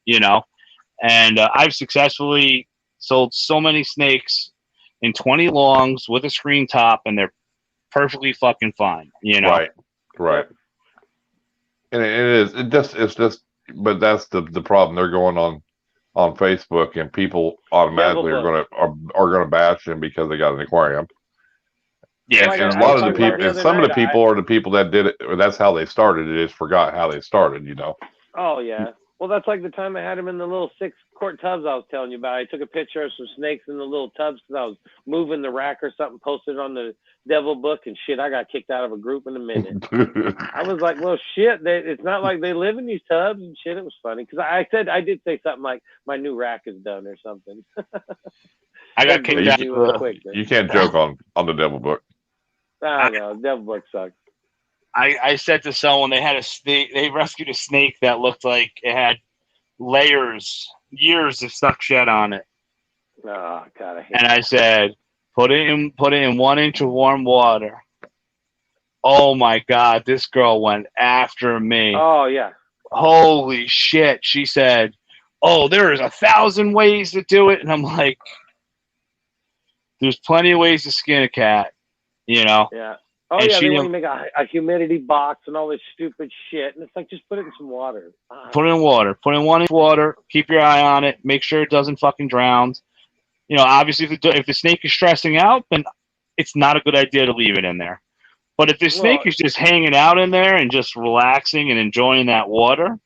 And I've successfully sold so many snakes in 20 longs with a screen top, and they're perfectly fucking fine, Right. And it's just, but that's the problem. They're going on Facebook, and people automatically are gonna bash them because they got an aquarium. Yeah, And Like a I lot was of the talking about people, the and other some of night, the people are the people that did it, or that's how they started. They just forgot how they started, you know. Oh yeah. Well, that's like the time I had him in the little 6-quart tubs I was telling you about. I took a picture of some snakes in the little tubs because I was moving the rack or something, posted on the Devil Book, and shit, I got kicked out of a group in a minute. I was like, well, shit, it's not like they live in these tubs and shit. It was funny because I did say something like my new rack is done or something. I got kicked out. You can't joke on the Devil Book. I know, Devil Book sucks. I said to someone they rescued a snake that looked like it had years of suck shed on it. Oh God, I hate And that. I said, put it in 1 inch of warm water. Oh my God, this girl went after me. Oh yeah. Holy shit. She said, oh, there's 1,000 ways to do it. And I'm like, there's plenty of ways to skin a cat, you know? Yeah. Oh and yeah, they want to make a humidity box and all this stupid shit, and it's like just put it in some water. Put it in water. Put it in 1 inch water. Keep your eye on it. Make sure it doesn't fucking drown. You know, obviously, if the snake is stressing out, then it's not a good idea to leave it in there. But if the snake is just hanging out in there and just relaxing and enjoying that water,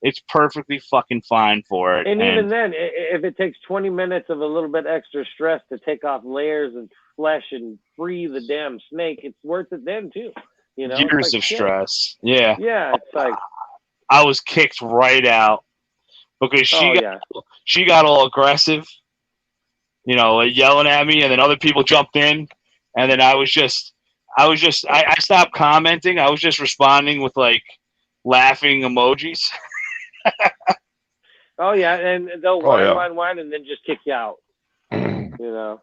it's perfectly fucking fine for it. And even then, if it takes 20 minutes of a little bit extra stress to take off layers and flesh and free the damn snake, it's worth it then too. You know, years of stress. Yeah. Yeah, it's like I was kicked right out because she got all aggressive, you know, like yelling at me, and then other people jumped in, and then I stopped commenting. I was just responding with like laughing emojis. Oh yeah, and they'll whine, and then just kick you out. You know,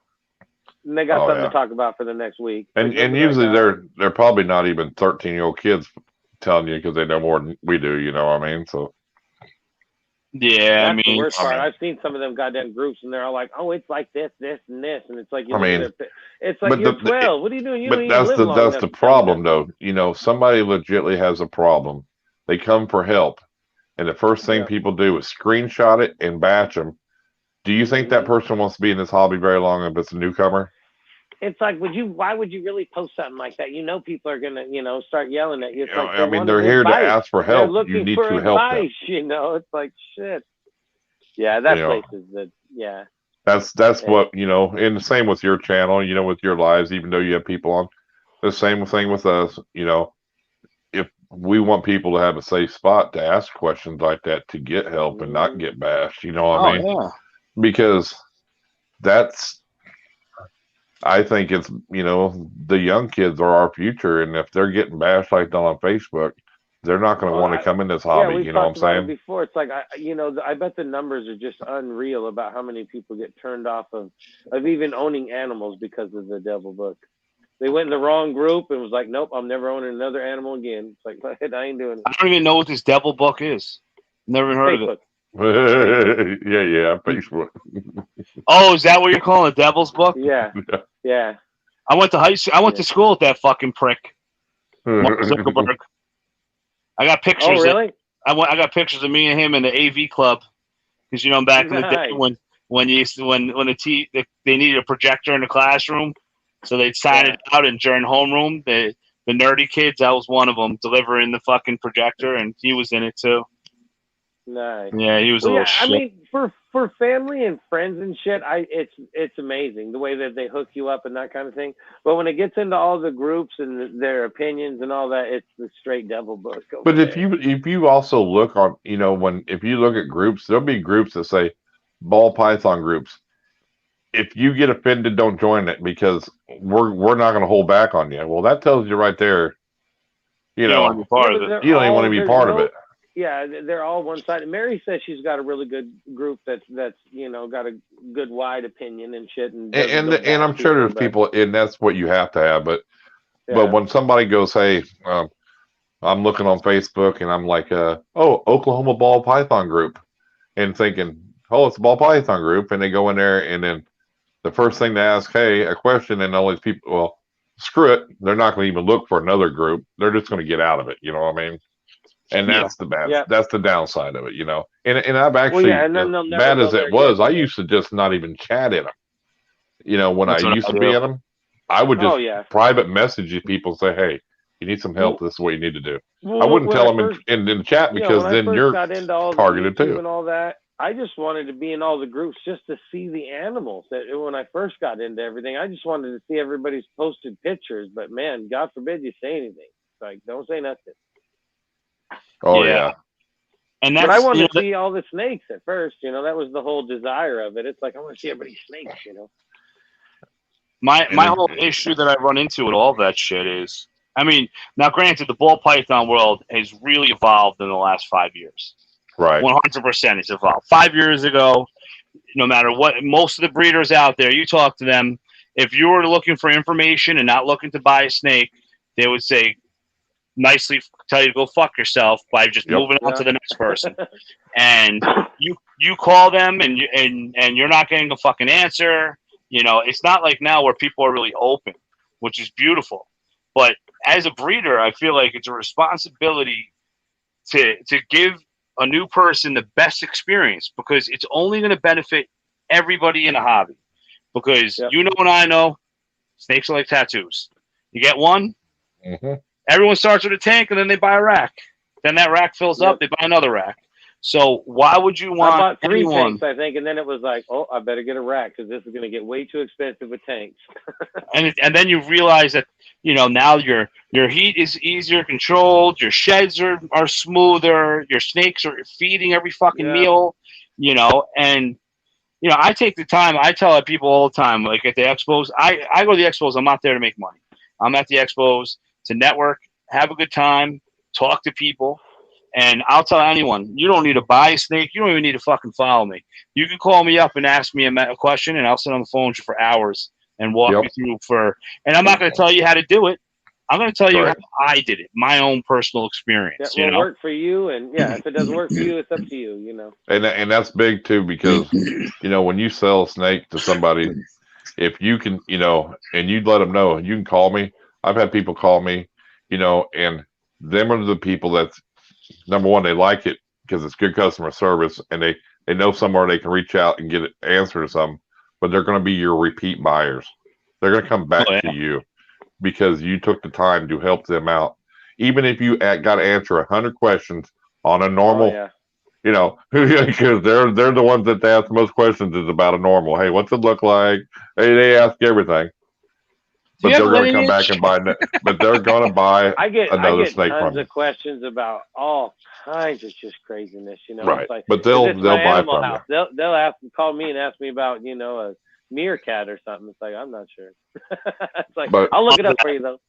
and they got something to talk about for the next week. And usually they're probably not even 13-year-old kids telling you because they know more than we do. You know what I mean? So yeah, that's the worst part. I've seen some of them goddamn groups, and they're all like, "Oh, it's like this, this, and this," and it's like, it's like you're 12. What are you doing? You don't even live long enough. That's the problem, though. You know, somebody legitimately has a problem. They come for help. And the first thing people do is screenshot it and batch them. Do you think that person wants to be in this hobby very long if it's a newcomer? It's like, why would you really post something like that? You know, people are going to, start yelling at you. It's like, I mean, they're here to ask for help. You need to help them. You know, it's like, shit. Yeah, that place is That's what, and the same with your channel, with your lives, even though you have people on. The same thing with us, if we want people to have a safe spot to ask questions like that, to get help and not get bashed, you know what I mean? Yeah. Because I think it's, the young kids are our future. And if they're getting bashed like that on Facebook, they're not going to want to come in this hobby. You know what I'm saying? Before, it's like, I bet the numbers are just unreal about how many people get turned off of even owning animals because of the Devil Book. They went in the wrong group and was like, nope, I'm never owning another animal again. It's like, I ain't doing it. I don't even know what this Devil Book is. Never heard of it. Yeah, Facebook. Oh, is that what you're calling a Devil's Book? Yeah. I went to high school. I went to school with that fucking prick, Mark Zuckerberg. I got pictures. Oh, really? I got pictures of me and him in the AV club because back in the day when they needed a projector in the classroom, so they'd sign it out, and during homeroom, the nerdy kids, I was one of them delivering the fucking projector, and he was in it too. Nice. Yeah, he was a little shit. I mean, for family and friends and shit, it's amazing the way that they hook you up and that kind of thing. But when it gets into all the groups and their opinions and all that, it's the straight Devil Book. But if you also look on, if you look at groups, there'll be groups that say ball python groups. If you get offended, don't join it because we're not going to hold back on you. Well, that tells you right there, you don't want to be part of it. You don't even want to be part of it. Yeah, they're all one-sided. Mary says she's got a really good group that's got a good wide opinion and shit. And I'm sure there's people, and that's what you have to have. But when somebody goes, hey, I'm looking on Facebook and I'm like, Oklahoma Ball Python Group, and thinking, oh, it's a Ball Python Group, and they go in there and then the first thing they ask, hey, a question, and all these people, well, screw it, they're not going to even look for another group. They're just going to get out of it. You know what I mean? And that's the bad. That's the downside of it, And I've actually, bad as it was, I used to just not even chat in them. When I used to be in them, I would just yeah. private message these people and say, hey, you need some help. Well, This is what you need to do. well, I wouldn't when tell I them first, in the chat yeah, because when I then first you're got into all the targeted YouTube too. and all that, I just wanted to be in all the groups just to see the animals. That when I first got into everything, I just wanted to see everybody's posted pictures. But man, God forbid you say anything. It's like, don't say nothing. Oh Yeah. yeah. And But that's, I wanted you know, to see all the snakes at first. You know, that was the whole desire of it. It's like I want to see everybody's snakes. You know. my whole issue that I run into with all that shit is, I mean, now granted, the ball python world has really evolved in the last 5 years. Right. 100% it's evolved. 5 years ago, no matter what, most of the breeders out there, you talk to them, if you were looking for information and not looking to buy a snake, they would say, nicely tell you to go fuck yourself by just moving on to the next person. And you call them and you're not getting a fucking answer. You know, it's not like now where people are really open, which is beautiful. But as a breeder, I feel like it's a responsibility to give a new person the best experience, because it's only going to benefit everybody in the hobby. Because you know and I know, snakes are like tattoos. You get one, everyone starts with a tank, and then they buy a rack. Then that rack fills up, they buy another rack. So why would you want I bought 3 anyone... tanks, I think, and then it was like, oh, I better get a rack because this is going to get way too expensive with tanks. and then you realize that, you know, now your heat is easier controlled, your sheds are smoother, your snakes are feeding every fucking meal, you know. And you know, I take the time, I tell people all the time, like at the expos, I go to the expos, I'm not there to make money. I'm at the expos to network, have a good time, talk to people. And I'll tell anyone, you don't need to buy a snake. You don't even need to fucking follow me. You can call me up and ask me a question, and I'll sit on the phone with you for hours and walk you through and I'm not going to tell you how to do it. I'm going to tell you how I did it, my own personal experience. Yeah, well, work for you, and if it doesn't work for you, it's up to you. You know. And that's big too, because you know, when you sell a snake to somebody, if you can, you know, and you let them know, you can call me. I've had people call me, you know, and them are the people that's, number one, they like it because it's good customer service, and they know somewhere they can reach out and get an answer to something. But they're going to be your repeat buyers. They're going to come back to you because you took the time to help them out. Even if you got to answer 100 questions on a normal, you know, because they're the ones that they ask the most questions is about a normal. Hey, what's it look like? Hey, they ask everything. But they're going to come back and buy. But they're going to buy another snake from you. Tons of questions about all kinds of just craziness, you know. Right. It's like, but they'll buy from house. you. They'll call me and ask me about, you know, a meerkat or something. It's like, I'm not sure. It's like, I'll look it up for you though.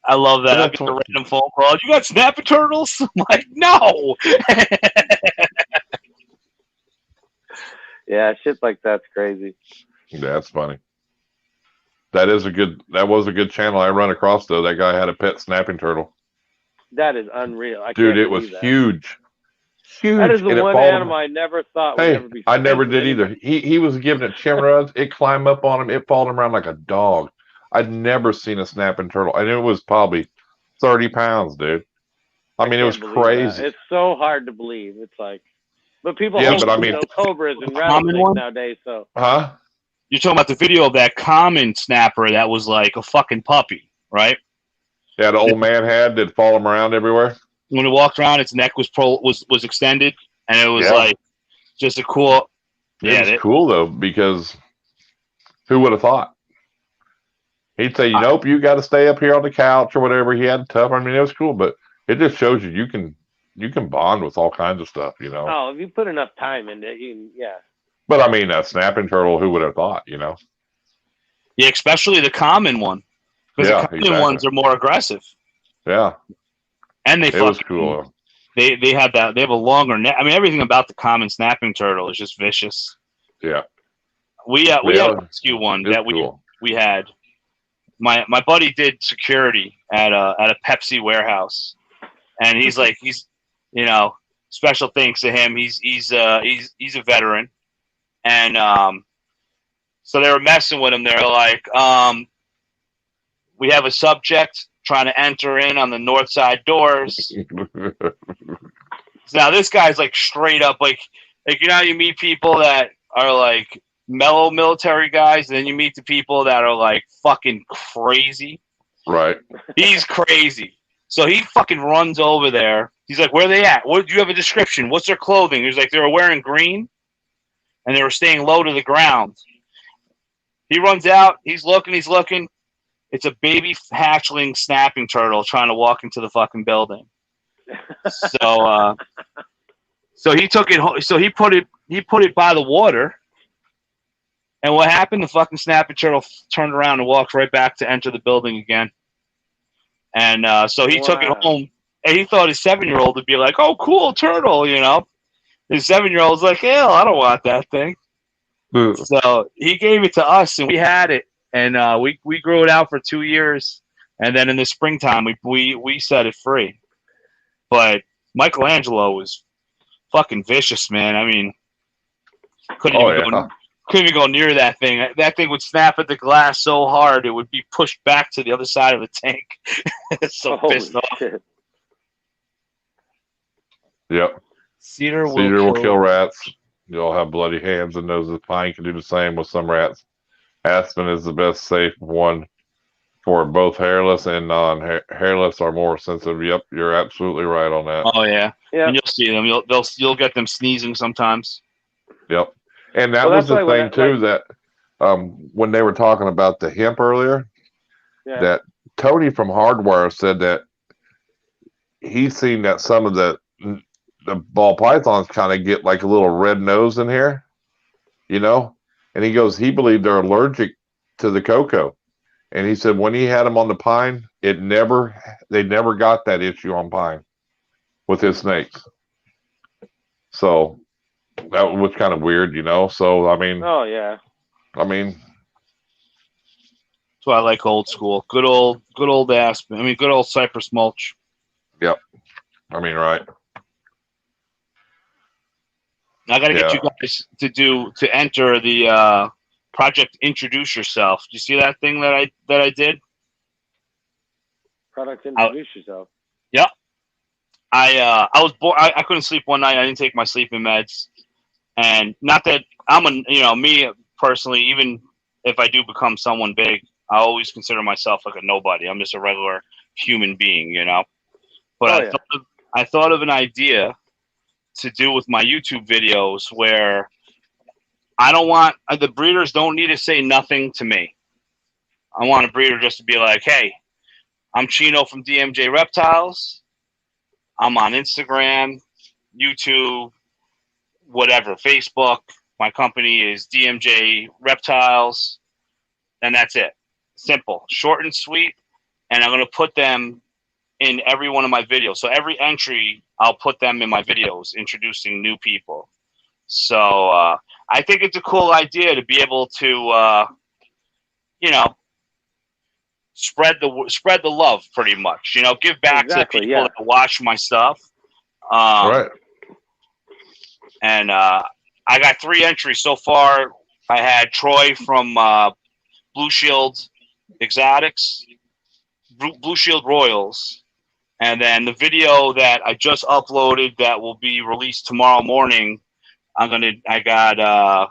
I love that. I get a random phone call. You got snapping turtles? I'm like, no. Yeah, shit like that's crazy. Yeah, that's funny. That was a good channel I run across though. That guy had a pet snapping turtle. That is unreal. Dude, it was huge. Huge. That is the one animal I never thought would ever be. I never did either. He was giving it chimerads. It climbed up on him. It followed him around like a dog. I'd never seen a snapping turtle, and it was probably 30 pounds, dude. I mean, it was crazy. It's so hard to believe. It's like, but people cobras and rattlesnakes nowadays. So, You're talking about the video of that common snapper that was like a fucking puppy, right? Yeah, the old man had that follow him around everywhere. When it walked around, its neck was extended, and it was like just a cool. It was cool though, because who would have thought? He'd say, "Nope, you got to stay up here on the couch or whatever." He had tough. I mean, it was cool, but it just shows you can bond with all kinds of stuff, you know. Oh, if you put enough time into it, But I mean, a snapping turtle, who would have thought, you know? Yeah, especially the common one, because the common ones are more aggressive. Yeah, and it was cool. They have a longer neck. I mean, everything about the common snapping turtle is just vicious. Yeah, we had a rescue one that we had. My buddy did security at a Pepsi warehouse, and he's you know, special thanks to him. He's a veteran, and so they were messing with him. They're like, we have a subject trying to enter in on the north side doors. Now this guy's like straight up like you know how you meet people that are like mellow military guys, and then you meet the people that are like fucking crazy. Right. He's crazy. So he fucking runs over there. He's like, where are they at? What do you have a description? What's their clothing? He's like, they were wearing green and they were staying low to the ground. He runs out, he's looking. It's a baby hatchling snapping turtle trying to walk into the fucking building. So so he took it so he put it by the water. And what happened? The fucking snapping turtle turned around and walked right back to enter the building again. And so he took it home, and he thought his 7-year-old would be like, "Oh, cool turtle," you know. His 7-year-old's like, "Hell, I don't want that thing." So he gave it to us, and we had it, and we grew it out for 2 years, and then in the springtime we set it free. But Michelangelo was fucking vicious, man. I mean, couldn't even go near that thing. That thing would snap at the glass so hard it would be pushed back to the other side of the tank. So pissed off. Shit. Yep. Cedar will kill rats. You'll have bloody hands and noses. Pine can do the same with some rats. Aspen is the best safe one for both hairless and non-hairless are more sensitive. Yep, you're absolutely right on that. Oh yeah. Yeah. And you'll see them. You'll get them sneezing sometimes. Yep. And that was the thing too, that when they were talking about the hemp earlier, that Tony from Hardware said that he's seen that some of the ball pythons kind of get like a little red nose in here, you know, and he goes, he believed they're allergic to the cocoa, and he said when he had them on the pine, they never got that issue on pine with his snakes. So that was kind of weird, you know. So I mean, oh yeah, I mean, that's why I like old school, good old aspen. I mean, good old cypress mulch. Yep. I mean, right. I got to get you guys to enter the project. Introduce yourself. Do you see that thing that I did? Product introduce yourself. Yep. I was bored. I couldn't sleep one night. I didn't take my sleeping meds, and not that me personally. Even if I do become someone big, I always consider myself like a nobody. I'm just a regular human being, you know. But I thought of an idea to do with my YouTube videos where I don't want the breeders don't need to say nothing to me. I want a breeder just to be like, "Hey, I'm Chino from Dmj Reptiles. I'm on Instagram, YouTube, whatever, Facebook. My company is Dmj Reptiles," and that's it. Simple, short and sweet. And I'm going to put them in every one of my videos. So every entry, I'll put them in my videos, introducing new people. So I think it's a cool idea to be able to, spread the love, pretty much. You know, give back to the people that watch my stuff. Right. And I got 3 entries so far. I had Troy from Blue Shield Exotics, Blue Shield Royals. And then the video that I just uploaded that will be released tomorrow morning, I got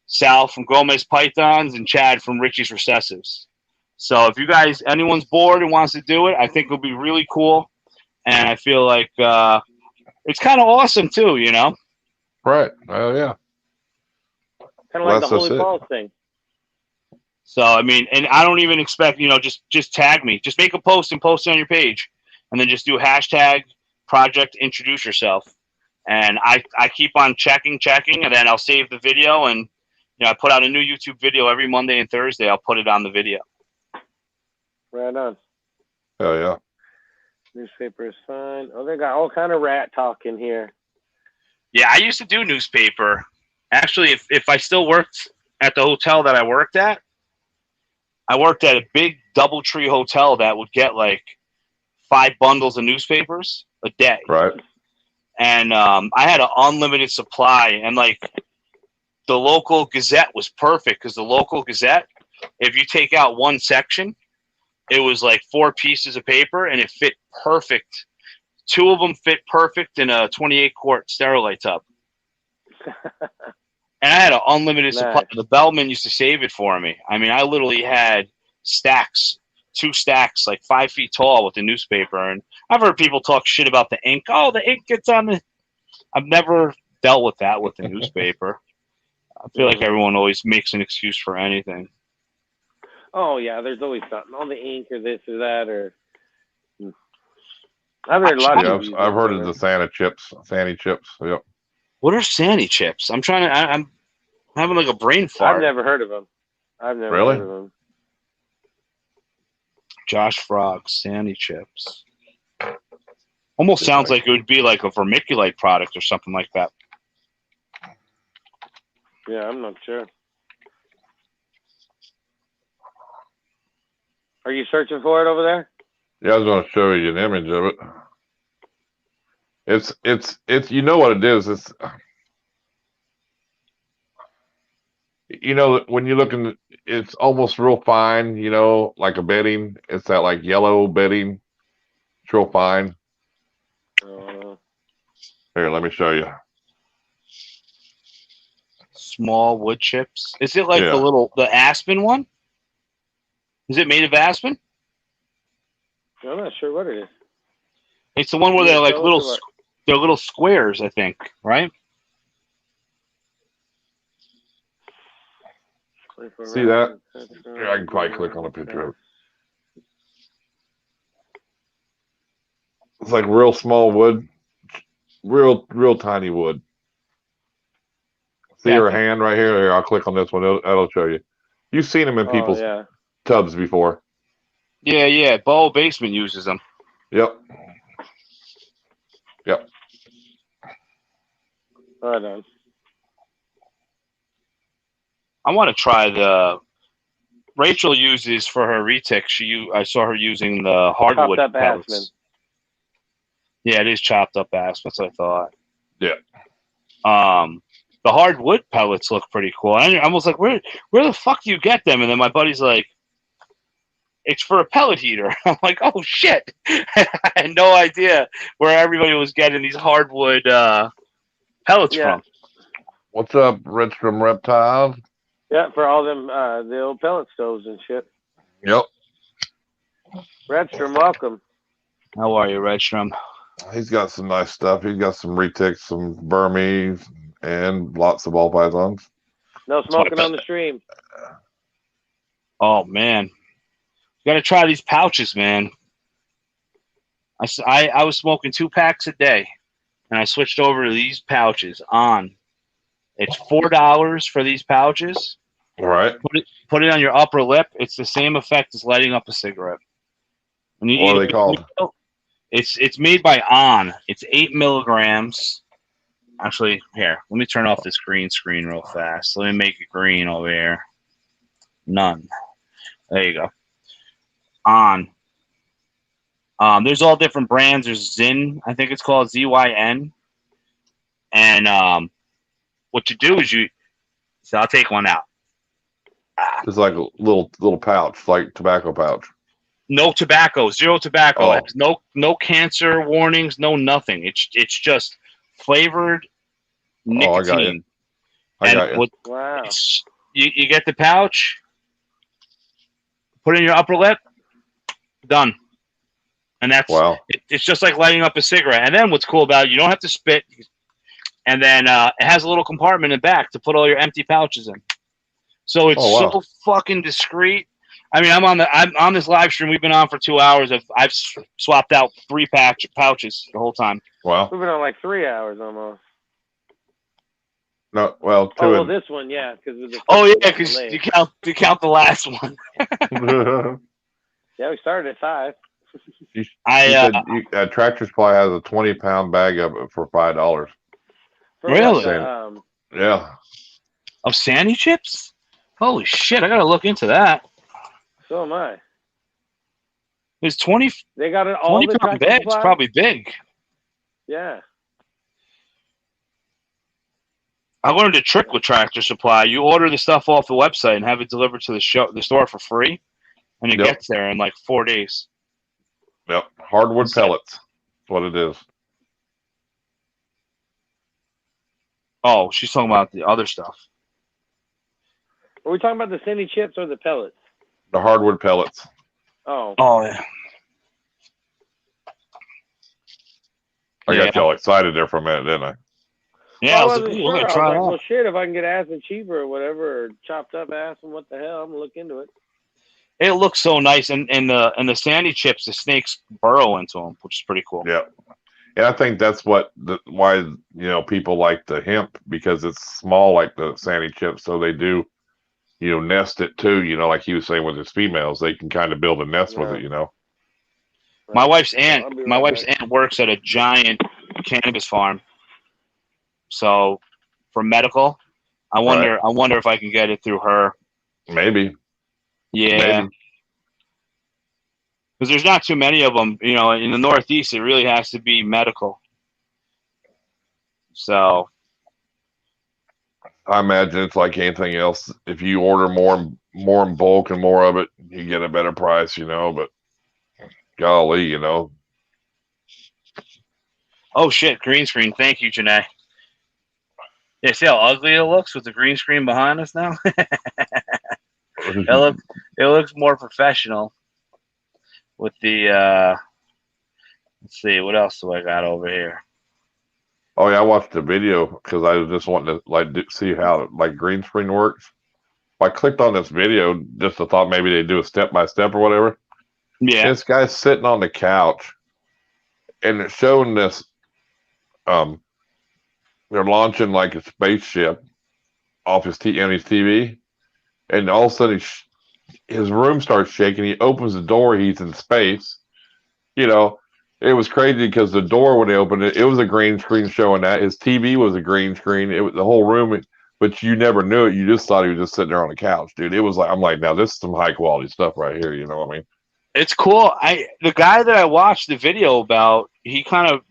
Sal from Gomez Pythons and Chad from Richie's Recessives. So if you guys, anyone's bored and wants to do it, I think it'll be really cool. And I feel like it's kind of awesome too, you know? Right. Oh yeah. Kind of like the Holy Falls thing. So, I mean, and I don't even expect, just tag me. Just make a post and post it on your page. And then just do hashtag project introduce yourself. And I keep on checking, and then I'll save the video. And, I put out a new YouTube video every Monday and Thursday. I'll put it on the video. Right on. Oh, yeah. Newspaper is fine. Oh, they got all kind of rat talk in here. Yeah, I used to do newspaper. Actually, if I still worked at the hotel that I worked at a big DoubleTree hotel that would get like 5 bundles of newspapers a day. Right. And I had an unlimited supply, and like the local Gazette was perfect because the local Gazette, if you take out one section, it was like 4 pieces of paper and it fit perfect. 2 of them fit perfect in a 28-quart Sterilite tub. And I had an unlimited supply. Nice. The bellman used to save it for me. I mean, I literally had stacks, 2 stacks, like 5 feet tall with the newspaper. And I've heard people talk shit about the ink. Oh, the ink gets on the. I've never dealt with that with the newspaper. I feel like everyone always makes an excuse for anything. Oh yeah, there's always something on the ink or this or that or. I've heard a lot of. I've heard of the Santa chips. Yep. What are Sandy chips? I'm trying to. I'm having like a brain fart. I've never heard of them. Really? Heard of them. Josh Frog, Sandy chips. Almost sounds like it would be like a vermiculite product or something like that. Yeah, I'm not sure. Are you searching for it over there? Yeah, I was going to show you an image of it. It's you know what it is. It's when you look in, it's almost real fine. Like a bedding. It's that like yellow bedding. It's real fine. Here, let me show you. Small wood chips. Is it like the aspen one? Is it made of aspen? I'm not sure what it is. It's the one where they're like little squares, I think, right? See that? Here, I can probably click on a picture of it. It's like real small wood, real tiny wood. See her hand right here? Here, I'll click on this one. That'll show you. You've seen them in people's tubs before. Yeah. Bowl Basement uses them. Yep. Right on. I want to try the. Rachel uses for her retic. I saw her using the hardwood chopped up pellets. aspen. Yeah, it is chopped up aspen. That's what I thought. Yeah. The hardwood pellets look pretty cool. I was like, where the fuck do you get them? And then my buddy's like, it's for a pellet heater. I'm like, oh shit! I had no idea where everybody was getting these hardwood pellets from. What's up, Redstrom Reptiles? Yeah, for all them the old pellet stoves and shit. Yep. Redstrom, welcome. How are you, Redstrom? He's got some nice stuff. He's got some retics, some Burmese, and lots of ball pythons. No smoking on the stream. Oh man, you gotta try these pouches, man. I was smoking 2 packs a day, and I switched over to these pouches. It's $4 for these pouches. All right. Put it on your upper lip. It's the same effect as lighting up a cigarette. What are they called? It's made by On. It's 8 milligrams. Actually, here, let me turn off this green screen real fast. Let me make it green over here. None. There you go. On. There's all different brands. There's Zyn, I think it's called ZYN. And what you do is so I'll take one out. It's like a little pouch, like tobacco pouch. No tobacco, 0 tobacco. Oh. It has no cancer warnings, no nothing. It's just flavored nicotine. I got you. Wow. You get the pouch, put it in your upper lip, done. And that's it's just like lighting up a cigarette. And then what's cool about it, you don't have to spit. And then it has a little compartment in the back to put all your empty pouches in. So it's so fucking discreet. I mean, I'm on this live stream. We've been on for 2 hours. I've swapped out 3 pouches the whole time. Wow. We've been on like 3 hours almost. No, well, 2. Oh, well, this one, yeah, because you count the last one. Yeah, we started at 5. Tractor Supply has a 20-pound bag of it for $5. Really? Yeah. Of Sandy chips? Holy shit! I gotta look into that. So am I. There's 20. They got it all. 20-pound bags. It's probably big. Yeah. I learned a trick with Tractor Supply. You order the stuff off the website and have it delivered to the store for free, and it gets there in like 4 days. Yep. Hardwood pellets. That's what it is. Oh, she's talking about the other stuff. Are we talking about the Cindy chips or the pellets? The hardwood pellets. Oh. Oh yeah. I got y'all excited there for a minute, didn't I? Yeah, Well, I I was like, wasn't ooh, sure. I'm I gonna was try like, it well, out. shit, if I can get acid cheaper or whatever, or chopped up acid, what the hell? I'm gonna look into it. It looks so nice, and the sandy chips, the snakes burrow into them, which is pretty cool. Yeah. And I think that's why people like the hemp, because it's small like the sandy chips, so they do nest it too. Like he was saying with his females, they can kind of build a nest with it. My wife's aunt, I'll be my right wife's back. aunt works at a giant cannabis farm. So for medical, I wonder if I can get it through her. Maybe. Yeah. Because there's not too many of them. In the Northeast, it really has to be medical. So I imagine it's like anything else. If you order more in bulk and more of it, you get a better price. But golly, oh shit, green screen. Thank you, Janae. Yeah, see how ugly it looks with the green screen behind us now? It looks more professional with the let's see, what else do I got over here? Oh yeah, I watched the video because I was just wanting to see how green screen works. I clicked on this video just to thought maybe they'd do a step by step or whatever. Yeah. And this guy's sitting on the couch and it's showing this they're launching like a spaceship off his TV, and all of a sudden his room starts shaking. He opens the door, he's in space. It was crazy because the door, when they opened it, it was a green screen showing that. His TV was a green screen. It was the whole room, but you never knew it. You just thought he was just sitting there on the couch, dude. It was like, I'm like, now this is some high quality stuff right here. You know what I mean? It's cool. The guy that I watched the video about, he kind of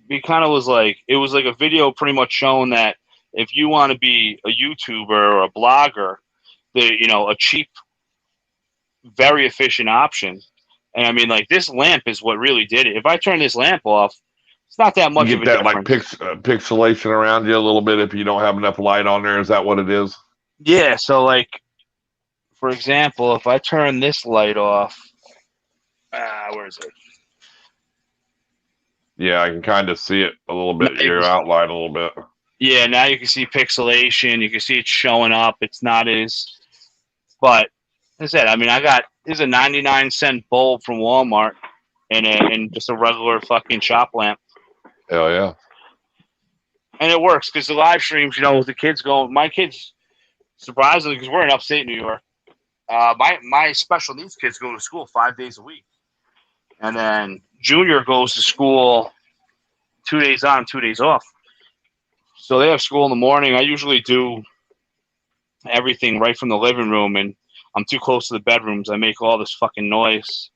was like, it was like a video pretty much showing that if you want to be a YouTuber or a blogger, a cheap, very efficient option. And I mean, like, this lamp is what really did it. If I turn this lamp off, it's not that much You of a get that difference. pixelation around you a little bit if you don't have enough light on there. Is that what it is? Yeah. So, like, for example, if I turn this light off, where is it? Yeah, I can kind of see it a little bit. Your outline a little bit. Yeah, now you can see pixelation. You can see it showing up. It's not as, but as I said, I mean, this is a 99-cent bulb from Walmart and just a regular fucking shop lamp. Hell yeah. And it works because the live streams, with the kids going, my kids, surprisingly, because we're in upstate New York, my special needs kids go to school 5 days a week. And then Junior goes to school 2 days on, 2 days off. So they have school in the morning. I usually do everything right from the living room, and I'm too close to the bedrooms. I make all this fucking noise.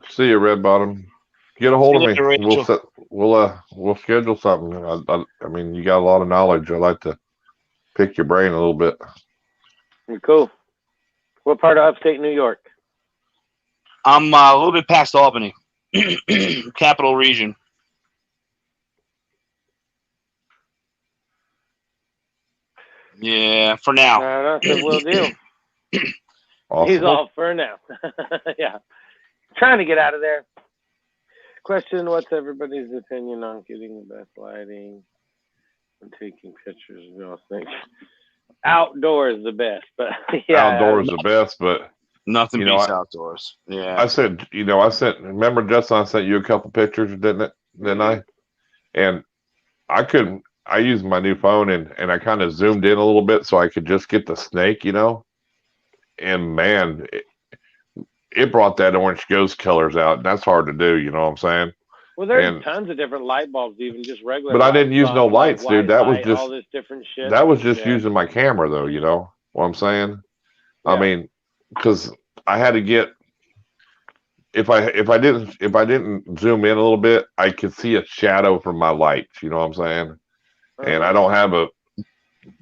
See you, Red Bottom. Get a hold of me. Rachel. We'll schedule something. I mean, you got a lot of knowledge. I like to pick your brain a little bit. Cool. What part of upstate New York? I'm a little bit past Albany, capital region. Yeah, for now. That's a real deal. Awesome. He's off for now. Yeah. Trying to get out of there. Question, what's everybody's opinion on getting the best lighting and taking pictures of all things? Outdoors the best, but yeah. Outdoors the best, but nothing beats outdoors. Yeah. I said, remember, Justin, I sent you a couple pictures, didn't I? And I used my new phone and I kind of zoomed in a little bit so I could just get the snake, and man, it brought that orange ghost colors out, and that's hard to do, you know what I'm saying? Well, there's tons of different light bulbs, even just regular. But I didn't use no lights, dude. That was just all this different shit. That was just using my camera, though. You know what I'm saying? Yeah. I mean, because I had to get if I didn't zoom in a little bit, I could see a shadow from my lights. You know what I'm saying? And I don't have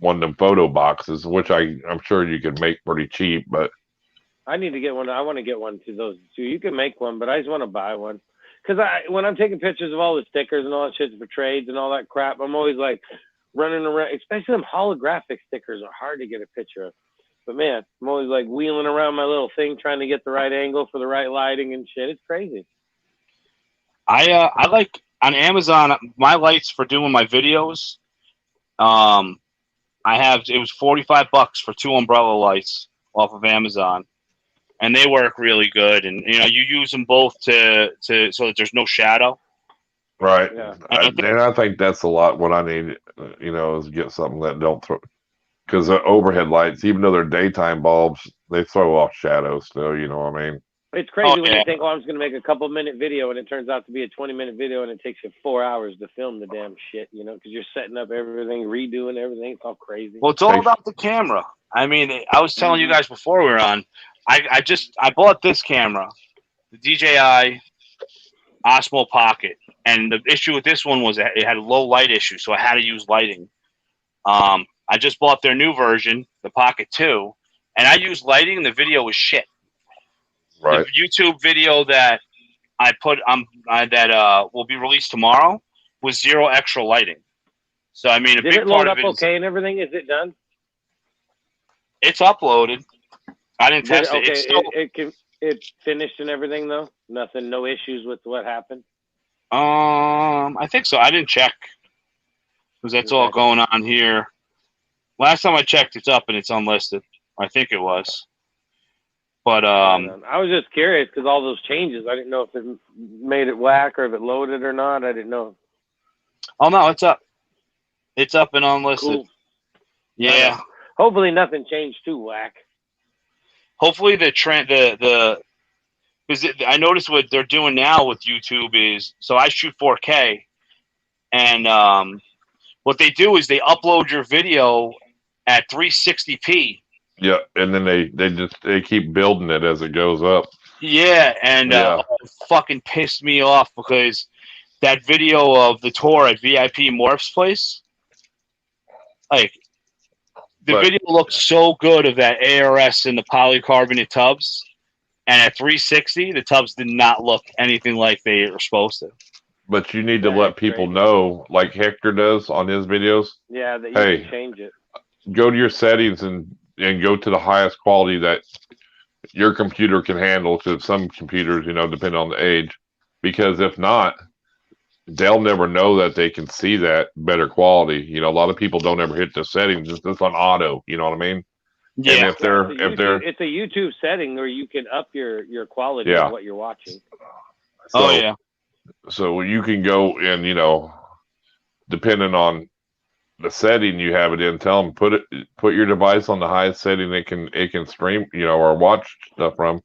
one of them photo boxes, which I'm sure you can make pretty cheap, but I need to get one. I want to get one to those too. You can make one, but I just want to buy one. Because when I'm taking pictures of all the stickers and all that shit for trades and all that crap, I'm always like, running around, especially them holographic stickers are hard to get a picture of. But man, I'm always like wheeling around my little thing trying to get the right angle for the right lighting and shit. It's crazy. I like on Amazon my lights for doing my videos. It was $45 for 2 umbrella lights off of Amazon, and they work really good. And you use them both to so that there's no shadow. Right. Yeah. And I think that's a lot what I need, is get something that don't throw, because the overhead lights, even though they're daytime bulbs, they throw off shadows still, you know what I mean? It's crazy when you think, I'm just going to make a couple-minute video, and it turns out to be a 20-minute video, and it takes you 4 hours to film the damn shit, because you're setting up everything, redoing everything. It's all crazy. Well, it's all about the camera. I mean, I was telling you guys before we were on, I bought this camera, the DJI Osmo Pocket, and the issue with this one was that it had a low light issue, so I had to use lighting. I just bought their new version, the Pocket 2, and I used lighting, and the video was shit. Right. The YouTube video that I put that will be released tomorrow was 0 extra lighting. So I mean, Did it load up okay and everything? Is it done? It's uploaded. I didn't test it. Okay, it finished and everything though. Nothing, no issues with what happened. I think so. I didn't check because that's all going on here. Last time I checked, it's up and it's unlisted. I think it was. But I was just curious because all those changes, I didn't know if it made it whack or if it loaded or not. I didn't know. Oh no, it's up. It's up and unlisted. Cool. Yeah. Hopefully nothing changed too whack. Hopefully because I noticed what they're doing now with YouTube is, so I shoot 4K, and what they do is they upload your video at 360p. Yeah, and then they keep building it as it goes up. Yeah, and it fucking pissed me off because that video of the tour at VIP Morph's place, like the video looked so good of that ARS and the polycarbonate tubs, and at 360 the tubs did not look anything like they were supposed to. But you need to let people know, like Hector does on his videos. Yeah, that you can change it. Go to your settings and go to the highest quality that your computer can handle. Because some computers, depending on the age, because if not, they'll never know that they can see that better quality. A lot of people don't ever hit the settings; it's just on auto. You know what I mean? Yeah. And it's a YouTube setting where you can up your quality of what you're watching. So, So you can go and depending on the setting you have it in, tell them put your device on the highest setting it can stream or watch stuff from,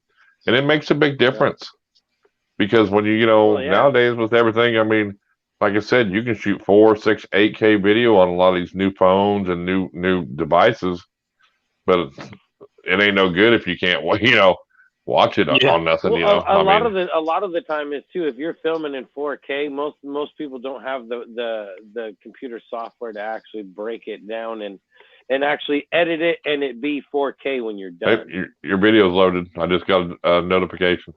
and it makes a big difference because when nowadays with everything, I mean, like I said, you can shoot 4, 6, 8K video on a lot of these new phones and new devices, but it ain't no good if you can't watch it on nothing. Well, a lot of the time is too, if you're filming in 4K, most people don't have the computer software to actually break it down and actually edit it and it be 4K when you're done. Hey, your video's loaded. I just got a notification.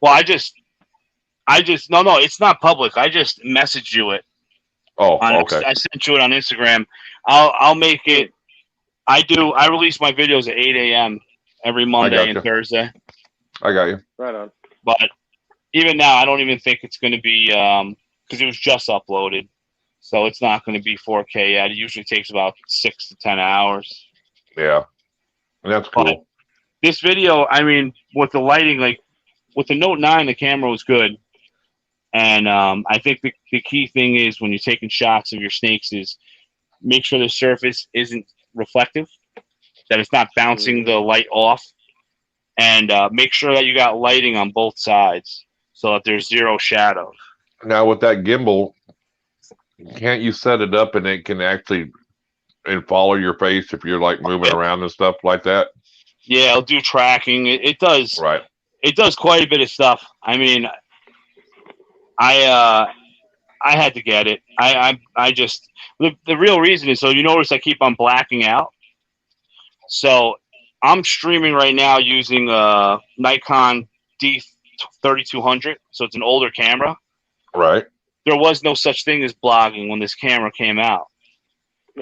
Well, no, it's not public. I just messaged you it. Oh, okay. I sent you it on Instagram. I'll make it. I release my videos at 8 a.m. every Monday and Thursday. I got you. Right on. But even now, I don't even think it's going to be because it was just uploaded, so it's not going to be 4K yet. It usually takes about 6 to 10 hours. Yeah, that's cool. But this video, I mean, with the lighting, like with the Note 9, the camera was good, and I think the key thing is when you're taking shots of your snakes is make sure the surface isn't reflective, that it's not bouncing the light off, and make sure that you got lighting on both sides so that there's 0 shadow. Now with that gimbal, can't you set it up and it can actually follow your face if you're like moving around and stuff like that? Yeah, it'll do tracking. It does. Right. It does quite a bit of stuff. I mean, I had to get it. I just the real reason is so you notice I keep on blacking out. So I'm streaming right now using a Nikon D3200, so it's an older camera. Right. There was no such thing as blogging when this camera came out.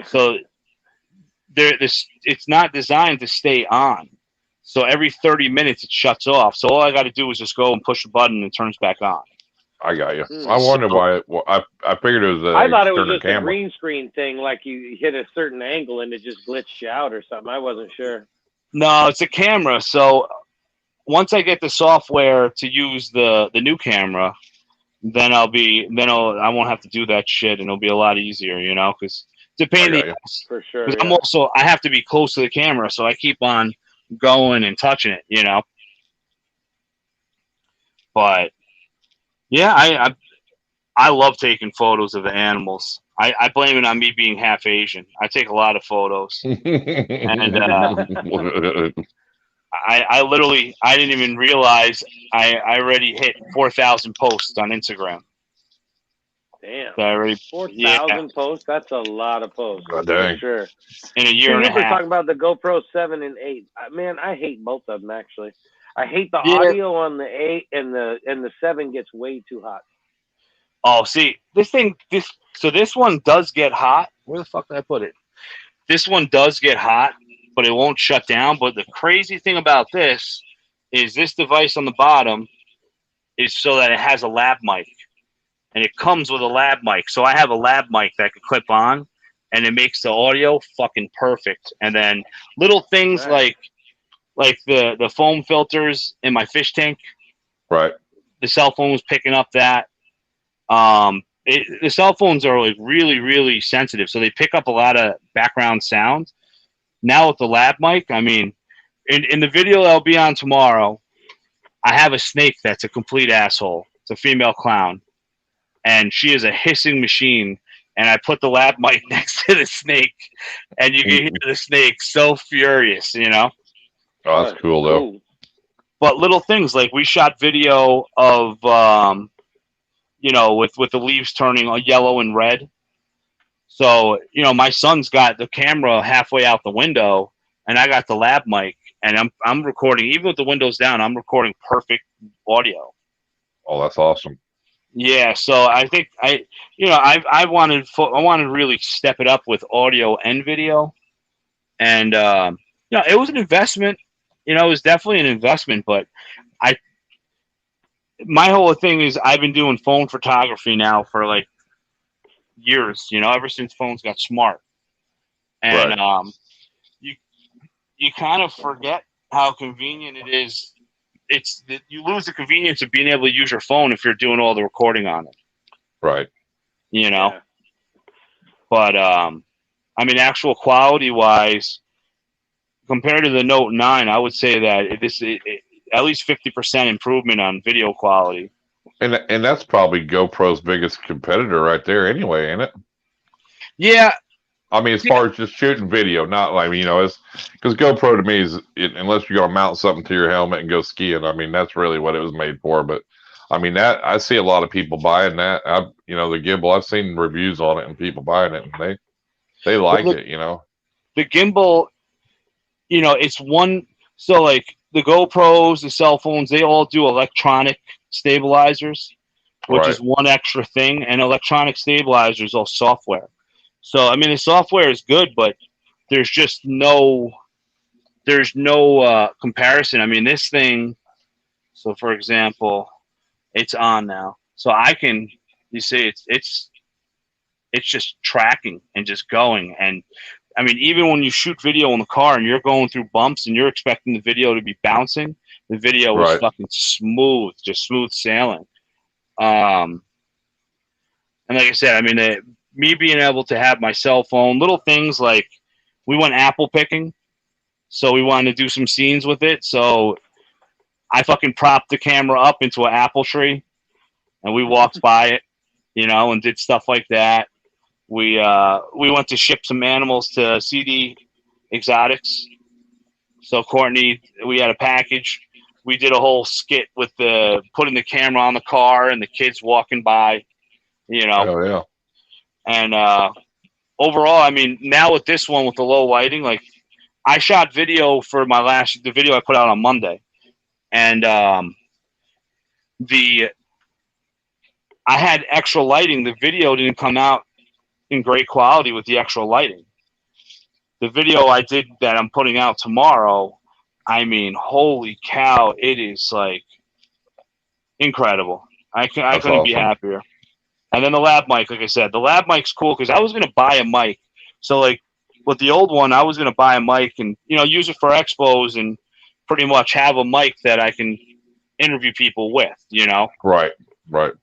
So it's not designed to stay on. So every 30 minutes it shuts off. So all I got to do is just go and push a button and it turns back on. I got you. Hmm. I wondered why. I figured it was an I thought it was external just a camera. green screen thing, like you hit a certain angle and it just glitched you out or something. I wasn't sure. No, it's a camera. So once I get the software to use the new camera, then I won't have to do that shit, and it'll be a lot easier, you know, because it's a pain in I the got you. ass. For sure. Because Yeah. I have to be close to the camera, so I keep on going and touching it, you know. But yeah, I love taking photos of the animals. I blame it on me being half Asian. I take a lot of photos, and I literally I didn't even realize I already hit 4,000 posts on Instagram. Damn. So I already 4,000 posts? That's a lot of posts. God For dang. sure. in a So year and you a were half. talking about the GoPro 7 and 8. Man, I hate both of them actually. I hate the Yeah. audio on the 8 and the 7 gets way too hot. Oh, see, this one does get hot. Where the fuck did I put it? This one does get hot, but it won't shut down. But the crazy thing about this is this device on the bottom is so that it has a lab mic, and it comes with a lab mic. So I have a lab mic that I could clip on, and it makes the audio fucking perfect. And then little things Nice. like the foam filters in my fish tank, Right. the cell phone was picking up that. The cell phones are like really, really sensitive, so they pick up a lot of background sound. Now with the lab mic, I mean, in the video that'll be on tomorrow, I have a snake that's a complete asshole. It's a female clown, and she is a hissing machine. And I put the lab mic next to the snake, and you can hear the snake so furious, you know. Oh, that's cool though. But little things like we shot video of you know, with the leaves turning yellow and red. So, you know, my son's got the camera halfway out the window, and I got the lab mic, and I'm recording even with the windows down. I'm recording perfect audio. Oh, that's awesome. Yeah, so I think I wanted to really step it up with audio and video, and you know, it was an investment. You know, it was definitely an investment, but I my whole thing is I've been doing phone photography now for like years, you know, ever since phones got smart. And Right. you kind of forget how convenient it is. You lose the convenience of being able to use your phone if you're doing all the recording on it, Right. you know. Yeah. But I mean, actual quality wise, compared to the Note 9, I would say that at least 50% improvement on video quality. And that's probably GoPro's biggest competitor right there anyway, ain't it? Yeah. I mean, as far as just shooting video, not like, you know, it's because GoPro to me is unless you're gonna mount something to your helmet and go skiing. I mean, that's really what it was made for. But I mean, that I see a lot of people buying that. You know, the gimbal. I've seen reviews on it and people buying it, and they like it. You know, the gimbal, you know, it's one. So like the GoPros, the cell phones, they all do electronic stabilizers, which right? is one extra thing, and electronic stabilizers all software. So I mean, the software is good, but there's just there's no comparison. I mean, this thing. So for example, it's on now, so I can. You see, it's just tracking and just going. And I mean, even when you shoot video in the car and you're going through bumps and you're expecting the video to be bouncing, the video is Right. fucking smooth, just smooth sailing. And like I said, I mean, me being able to have my cell phone, little things like we went apple picking, so we wanted to do some scenes with it. So I fucking propped the camera up into an apple tree, and we walked by it, you know, and did stuff like that. We went to ship some animals to CD Exotics. So Courtney, we had a package. We did a whole skit with putting the camera on the car and the kids walking by, you know. Oh yeah. And overall, I mean, now with this one with the low lighting, like I shot video for the video I put out on Monday, and I had extra lighting. The video didn't come out in great quality with the extra lighting. The video I did that I'm putting out tomorrow, I mean, holy cow, it is like incredible. I couldn't be happier. And then the lab mic, like I said, the lab mic's cool because I was gonna buy a mic. So like with the old one, I was gonna buy a mic and use it for expos and pretty much have a mic that I can interview people with. Right.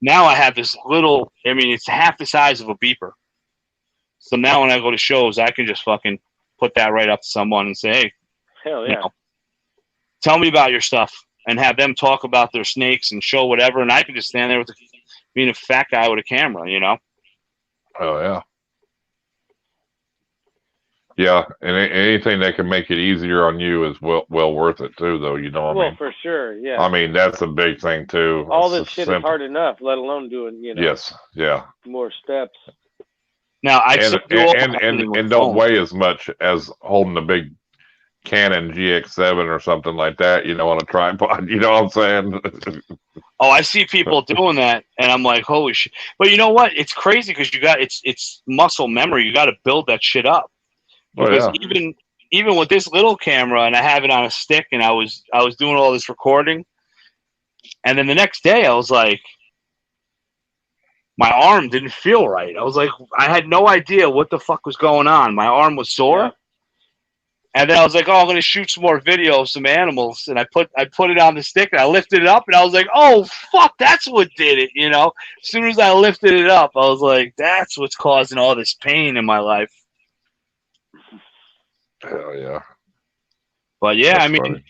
Now I have this little. I mean, it's half the size of a beeper. So now when I go to shows, I can just fucking put that right up to someone and say, "Hey, hell yeah, tell me about your stuff," and have them talk about their snakes and show whatever, and I can just stand there with being a fat guy with a camera, Oh yeah. Yeah, and anything that can make it easier on you is well worth it too, though. What I mean? For sure, yeah. I mean, that's a big thing too. All this shit is hard enough, let alone doing, Yes, yeah. more steps. Now and don't weigh as much as holding a big Canon GX7 or something like that, on a tripod. You know what I'm saying? Oh, I see people doing that, and I'm like, holy shit! But you know what? It's crazy because it's muscle memory. You got to build that shit up. Because even with this little camera, and I have it on a stick, and I was doing all this recording, and then the next day I was like, my arm didn't feel right. I was like, I had no idea what the fuck was going on. My arm was sore. Yeah. And then I was like, oh, I'm going to shoot some more video of some animals. And I put it on the stick, and I lifted it up, and I was like, oh, fuck, that's what did it, As soon as I lifted it up, I was like, that's what's causing all this pain in my life. Hell yeah. But, yeah, that's funny.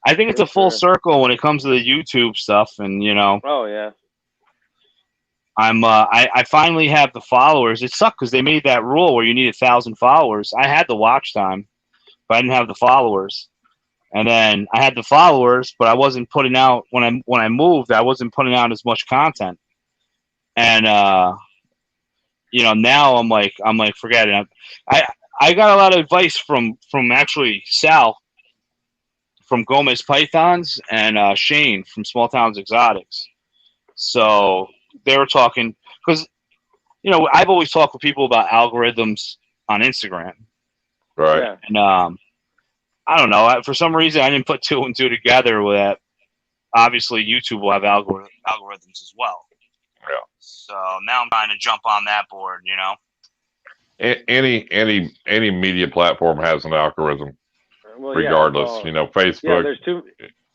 I think it's a full circle when it comes to the YouTube stuff, and, Oh, yeah. I finally have the followers. It sucked because they made that rule where you need 1,000 followers. I had the watch time, but I didn't have the followers. And then I had the followers, but I wasn't putting out when I moved. I wasn't putting out as much content. And now I'm like forget it. I got a lot of advice from actually Sal from Gomez Pythons and Shane from Small Towns Exotics. So they were talking because I've always talked with people about algorithms on Instagram. Right. Yeah. And I don't know. For some reason, I didn't put 2 and 2 together with that. Obviously, YouTube will have algorithms as well. Yeah. So now I'm trying to jump on that board, Any media platform has an algorithm, regardless. Facebook. Yeah,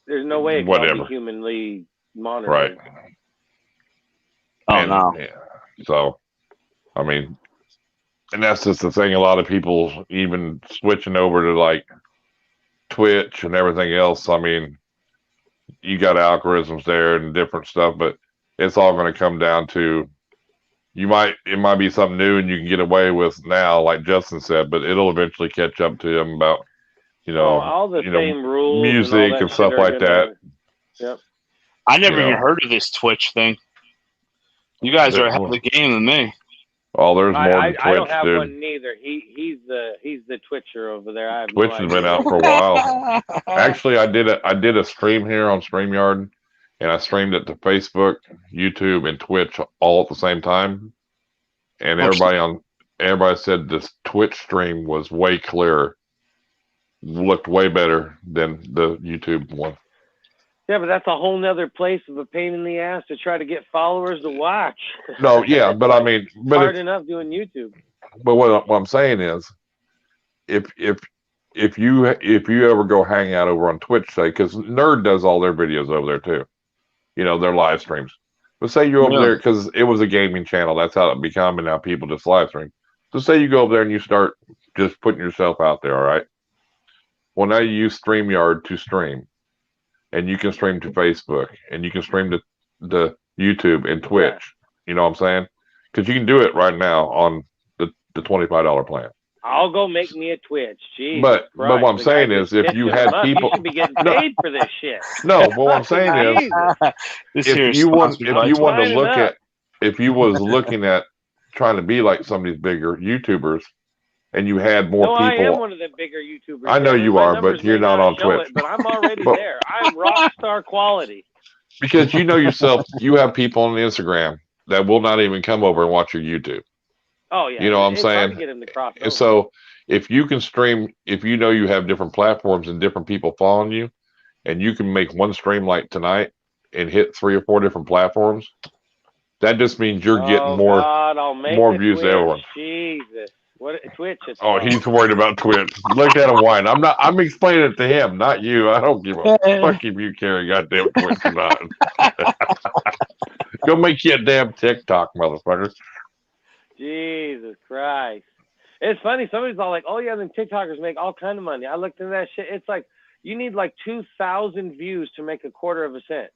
there's no way it can be humanly monitored. Right. Oh, no. Yeah. So, I mean, and that's just the thing. A lot of people even switching over to like Twitch and everything else. I mean, you got algorithms there and different stuff, but it's all going to come down to it might be something new and you can get away with now, like Justin said, but it'll eventually catch up to them about, all the same rules, music and stuff like that. Yep. I never even heard of this Twitch thing. You guys are ahead of the game than me. Oh, there's more than Twitch, I don't have dude. one neither. He's the Twitcher over there. I have Twitch has been out for a while. Actually, I did a stream here on StreamYard, and I streamed it to Facebook, YouTube, and Twitch all at the same time. And everybody said this Twitch stream was way clearer, looked way better than the YouTube one. Yeah, but that's a whole nother place of a pain in the ass to try to get followers to watch. No, yeah, but I mean, hard enough doing YouTube. But what I'm saying is, if you ever go hang out over on Twitch, say, because Nerd does all their videos over there too, their live streams. But say you're over there because it was a gaming channel. That's how it became, and now people just live stream. So say you go over there and you start just putting yourself out there. All right. Well, now you use StreamYard to stream. And you can stream to Facebook, and you can stream to YouTube and Twitch. Yeah. You know what I'm saying? Because you can do it right now on the $25 plan. I'll go make me a Twitch. Jeez, but what I'm saying is, if you had people, you should be getting paid for this shit. No, but what I'm saying is, if you was looking at trying to be like some of these bigger YouTubers, and you had more people. I am one of the bigger YouTubers. I know you are, but you're not on Twitch. But I'm already there. I'm rock star quality. Because yourself, you have people on Instagram that will not even come over and watch your YouTube. Oh yeah, You know what I'm it's hard to saying? get him to cross And over. so if you can stream, if you know you have different platforms and different people following you, and you can make one stream like tonight and hit 3 or 4 different platforms, that just means you're getting Oh God, I'll make more a views to Twitch. everyone. Jesus, what Twitch? It's Oh, called. he's worried about Twitch. Look at him whine. I'm explaining it to him, not you. I don't give a fuck if you carry goddamn Twitch or not. Go make you a damn TikTok, motherfucker. Jesus Christ. It's funny. Somebody's all like, "Oh yeah, then TikTokers make all kind of money." I looked into that shit. It's like you need like 2,000 views to make a quarter of a cent.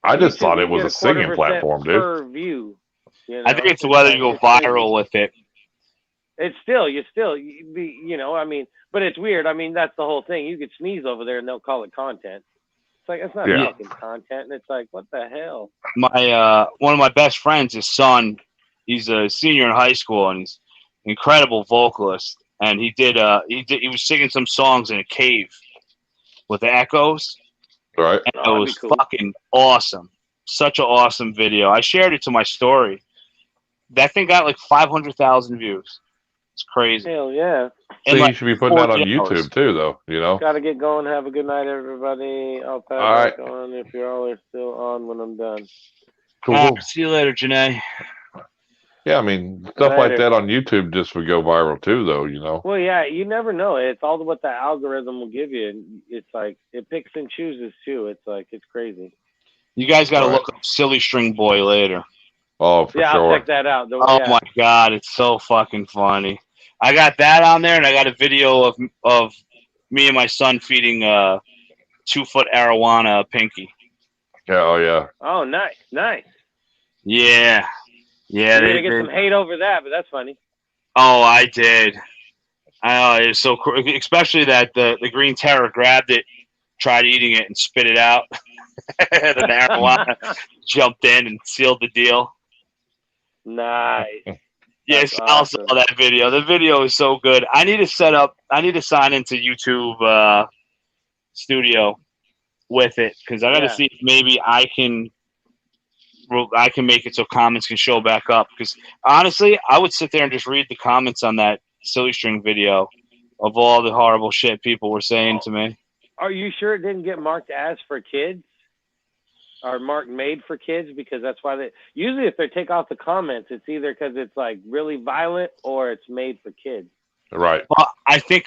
I just YouTube, thought you it can was get a quarter of singing a cent platform, dude. per view. You know? I think it's whether you go viral with it. It's still, I mean, but it's weird. I mean, that's the whole thing. You could sneeze over there and they'll call it content. It's like, it's not fucking content. And it's like, what the hell? My one of my best friends, his son, he's a senior in high school and he's an incredible vocalist. And he was singing some songs in a cave with the echoes. Right. And it was fucking awesome. Such an awesome video. I shared it to my story. That thing got like 500,000 views. It's crazy. Hell yeah. So you should be putting that on YouTube too, though, you know? Gotta get going. Have a good night, everybody. I'll pass back on if you're all still on when I'm done. Cool. See you later, Janae. Yeah, I mean, stuff like that on YouTube just would go viral too, though, you know? Well, yeah, you never know. It's all what the algorithm will give you. And it's like, it picks and chooses too. It's like, it's crazy. You guys got to look up Silly String Boy later. Oh, for sure. I'll check that out. My God, it's so fucking funny. I got that on there, and I got a video of me and my son feeding 2-foot arowana a pinky. Yeah, oh yeah. Oh, nice. Yeah. You're gonna get some hate over that, but that's funny. Oh, I did. I know, it's so cool, especially that the green terror grabbed it, tried eating it, and spit it out. The marijuana jumped in and sealed the deal. Nice. Yes, I saw that video. The video is so good. I need to sign into YouTube Studio with it because I got to see if maybe I can make it so comments can show back up. Because honestly, I would sit there and just read the comments on that Silly String video of all the horrible shit people were saying to me. Are you sure it didn't get marked as for kids? Or marked made for kids? Because that's why they usually, if they take off the comments, it's either because it's like really violent or it's made for kids. Right. Well, I think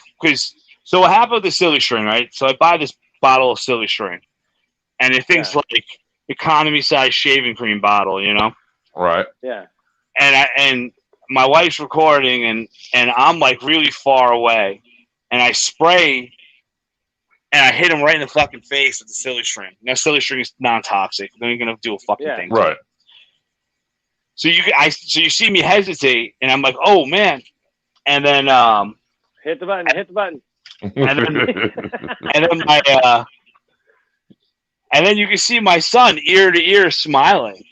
so what happened with the Silly String, right? So I buy this bottle of Silly String, and it thinks like economy size shaving cream bottle, you know? Right. Yeah. And my wife's recording, and I'm like really far away, and I spray. And I hit him right in the fucking face with the Silly String. Now, Silly String is non-toxic. They ain't gonna do a fucking thing. Right. So you see me hesitate, and I'm like, oh man, and then hit the button. And then you can see my son ear to ear smiling.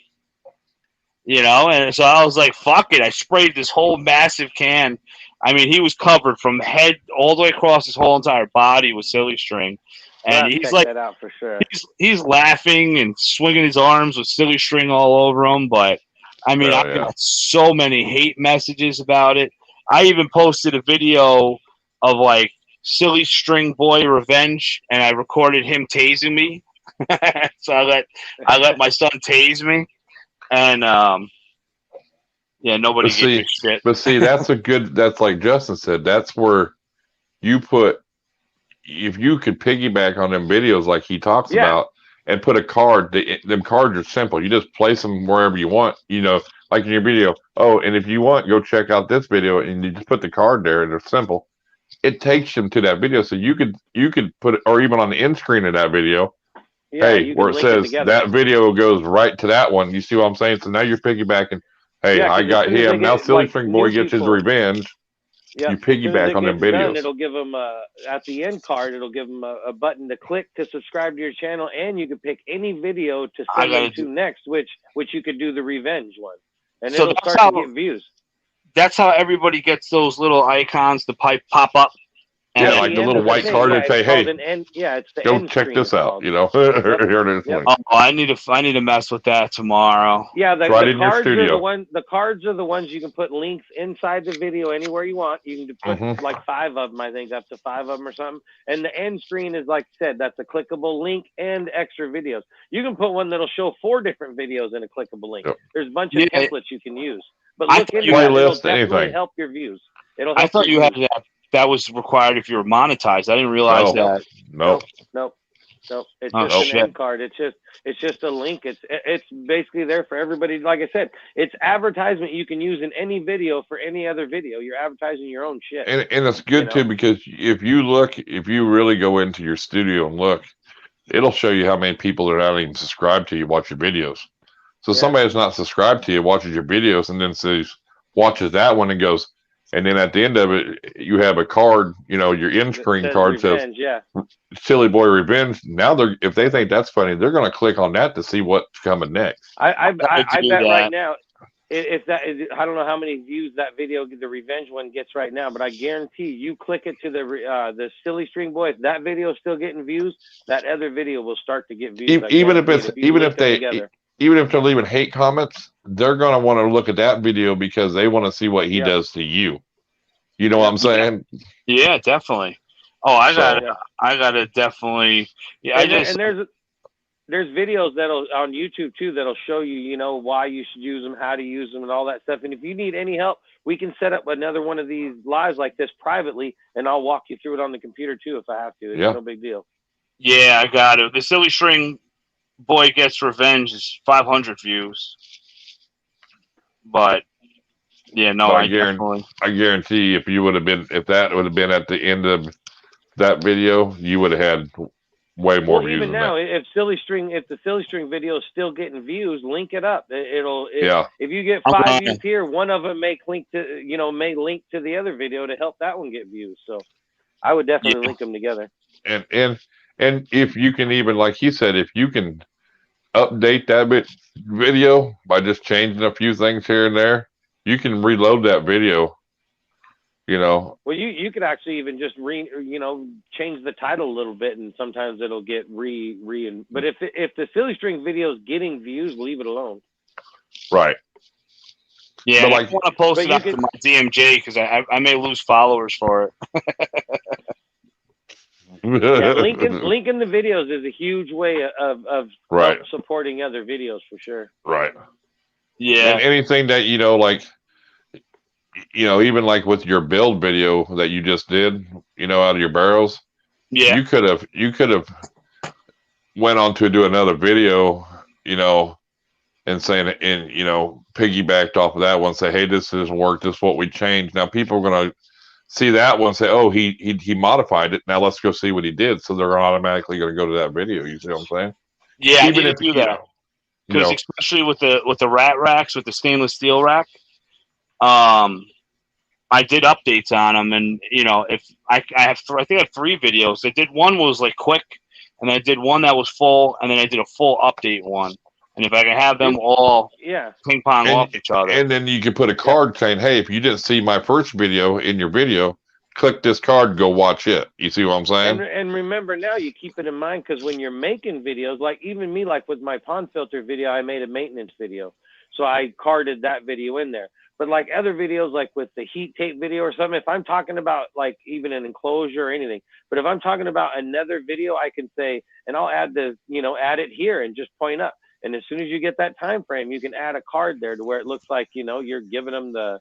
You know, and so I was like, fuck it. I sprayed this whole massive can. I mean, he was covered from head all the way across his whole entire body with Silly String. And he's like, that out for sure. He's laughing and swinging his arms with Silly String all over him. But I mean, I got so many hate messages about it. I even posted a video of like Silly String Boy revenge, and I recorded him tasing me. So I let my son tase me, and nobody gives a shit. But see, that's like Justin said, that's where you put, if you could piggyback on them videos like he talks about and put a card, them cards are simple. You just place them wherever you want, you know, like in your video. Oh, and if you want, go check out this video, and you just put the card there, and it's simple. It takes them to that video. So you could put it, or even on the end screen of that video, hey, where it says that video goes right to that one. You see what I'm saying? So now you're piggybacking. Hey, I got him. Now Silly String Boy gets his revenge. Yeah. You piggyback on them videos. It'll give them at the end card. It'll give them a button to click to subscribe to your channel, and you can pick any video to send them to next, which you could do the revenge one, and so it'll start to get views. That's how everybody gets those little icons to pop up Yeah, At like the end little of the white thing, card yeah, and say, it's called "Hey, an end. Yeah, it's the go end check screen. this It's out." called. You know, Yep. here it is. Yep. Like, I need to mess with that tomorrow. Yeah, It's right the in your cards are studio. the one. The cards are the ones you can put links inside the video anywhere you want. You can put Mhm. like 5 of them, I think, up to 5 of them or something. And the end screen is, like I said, that's a clickable link and extra videos. You can put one that'll show 4 different videos in a clickable link. Yep. There's a bunch of templates you can use. But I look thought into you that. had It'll playlist, definitely anything. help your views. It'll I help thought your you had views. that was required if you were monetized. I didn't realize No. that. Nope. Nope. It's Oh, just an shit. end card. It's just a link. It's basically there for everybody. Like I said, it's advertisement you can use in any video for any other video. You're advertising your own shit. And it's good too, because if you really go into your studio and look, it'll show you how many people are not even subscribed to you watch your videos. So Yeah. somebody that's not subscribed to you watches your videos and then watches that one and goes, and then at the end of it, you have a card, your end screen card Revenge, says Silly Boy Revenge. Now if they think that's funny, they're going to click on that to see what's coming next. I bet that. right now, if that is, I don't know how many views that video, the Revenge one, gets right now, but I guarantee you click it to the Silly String Boy. If that video is still getting views, that other video will start to get views. Even if they're leaving hate comments, they're going to want to look at that video because they want to see what he does to you. You know what I'm saying? Yeah, definitely. Oh, I gotta definitely. Yeah, and there's videos that'll on YouTube too that'll show you, why you should use them, how to use them, and all that stuff. And if you need any help, we can set up another one of these lives like this privately, and I'll walk you through it on the computer too if I have to. It's no big deal. Yeah, I got it. The Silly String Boy Gets Revenge is 500 views, but yeah, no, I guarantee if that would have been at the end of that video, you would have had way more views. Even now, if the Silly String video is still getting views, link it up. If you get 5 views here, one of them may link to the other video to help that one get views. So I would definitely link them together. And if you can, even like he said, if you can update that video by just changing a few things here and there, you can reload that video. Well, you could actually even just change the title a little bit, and sometimes it'll get but if the Silly String video is getting views, leave it alone. Right. Yeah, I want to post it up to my DMJ because I may lose followers for it. Linking the videos is a huge way of supporting other videos for sure. Right. Yeah. And anything that even like with your build video that you just did, out of your barrels. Yeah. You could have went on to do another video, and saying, and piggybacked off of that one, say, hey, this doesn't work. This is what we changed. Now people are gonna see that one, say, oh, he modified it. Now let's go see what he did. So they're automatically going to go to that video. You see what I'm saying? Yeah, even if you do that, because especially with the rat racks, with the stainless steel rack, I did updates on them, and if I have I think I have 3 videos. I did one was like quick, and I did one that was full, and then I did a full update one. And if I can have them all ping pong off each other. And then you can put a card saying, hey, if you didn't see my first video in your video, click this card, go watch it. You see what I'm saying? And remember now, you keep it in mind, because when you're making videos, like even me, like with my pond filter video, I made a maintenance video. So I carded that video in there. But like other videos, like with the heat tape video or something, if I'm talking about like even an enclosure or anything, but if I'm talking about another video, I can say, and I'll add add it here and just point up. And as soon as you get that time frame, you can add a card there to where it looks like, you're giving them the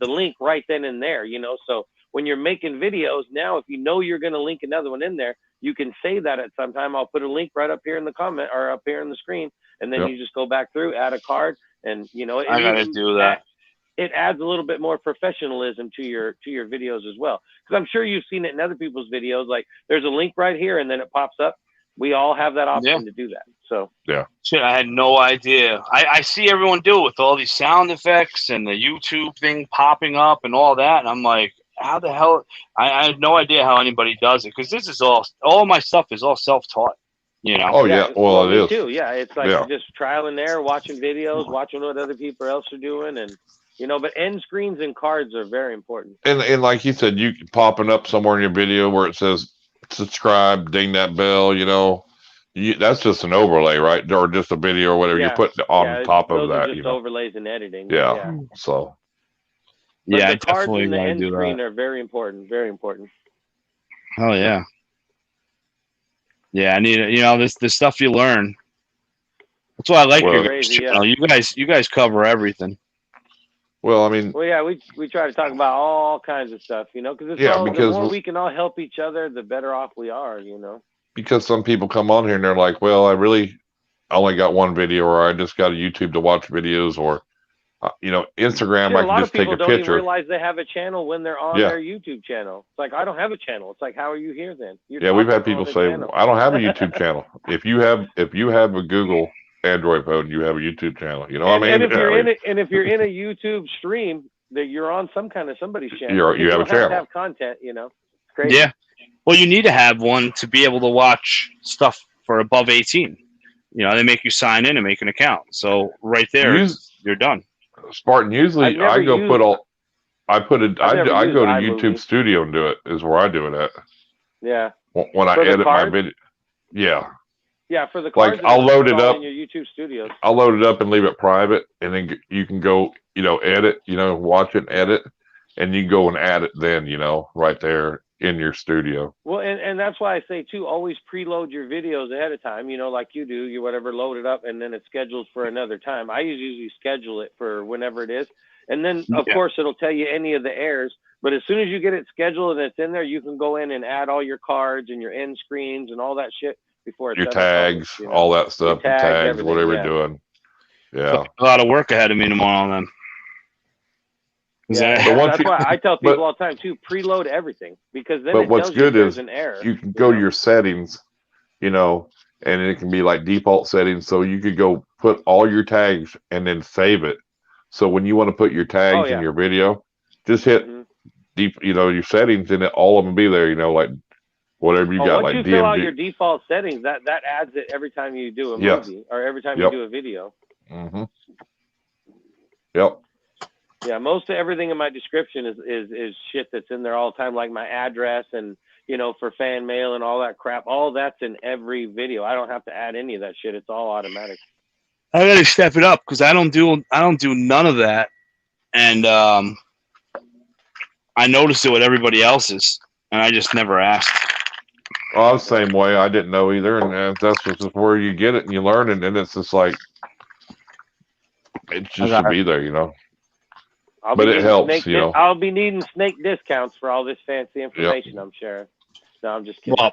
link right then and there, So when you're making videos now, if you're going to link another one in there, you can say that at some time. I'll put a link right up here in the comment or up here in the screen. And then you just go back through, add a card, and I gotta do that. It adds a little bit more professionalism to your videos as well. Because I'm sure you've seen it in other people's videos. Like there's a link right here, and then it pops up. We all have that option to do that. So shit, I had no idea. I see everyone do it with all these sound effects and the YouTube thing popping up and all that, and I'm like, how the hell? I had no idea how anybody does it, because this is all my stuff is all self-taught. Oh yeah, well it is too. Yeah, it's like just trial and error, watching videos, watching what other people else are doing, and You know, but end screens and cards are very important. And like you said, you popping up somewhere in your video where it says subscribe, ding that bell. You know, that's just an overlay, right? Or just a video or whatever you Yeah. put on Yeah, top of those are that. just You know, overlays and editing. yeah. So But Yeah, I the cards definitely and the want to end do screen that. are very important. Very important. Oh yeah. Yeah, I need it. You know, this stuff you learn. That's why I like Well, your Crazy, channel. yeah. You guys cover everything. well, I mean, Well, yeah, we try to talk about all kinds of stuff, you know, because yeah, the because more we can all help each other, the better off we are, you know. some people come on here and they're like, well, I only got one video, or I just got a YouTube to watch videos, or you know, Instagram, Shit, I a can lot of just take people a don't even picture. realize they have a channel when they're on Yeah. their YouTube channel. It's like, I don't have a channel. It's like, how are you here then? You're Yeah, we've had talking people on the say, channel. I don't have a YouTube channel. If you have a Google Android phone, you have a YouTube channel. You know what I mean? And if you're in a YouTube stream, that you're on somebody's channel, You have a have channel. to have content, you know. It's crazy. Yeah. Well, you need to have one to be able to watch stuff for above 18. You know, they make you sign in and make an account. So right there, you're done. Spartan, usually I go used- put all. I put it. I've never I used go to iMovie. YouTube Studio and do it. Is where I do it at. Yeah. When I For the edit my cards? video. Yeah, Yeah, for the Like, cards, I'll load it it's all up. in your YouTube studios. I'll load it up and leave it private, and then you can go, you know, edit. You know, watch it, edit, and you can go and add it. Then, you know, right there in your studio. Well, and that's why I say too, always preload your videos ahead of time. You know, like you do, you whatever, load it up, and then it's scheduled for another time. I usually schedule it for whenever it is, and then of course it'll tell you any of the airs. But as soon as you get it scheduled and it's in there, you can go in and add all your cards and your end screens and all that shit before it's Your ever tags, published, you know? all that stuff, Your tags, everything, whatever yeah. you're doing. Yeah. So a lot of work ahead of me tomorrow then. Yeah, But once that's you- why I tell people but- all the time too, preload everything, because then But it what's tells good you if is there's an error. you can go to your settings, you know, and it can be like default settings. So you could go put all your tags and then save it. So when you want to put your tags in your video, just hit deep, you know, your settings, and all of them be there. You know, like whatever you got, once like you fill out DMJ. your default settings, that adds it every time you do a Yes. movie or every time Yep. you do a video. Mm-hmm. Yep. Yeah, most of everything in my description is shit that's in there all the time, like my address and, you know, for fan mail and all that crap. All that's in every video. I don't have to add any of that shit. It's all automatic. I gotta step it up because I don't do none of that, and I noticed it with everybody else's, and I just never asked. Well, I was the same way. I didn't know either, and that's just where you get it and you learn it, and it's just like it just should be there, you know. But it helps, you know. I'll be needing snake discounts for all this fancy information. I'm sharing. No, I'm just kidding. Well,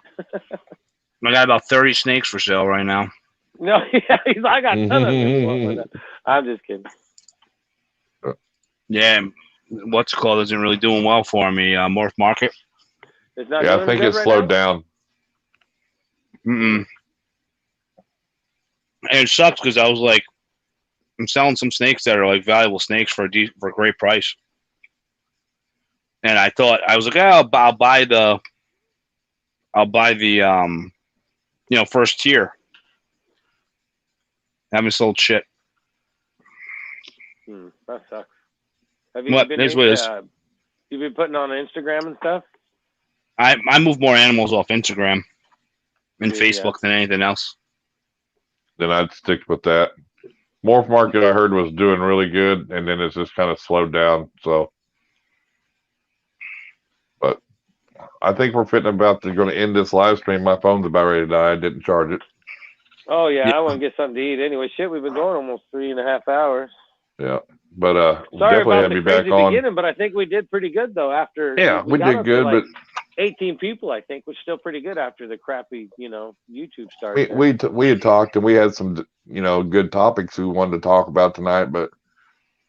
I got about 30 snakes for sale right now. No, yeah, I got a ton of them. I'm just kidding. Yeah, what's it called isn't really doing well for me. Morph Market. It's not Yeah, I doing think good it's right slowed now? down. And it sucks because I was like, I'm selling some snakes that are like valuable snakes for a great price. And I thought, I was like, oh, I'll buy the you know, first tier. Haven't sold shit. That sucks. Have you What? been That's what it is. you've been putting on Instagram and stuff? I move more animals off Instagram and Yeah. Facebook than anything else. Then I'd stick with that. Morph Market, I heard, was doing really good, and then it's just kind of slowed down. So, but I think we're going to end this live stream. My phone's about ready to die. I didn't charge it. Oh yeah, Yeah. I want to get something to eat. Anyway, shit, we've been going almost 3.5 hours. Yeah, but Sorry definitely about have the you back crazy on. beginning, but I think we did pretty good though. After We got did up to, good, like, but 18 people, I think, was still pretty good after the crappy, you know, YouTube started. we had talked, and we had some, you know, good topics we wanted to talk about tonight, but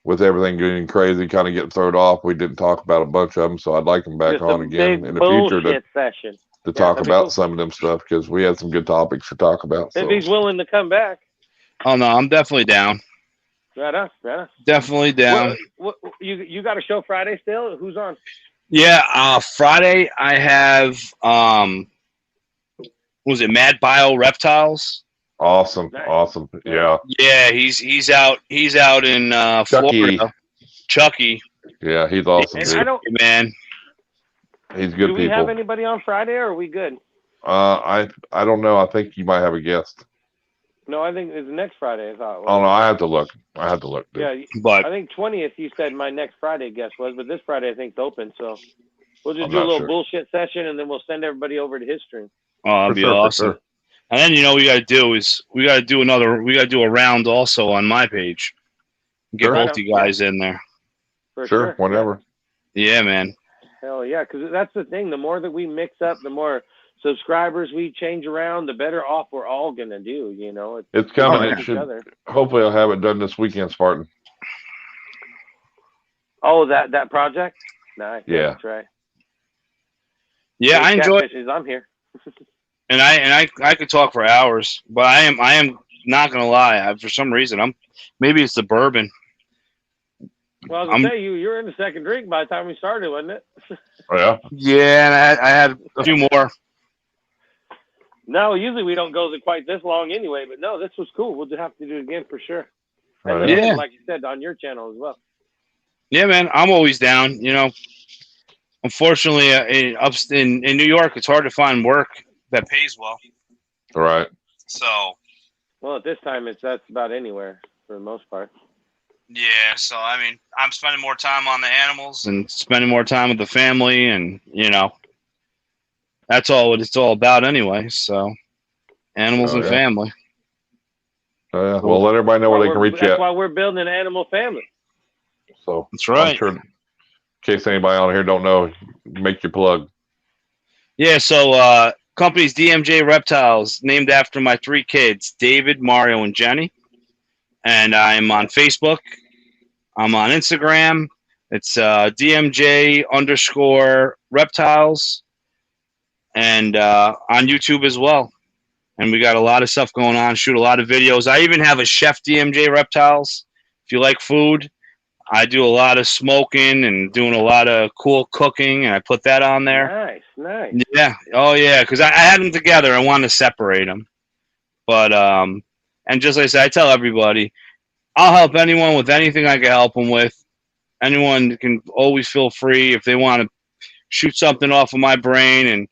with everything getting crazy, kind of getting thrown off, we didn't talk about a bunch of them. So I'd like them back Just on a again big in the future bullshit session. to talk that'd be about cool. some of them stuff, because we had some good topics to talk about. If So. he's willing to come back. Oh no, I'm definitely down. Right on. Definitely down. What, you got a show Friday still? Who's on? Yeah, Friday I have what was it, Mad Bio Reptiles? Awesome, Nice. awesome, yeah. Yeah, he's out in Chucky. Florida. Chucky. Yeah, he's awesome, And dude. I don't. Man. He's good Do we people. have anybody on Friday, or are we good? I don't know. I think you might have a guest. No, I think it's next Friday. I thought. Oh no, I have to look. Dude. Yeah, But I think 20th. You said my next Friday guest was, but this Friday I think it's open. So we'll just I'm do a not little sure. bullshit session, and then we'll send everybody over to his stream. that'd For be sure, awesome. for sure. And then what we gotta do is we gotta do a round also on my page. Get Sure. both you guys in there. For Sure, whenever. Yeah, man. Hell yeah, because that's the thing. The more that we mix up, the more subscribers we change around, the better off we're all gonna do. You know, It's coming. Oh, It yeah. should. Hopefully, I'll have it done this weekend, Spartan. Oh, that project. Nice. Yeah. That's right. Yeah, I enjoy it. Catfishes, I'm here. And I could talk for hours, but I am not gonna lie. For some reason, maybe it's the bourbon. Well, I was gonna say you're in the second drink by the time we started, wasn't it? Oh, yeah. Yeah, and I had a few more. No, usually we don't go quite this long anyway. But no, this was cool. We'll just have to do it again for sure. Oh, And yeah. then, Yeah. like you said, on your channel as well. Yeah, man, I'm always down. You know, unfortunately, in New York, it's hard to find work that pays well. All right. So Well, at this time, that's about anywhere for the most part. yeah, so I mean, I'm spending more time on the animals and spending more time with the family, and that's all what it's all about anyway. So animals Oh, and yeah. family. Oh, yeah. Well, let everybody know where they can reach That's at. why we're building an animal family. So That's right. I'm sure, in case anybody on here don't know, make your plug. Yeah, so company's DMJ Reptiles, named after my 3 kids, David, Mario, and Jenny. And I'm on Facebook. I'm on Instagram. It's DMJ_Reptiles. And on YouTube as well. And we got a lot of stuff going on, shoot a lot of videos. I even have a chef, DMJ Reptiles. If you like food, I do a lot of smoking and doing a lot of cool cooking, and I put that on there. Nice. Yeah. Oh, yeah. Because I had them together. I wanted to separate them. But, and just like I said, I tell everybody, I'll help anyone with anything I can help them with. Anyone can always feel free if they want to shoot something off of my brain, and,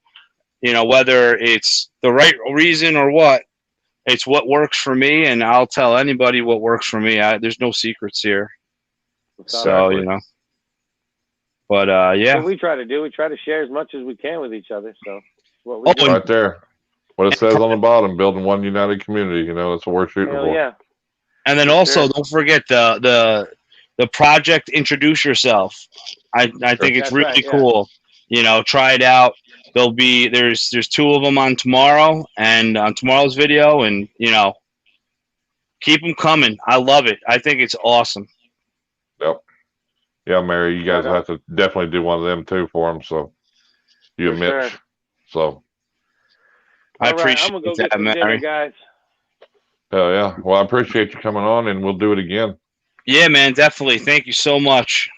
whether it's the right reason or what, it's what works for me, and I'll tell anybody what works for me. There's no secrets here. So, Exactly. But, yeah. What we try to do, we try to share as much as we can with each other. So what we do. Right there. What it says on the bottom, building one united community. That's what we're shooting Hell for. yeah. And then also, don't forget the project. Introduce yourself. I think it's That's really right, yeah. cool. Try it out. There's 2 of them on tomorrow and on tomorrow's video, and keep them coming. I love it. I think it's awesome. Yep. Yeah, Mary, you guys Right on. have to definitely do one of them too for them. So you and For Mitch. sure. So I All right, appreciate I'm gonna go that, get some dinner, Mary. guys. hell yeah. Well, I appreciate you coming on, and we'll do it again. Yeah, man, definitely. Thank you so much.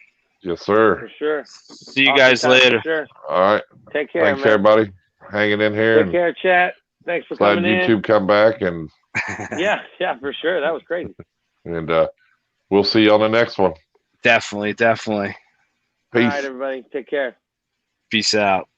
Yes, sir. For sure. See you Awesome guys time, later. For sure. All right. Take care, Thanks, man. everybody, hanging in here. Take care, chat. Thanks for Glad coming YouTube come back, and in. Yeah, for sure. That was crazy. we'll see you on the next one. Definitely. All Peace. right, everybody. Take care. Peace out.